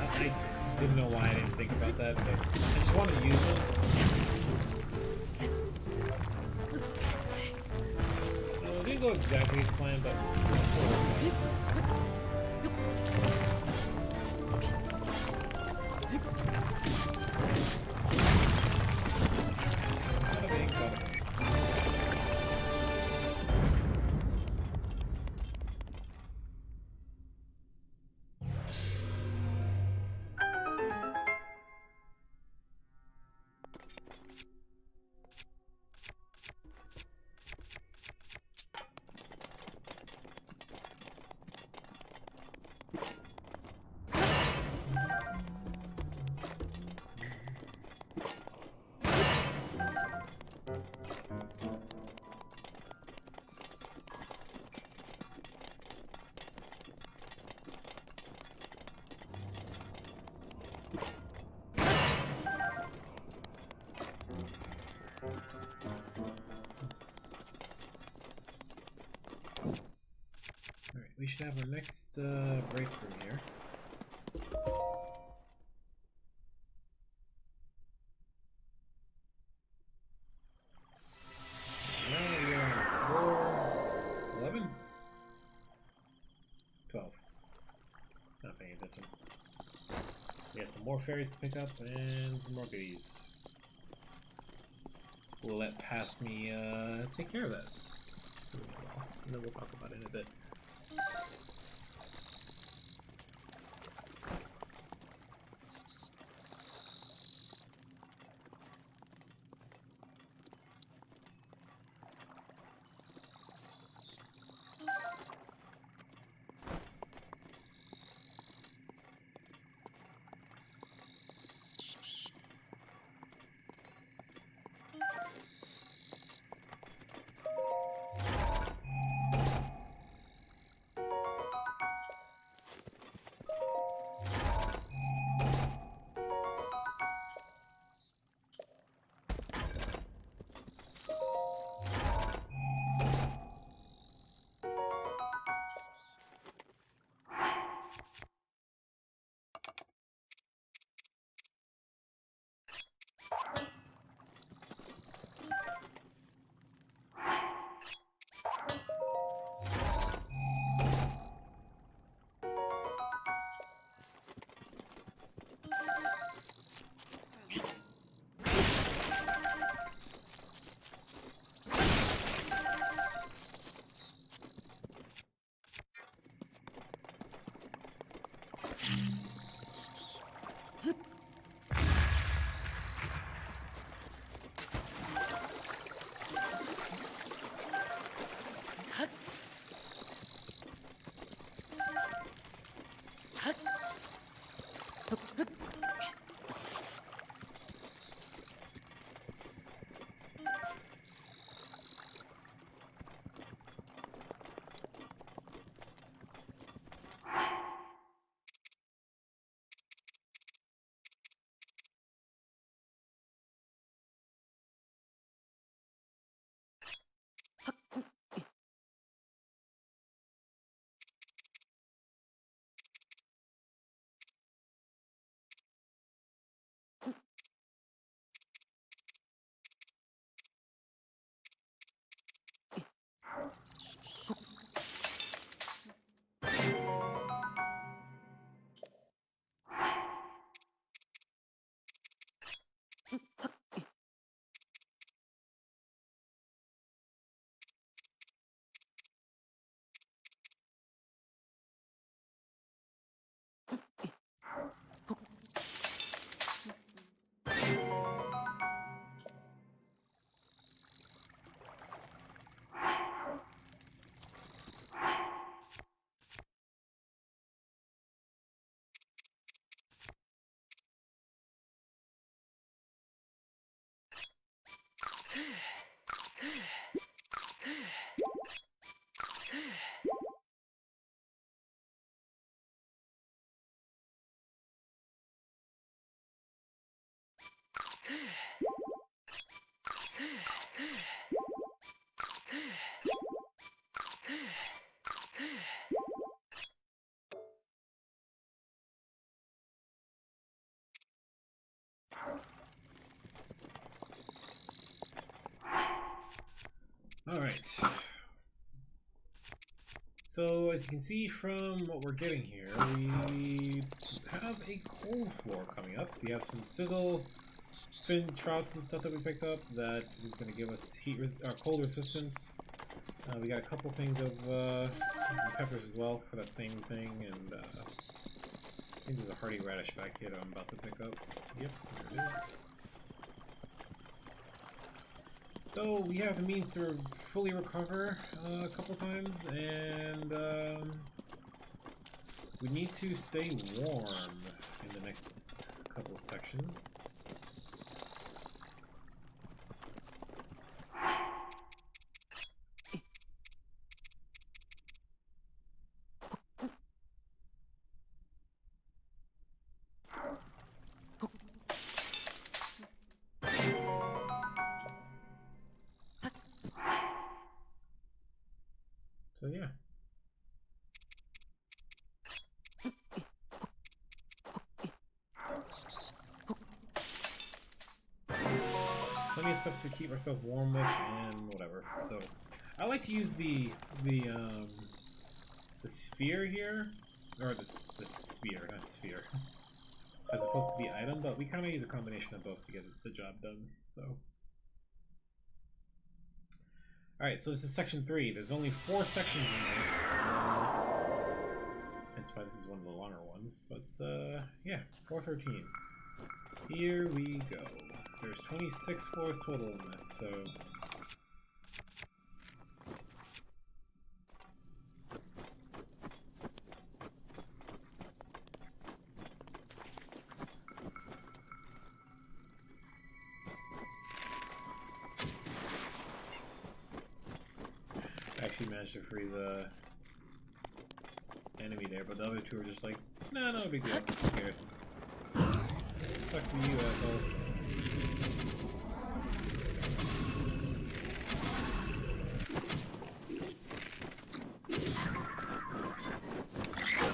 I didn't know why I didn't think about that, but I just wanted to use it. So it didn't go exactly as planned, but it's still okay. Not a big bug. Alright, we should have our next breakthrough here. Now we are on 11? 12. Not paying attention. We got some more fairies to pick up and some more goodies. We'll let past me take care of that. And then we'll talk about it in a bit. Alright. So, as you can see from what we're getting here, we have a cold floor coming up. We have some sizzle, fin trouts and stuff that we picked up that is going to give us cold resistance. We got a couple things of peppers as well for that same thing, and I think there's a hardy radish back here that I'm about to pick up. Yep, there it is. So we have the means to fully recover a couple times, and we need to stay warm in the next couple of sections. So yeah. Plenty of stuff to keep ourselves warm with and whatever. So I like to use the sphere here, or the sphere, not sphere, as opposed to the item. But we kind of use a combination of both to get the job done. So. Alright, so this is section 3. There's only 4 sections in this. That's why this is one of the longer ones. But, yeah, 413. Here we go. There's 26 floors total in this, so... I actually managed to freeze a enemy there, but the other two are just like, nah, no big deal. Who cares? Sucks to be you, asshole.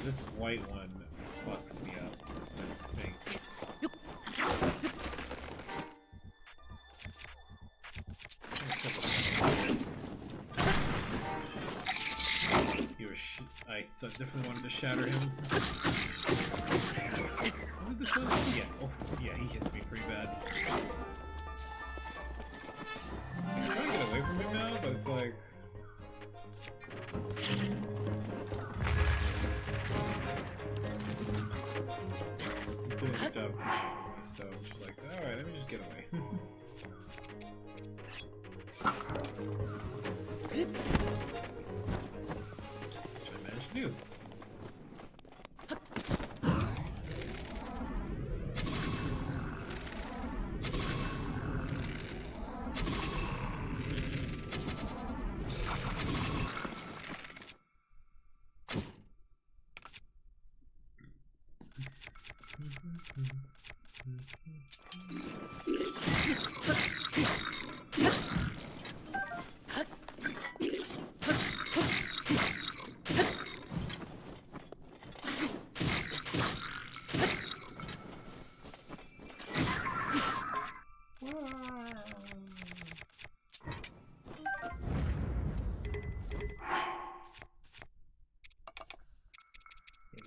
This white one fucks me up, I think. I definitely wanted to shatter him. Was it this one? Yeah. Oh, yeah, he hits me pretty bad. I'm trying to get away from him now, but it's like... He's doing a good job keeping up with me, so I'm just like, alright, let me just get away. Do.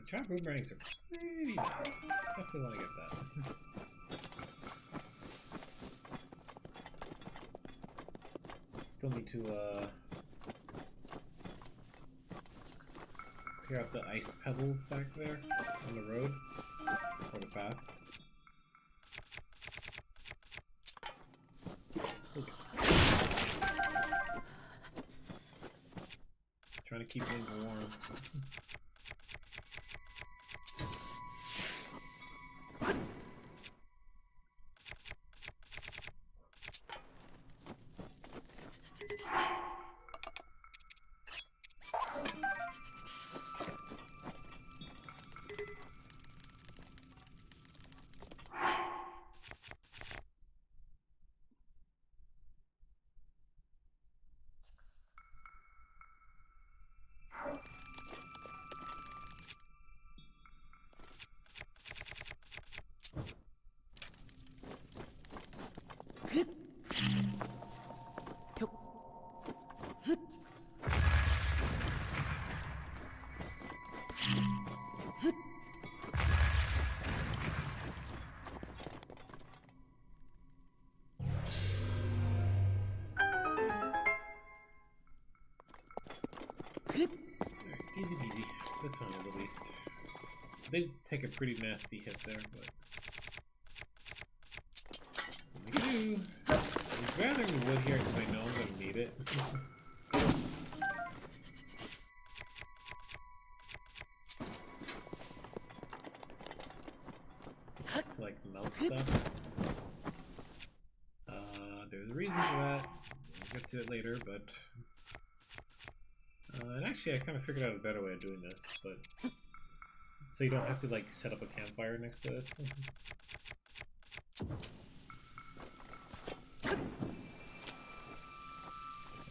Trap boomerangs are pretty nice. Definitely want to get that. Still need to clear out the ice pebbles back there on the road or the path. Okay. Trying to keep things warm. Easy peasy. This one at least. They take a pretty nasty hit there, but what do we do? I'm gathering wood here because I know I'm gonna need it. To like melt stuff. There's a reason for that. We'll get to it later, but and actually I kind of figured out a better way of doing this, but so you don't have to like set up a campfire next to this. I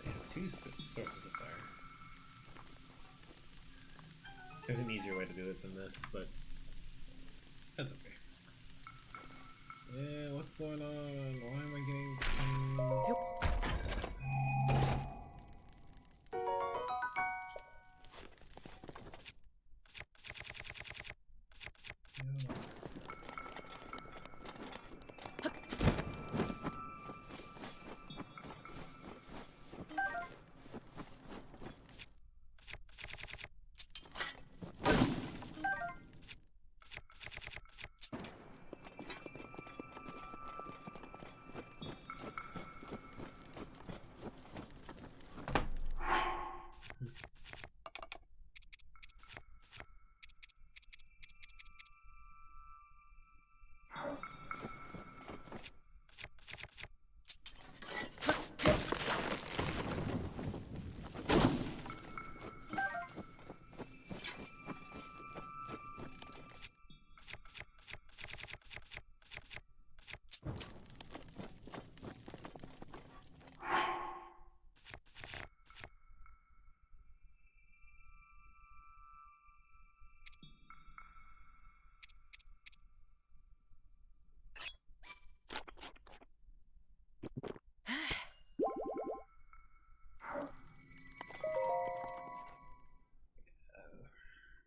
have two sources of fire. There's an easier way to do it than this, but that's okay. Yeah, what's going on? Why am I getting things?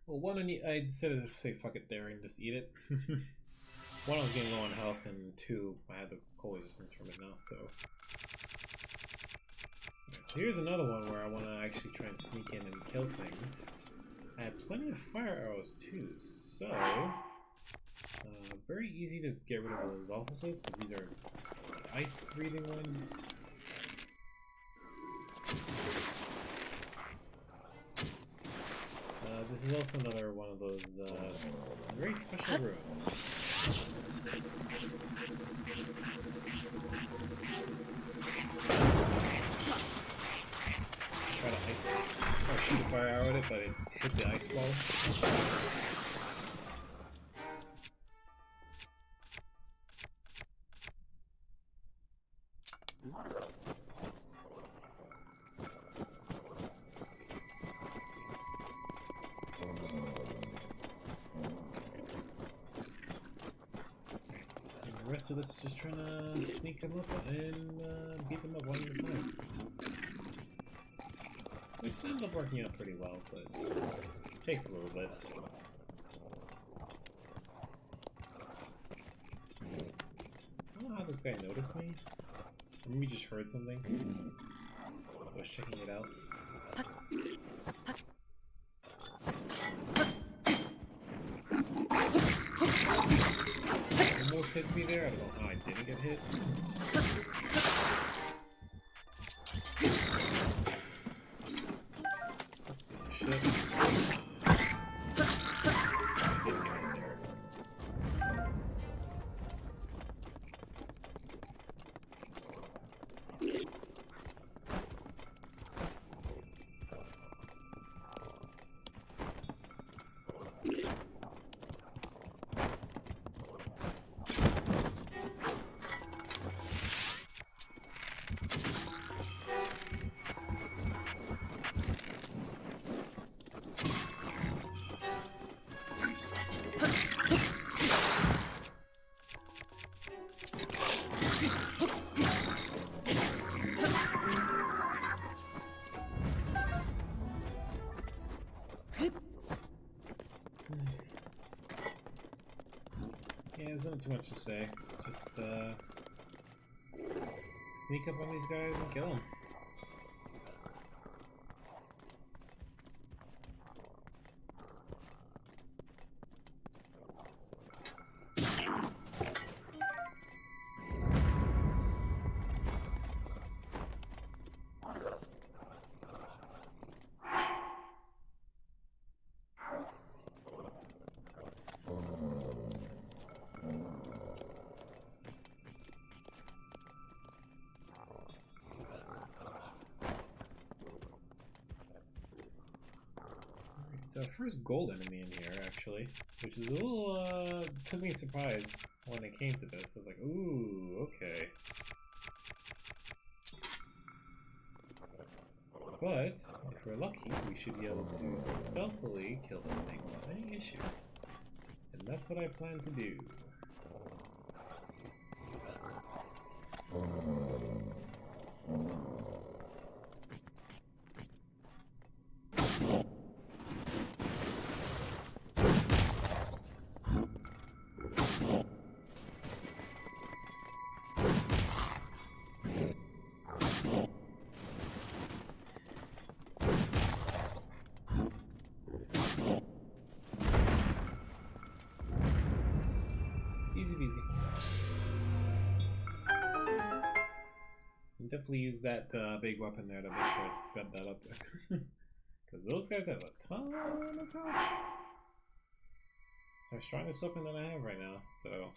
Well, one, I decided to say fuck it there and just eat it. One, I was getting low on health, and two, I had the cold resistance from it now, so... Alright, so here's another one where I want to actually try and sneak in and kill things. I have plenty of fire arrows too, so... very easy to get rid of those officers, because these are ice-breathing ones. This is also another one of those very special rooms. Try to ice ball. Or shoot a fire arrow at it, but it hit the ice ball. So let's just trying to sneak them up and beat them up one at a time. Which ended up working out pretty well, but it takes a little bit. I don't know how this guy noticed me. Or maybe just heard something. I was checking it out. Almost hits me there. I don't know how I didn't get hit. That's good shit. there's not too much to say. Just sneak up on these guys and kill them. It's our first gold enemy in here, actually, which is a little, took me surprise when it came to this. I was like, ooh, okay. But, if we're lucky, we should be able to stealthily kill this thing without any issue. And that's what I plan to do. Easy peasy. Definitely use that big weapon there to make sure it's sped that up there. Because those guys have a ton of health. It's our strongest weapon that I have right now, so...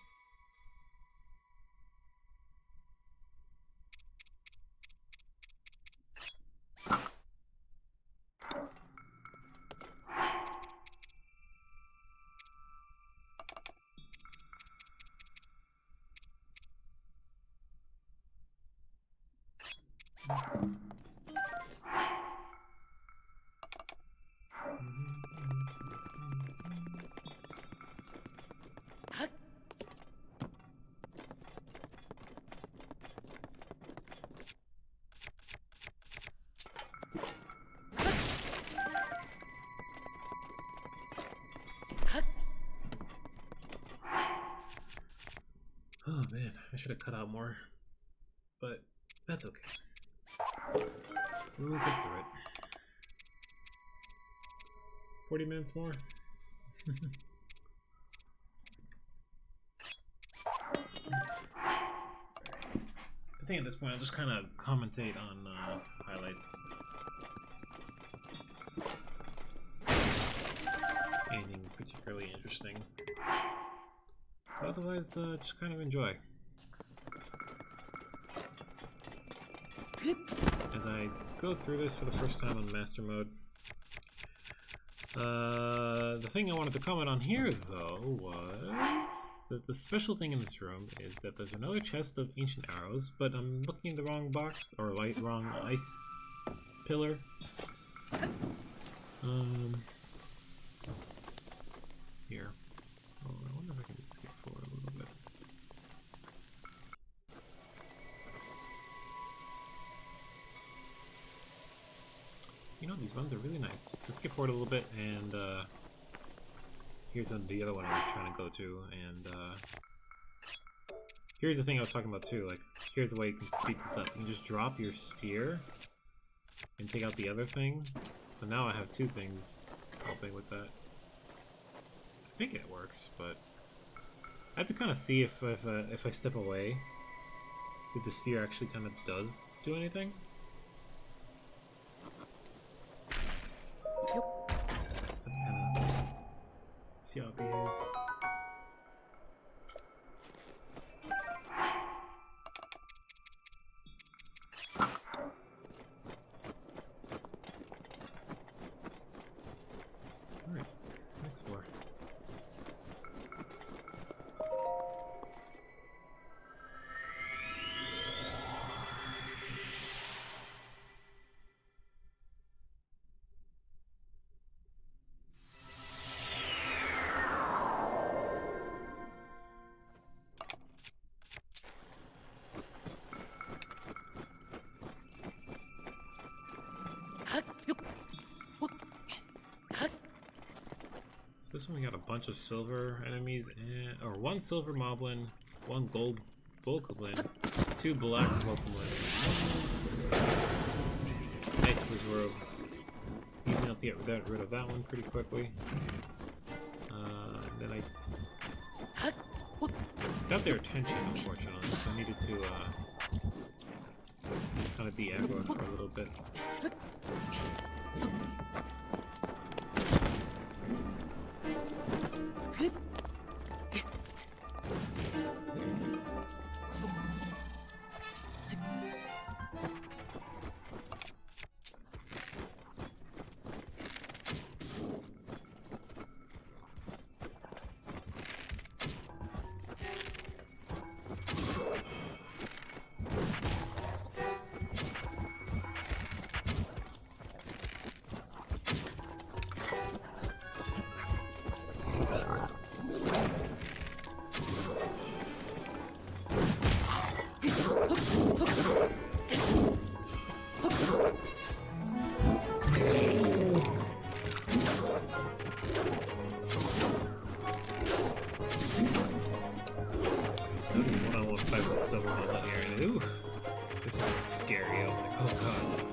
Oh man, I should have cut out more, but that's okay. We'll get through it. 40 minutes more. I think at this point I'll just kind of commentate on highlights. Anything particularly interesting. But otherwise, just kind of enjoy. As I go through this for the first time on Master Mode. The thing I wanted to comment on here, though, was that the special thing in this room is that there's another chest of ancient arrows, but I'm looking in the wrong box, or wrong ice pillar. Here. Oh, I wonder if I can skip forward a little bit. You know, these ones are really nice. So skip forward a little bit, and here's the other one I was trying to go to, and here's the thing I was talking about too. Like, here's the way you can speed this up. You can just drop your spear and take out the other thing. So now I have two things helping with that. I think it works, but I have to kind of see if I step away, if the spear actually kind of does do anything. See how it behaves. Alright, next floor. Looks like we got a bunch of silver enemies, and or one silver moblin, one gold bokoblin, two black bokoblin. Nice, because we're easy enough to get rid of that one pretty quickly. Then I got their attention, unfortunately, so I needed to kind of de-aggro for a little bit. Ooh, this is scary. I was like, oh god.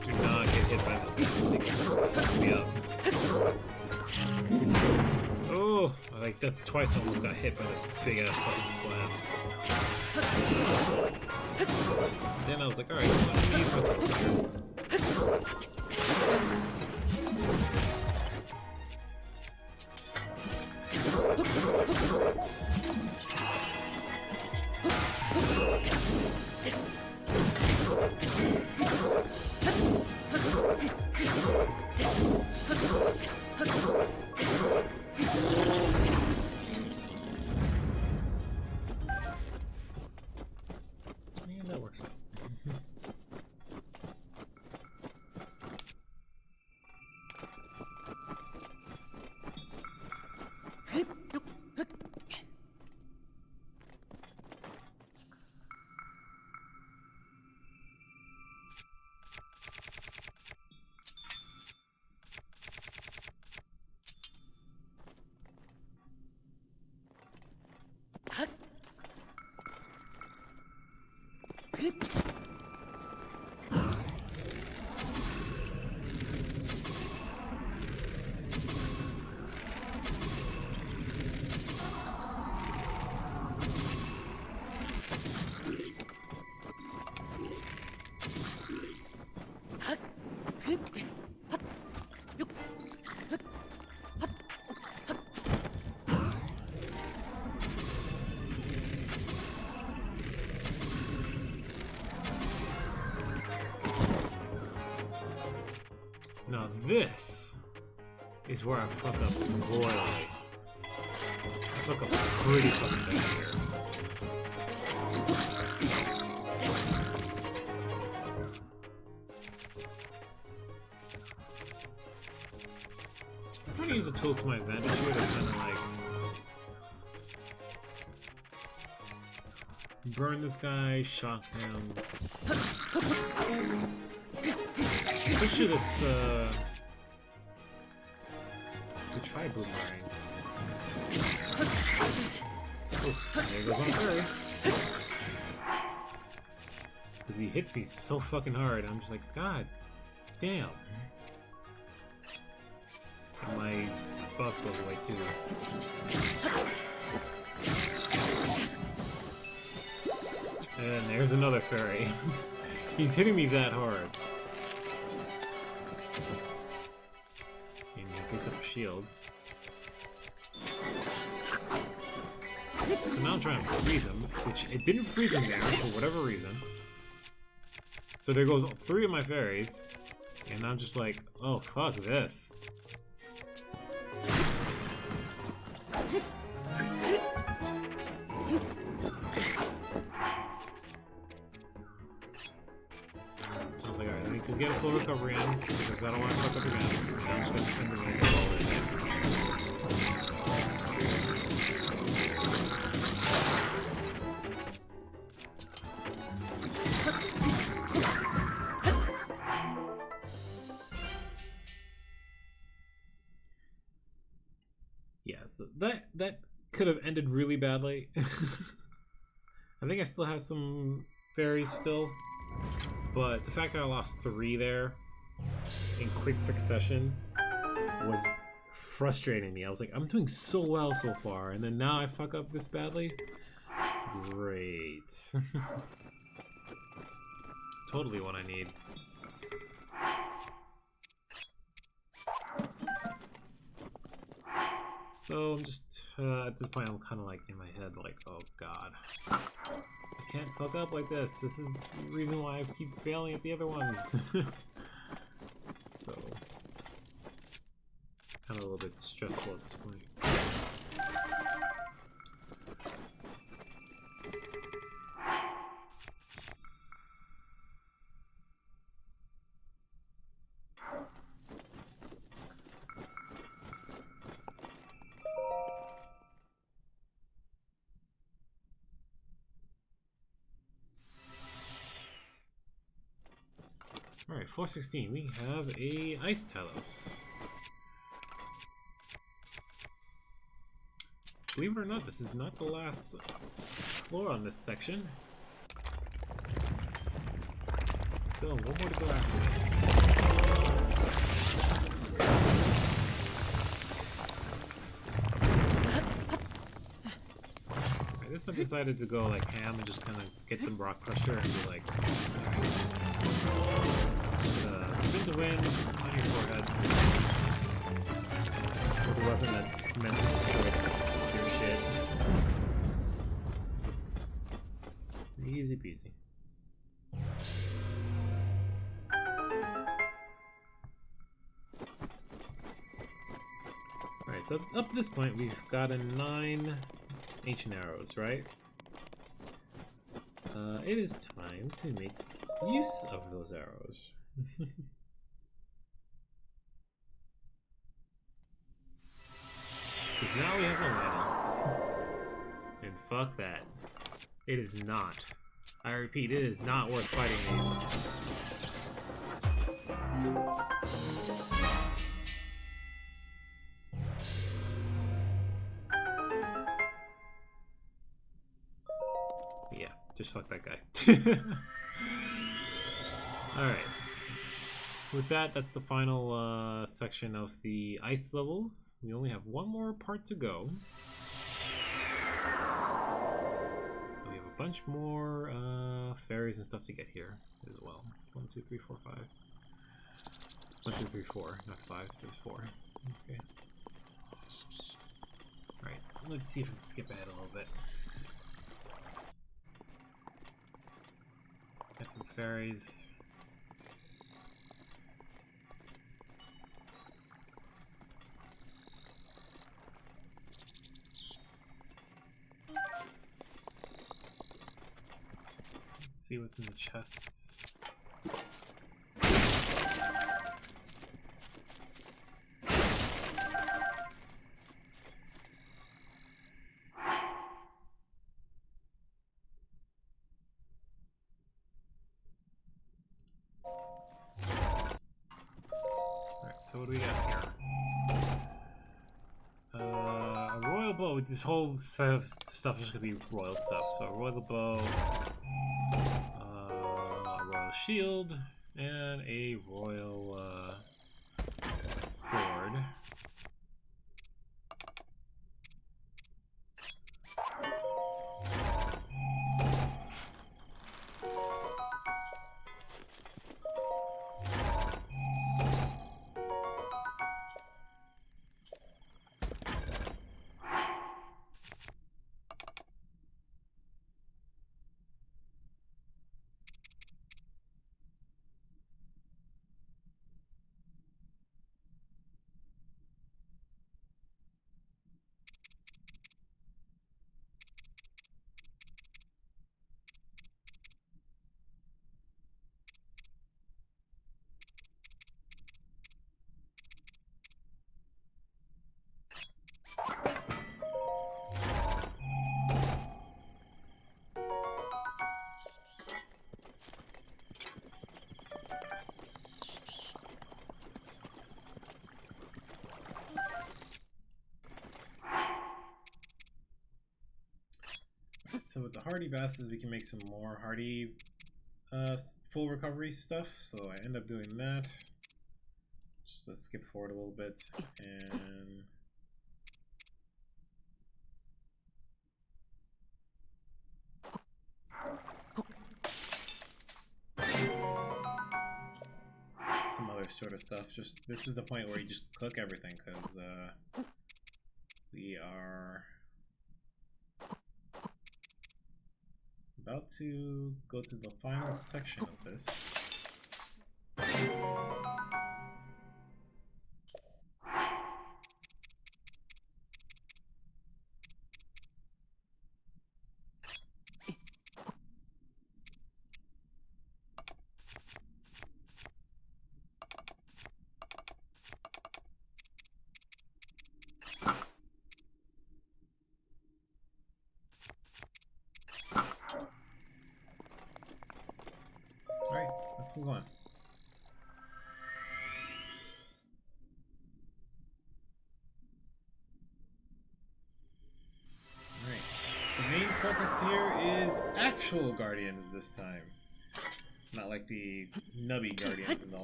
Do not get hit by this thing. It's gonna fuck me up. Oh, like that's twice I almost got hit by the big ass fucking slab. Then I was like, alright, use my that works out. Now this is where I fuck up royally. I fuck up pretty fucking bad here. I'm trying to use the tools to my advantage here to kind of like burn this guy, shock him. Switch to this, we try boomerang. Oof, there goes on Curry. Because he hits me so fucking hard, I'm just like, god damn. And my buff goes away too. And there's another fairy. He's hitting me that hard. And he picks up a shield. So now I'm trying to freeze him, which it didn't freeze him down for whatever reason. So there goes 3 of my fairies, and I'm just like, oh fuck this. I was like, alright, let me just get a full recovery in, because I don't want to fuck up again. I'm just gonna spend the night to roll it. yeah, so that could have ended really badly. I think I still have some fairies still, but the fact that I lost 3 there in quick succession was frustrating me. I was like, I'm doing so well so far, and then now I fuck up this badly? Great. Totally what I need. So I'm just, at this point I'm kind of like in my head like, oh god. I can't fuck up like this. This is the reason why I keep failing at the other ones. So, kind of a little bit stressful at this point. Alright, 416, we have a Ice Talos. Believe it or not, this is not the last floor on this section. Still, one more to go after this. Alright, this time I decided to go like ham and just kind of get the rock crusher and be like, spin the wind on your forehead. With a weapon that's meant to destroy your shit. Easy peasy. Alright, so up to this point we've gotten 9 ancient arrows, right? It is time to make use of those arrows. Because now we have a ladder. And fuck that. It is not. I repeat, it is not worth fighting these. Yeah, just fuck that guy. Alright. With that, that's the final section of the ice levels. We only have one more part to go. We have a bunch more fairies and stuff to get here as well. 1, 2, 3, 4, 5. 1, 2, 3, 4, not 5. There's 4. Okay. Alright, let's see if we can skip ahead a little bit. Got some fairies. See what's in the chests. Alright, so what do we got here? A royal bow. This whole set of stuff is gonna be royal stuff. So a royal bow. Shield and a royal sword. So with the hardy basses, we can make some more hardy full recovery stuff. So I end up doing that. Just let's skip forward a little bit and some other sort of stuff. Just this is the point where you just cook everything because we are about to go to the final section of this. Alright, let's move on. Alright, the main focus here is actual guardians this time. Not like the nubby guardians in the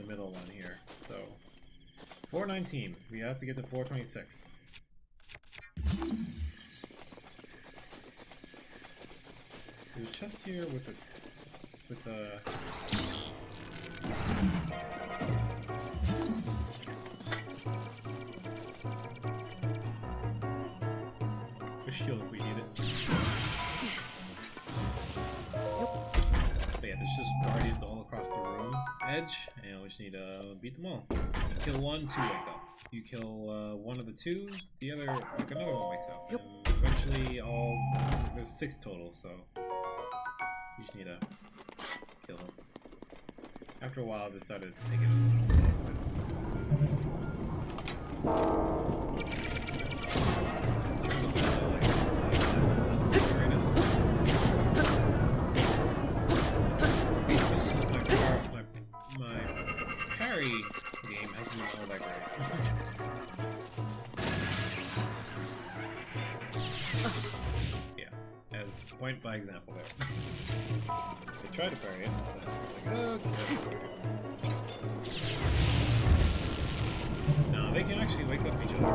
middle one here. So, 419, we have to get to 426. There's a chest here with a shield if we need it. But yeah, there's just guardians all across the room edge, and we just need to beat them all. You kill one, two wake up. You kill one of the two, the other, like another one wakes up. And eventually there's 6 total, so you just need to kill him. After a while, I decided to take it easy. My parry game hasn't been all that great. Yeah, as point by example there. They tried to parry it, but I was like, okay. No, they can actually wake up each other.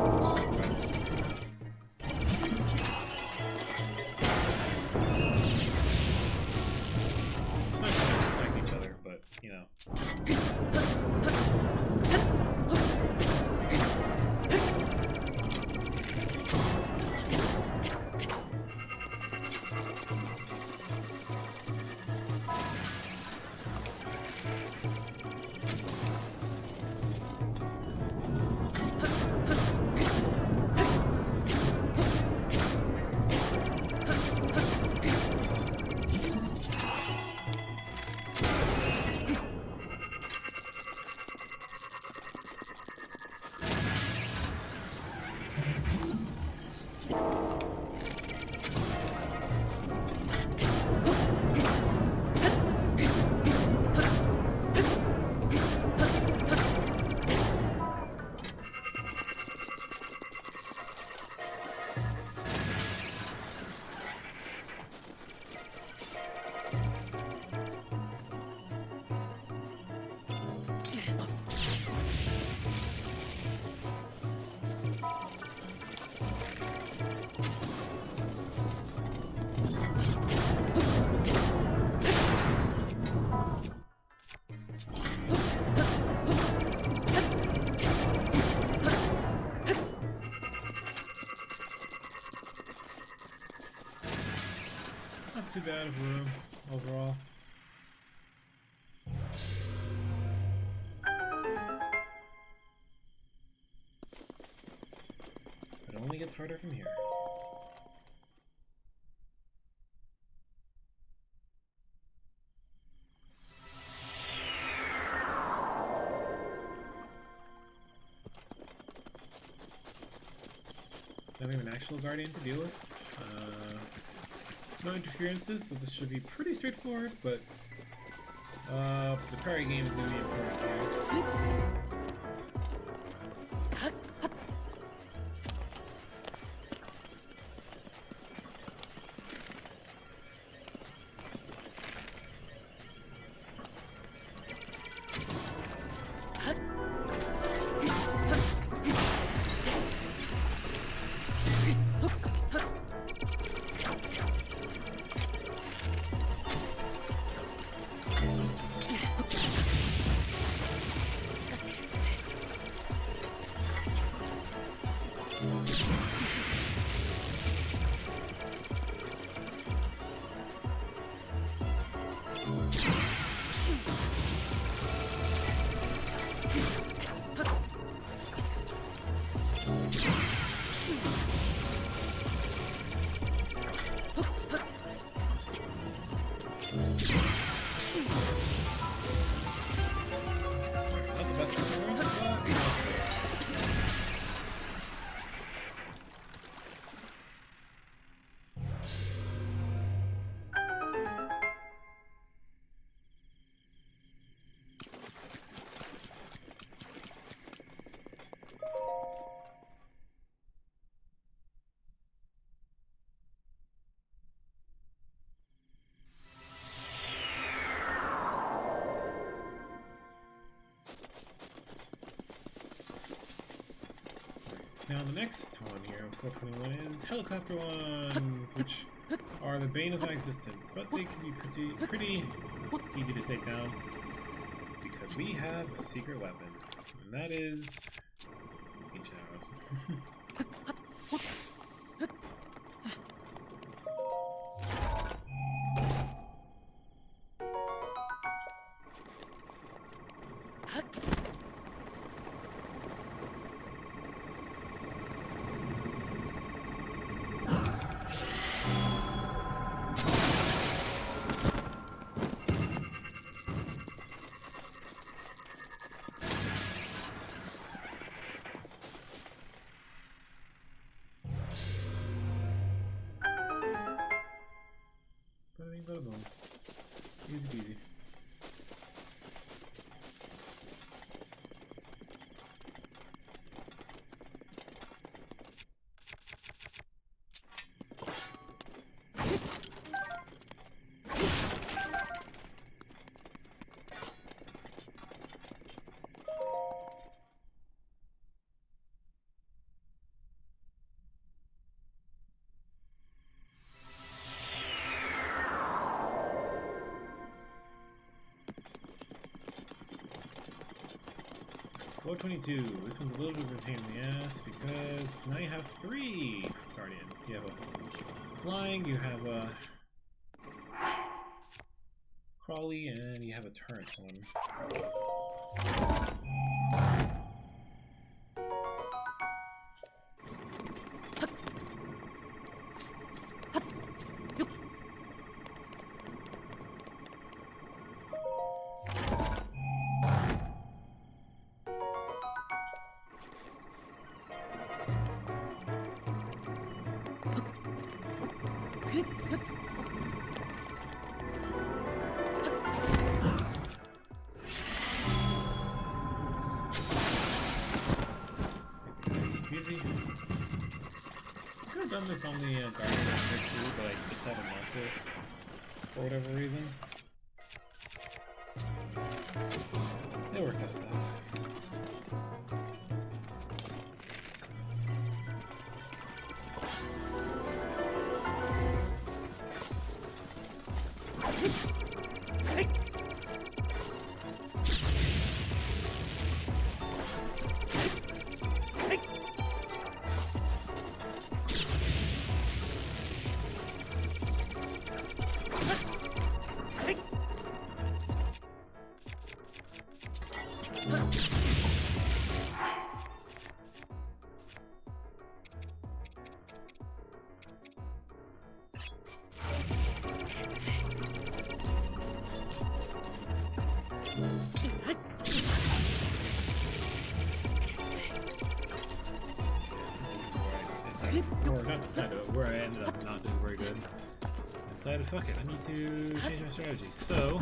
It's nice to attack each other, but, you know. Too bad of room overall. It only gets harder from here. Don't have an actual guardian to deal with. No interferences, so this should be pretty straightforward, but the parry game is going to be important here. Now the next one here, 421, is helicopter ones, which are the bane of my existence, but they can be pretty easy to take down because we have a secret weapon, and that is ancient arrows. Bada boom. Easy peasy. Floor 22. This one's a little bit of a pain in the ass because now you have 3 guardians. You have a flying, you have a crawly, and you have a turret one. Easy. Could have done this on the Guardian too, but I decided not to for whatever reason. It worked out though. Or not decided, but where I ended up not doing very good. I decided, fuck it, I need to change my strategy. So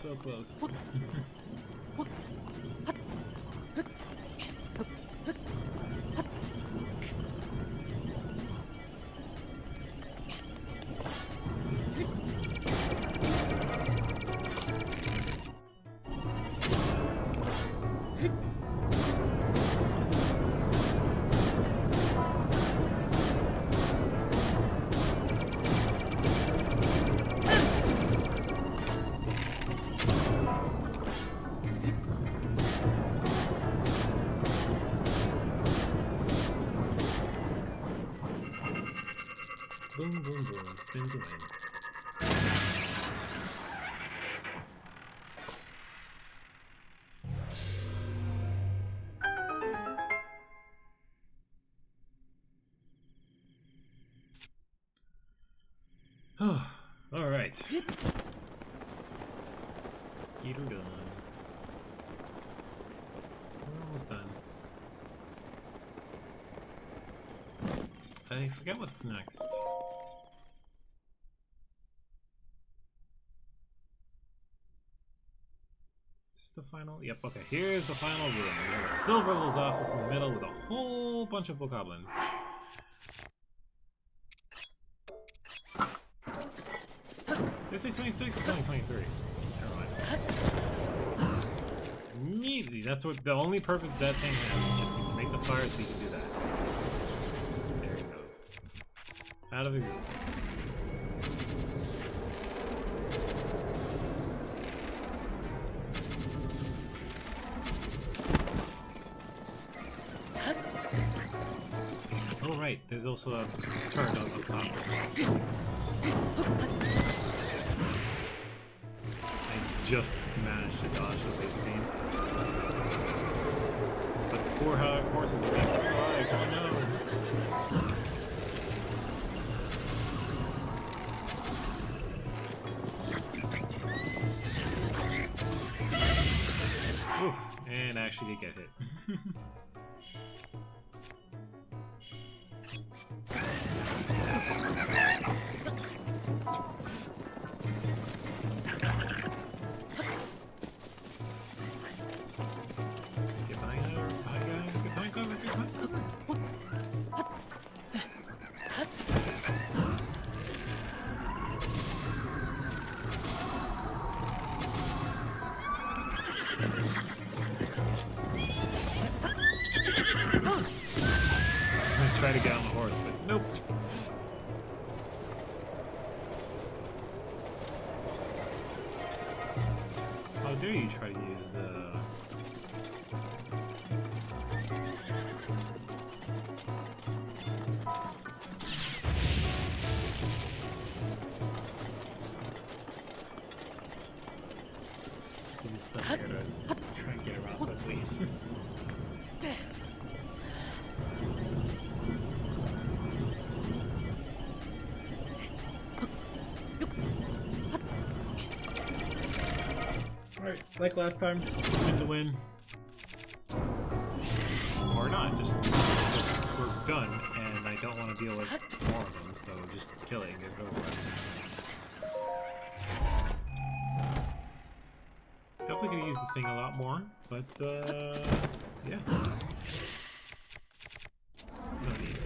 so close. Boom, boom, boom, spin to win. Oh, all right. Heater done. We're almost done. I forget what's next. The final? Yep, okay, here's the final room. We have a silver little office in the middle with a whole bunch of bokoblins. Did I say 26 or 2023? Never mind. Immediately, that's what the only purpose that thing has, just to make the fire so you can do that. There it goes. Out of existence. Oh right, there's also a turret on the top. I just managed to dodge the base beam. But the poor horse is electrified. Oh no! Oof, and actually did get hit. Try to get on the horse, but nope. How dare you try to use use stuff here to try and get around quickly. Alright, like last time, spin to win. Or not, just we're done, and I don't want to deal with more of them, so just kill it and get it over with. Definitely gonna use the thing a lot more, but yeah. No need.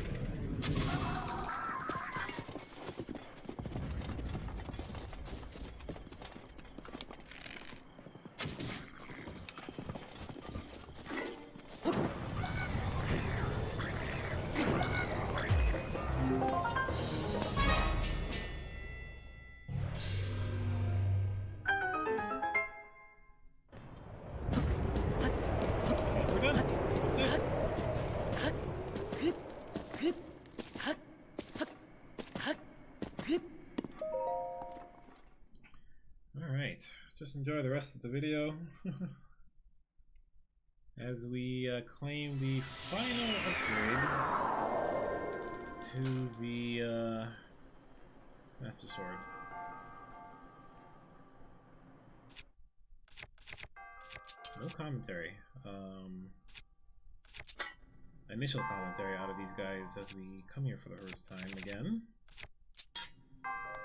Alright, just enjoy the rest of the video as we claim the final upgrade to the Master Sword. No commentary. Initial commentary out of these guys as we come here for the first time again.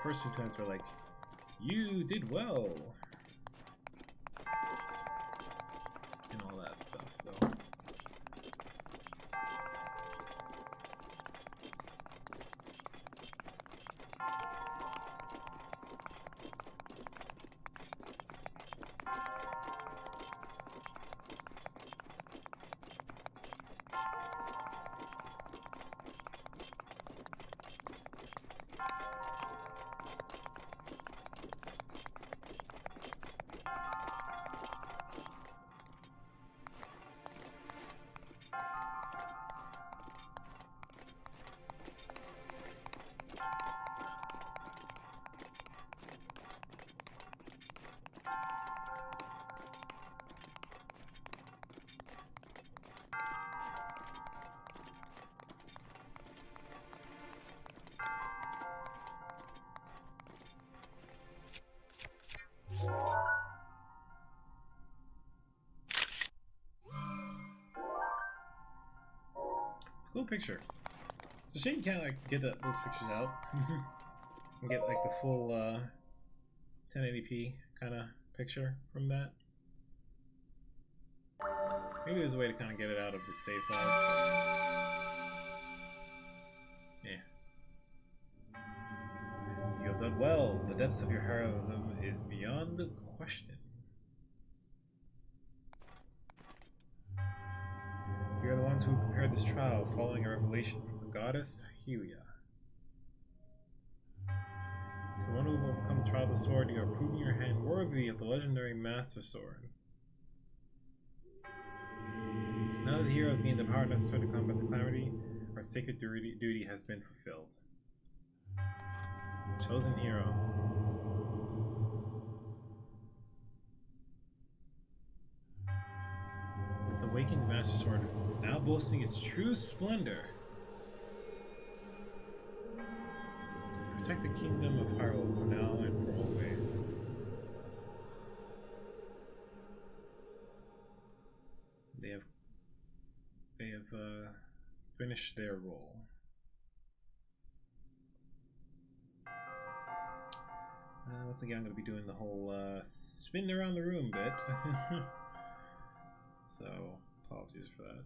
First two times were like, you did well. so. It's a cool picture. It's a shame you can't like get those pictures out and get like the full 1080p kind of picture from that. Maybe there's a way to kind of get it out of the save file. Yeah. You have done well. The depths of your heroism is beyond the question. We are the ones who prepared this trial following a revelation from the goddess Helia. To the one who will overcome the trial of the sword, you are proving your hand worthy of the legendary Master Sword. Now that the heroes gained the power necessary to combat the calamity, our sacred duty has been fulfilled. Chosen hero. With the awakened Master Sword now boasting its true splendor, protect the kingdom of Hyrule for now and for always. They have finished their role. Once again, I'm going to be doing the whole spin around the room bit. So, apologies for that.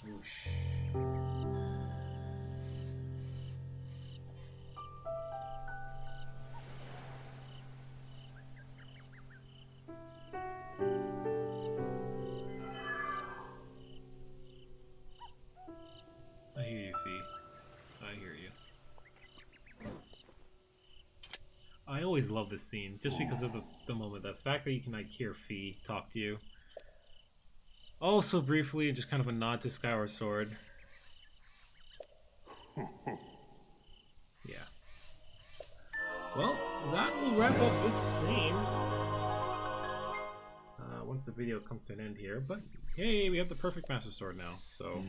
Whoosh. I hear you, Fee. I hear you. I always love this scene, just because of the moment. The fact that you can like hear Fee talk to you. Also briefly, just kind of a nod to Skyward Sword. Yeah. Well, that will wrap up this stream. Once the video comes to an end here, but hey, we have the perfect Master Sword now, so...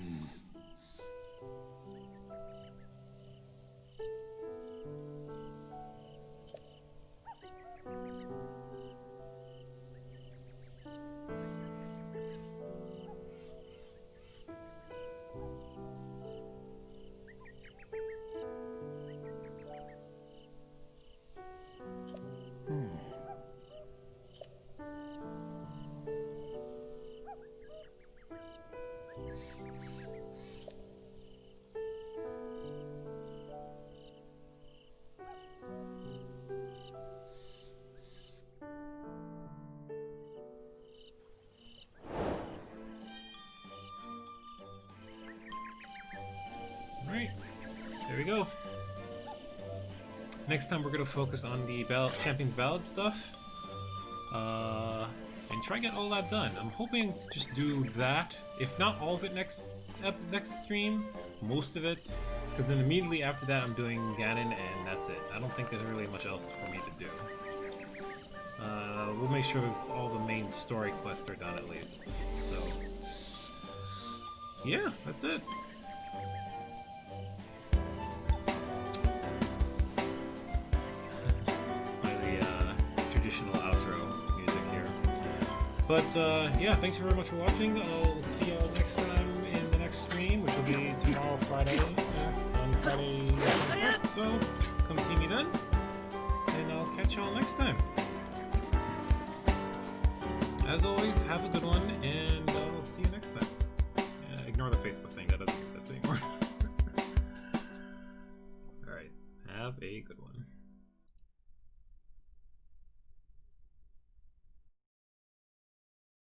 we go. Next time we're gonna focus on the Champions Ballad stuff. And try and get all that done. I'm hoping to just do that, if not all of it next stream, most of it, because then immediately after that I'm doing Ganon and that's it. I don't think there's really much else for me to do. We'll make sure all the main story quests are done at least. So, yeah, that's it. Traditional outro music here. But yeah, thanks very much for watching. I'll see y'all next time in the next stream, which will be tomorrow, Friday, on Friday 21st. So come see me then, and I'll catch y'all next time. As always, have a good one, and I'll see you next time. Ignore the Facebook thing, that doesn't exist anymore. Alright, have a good one.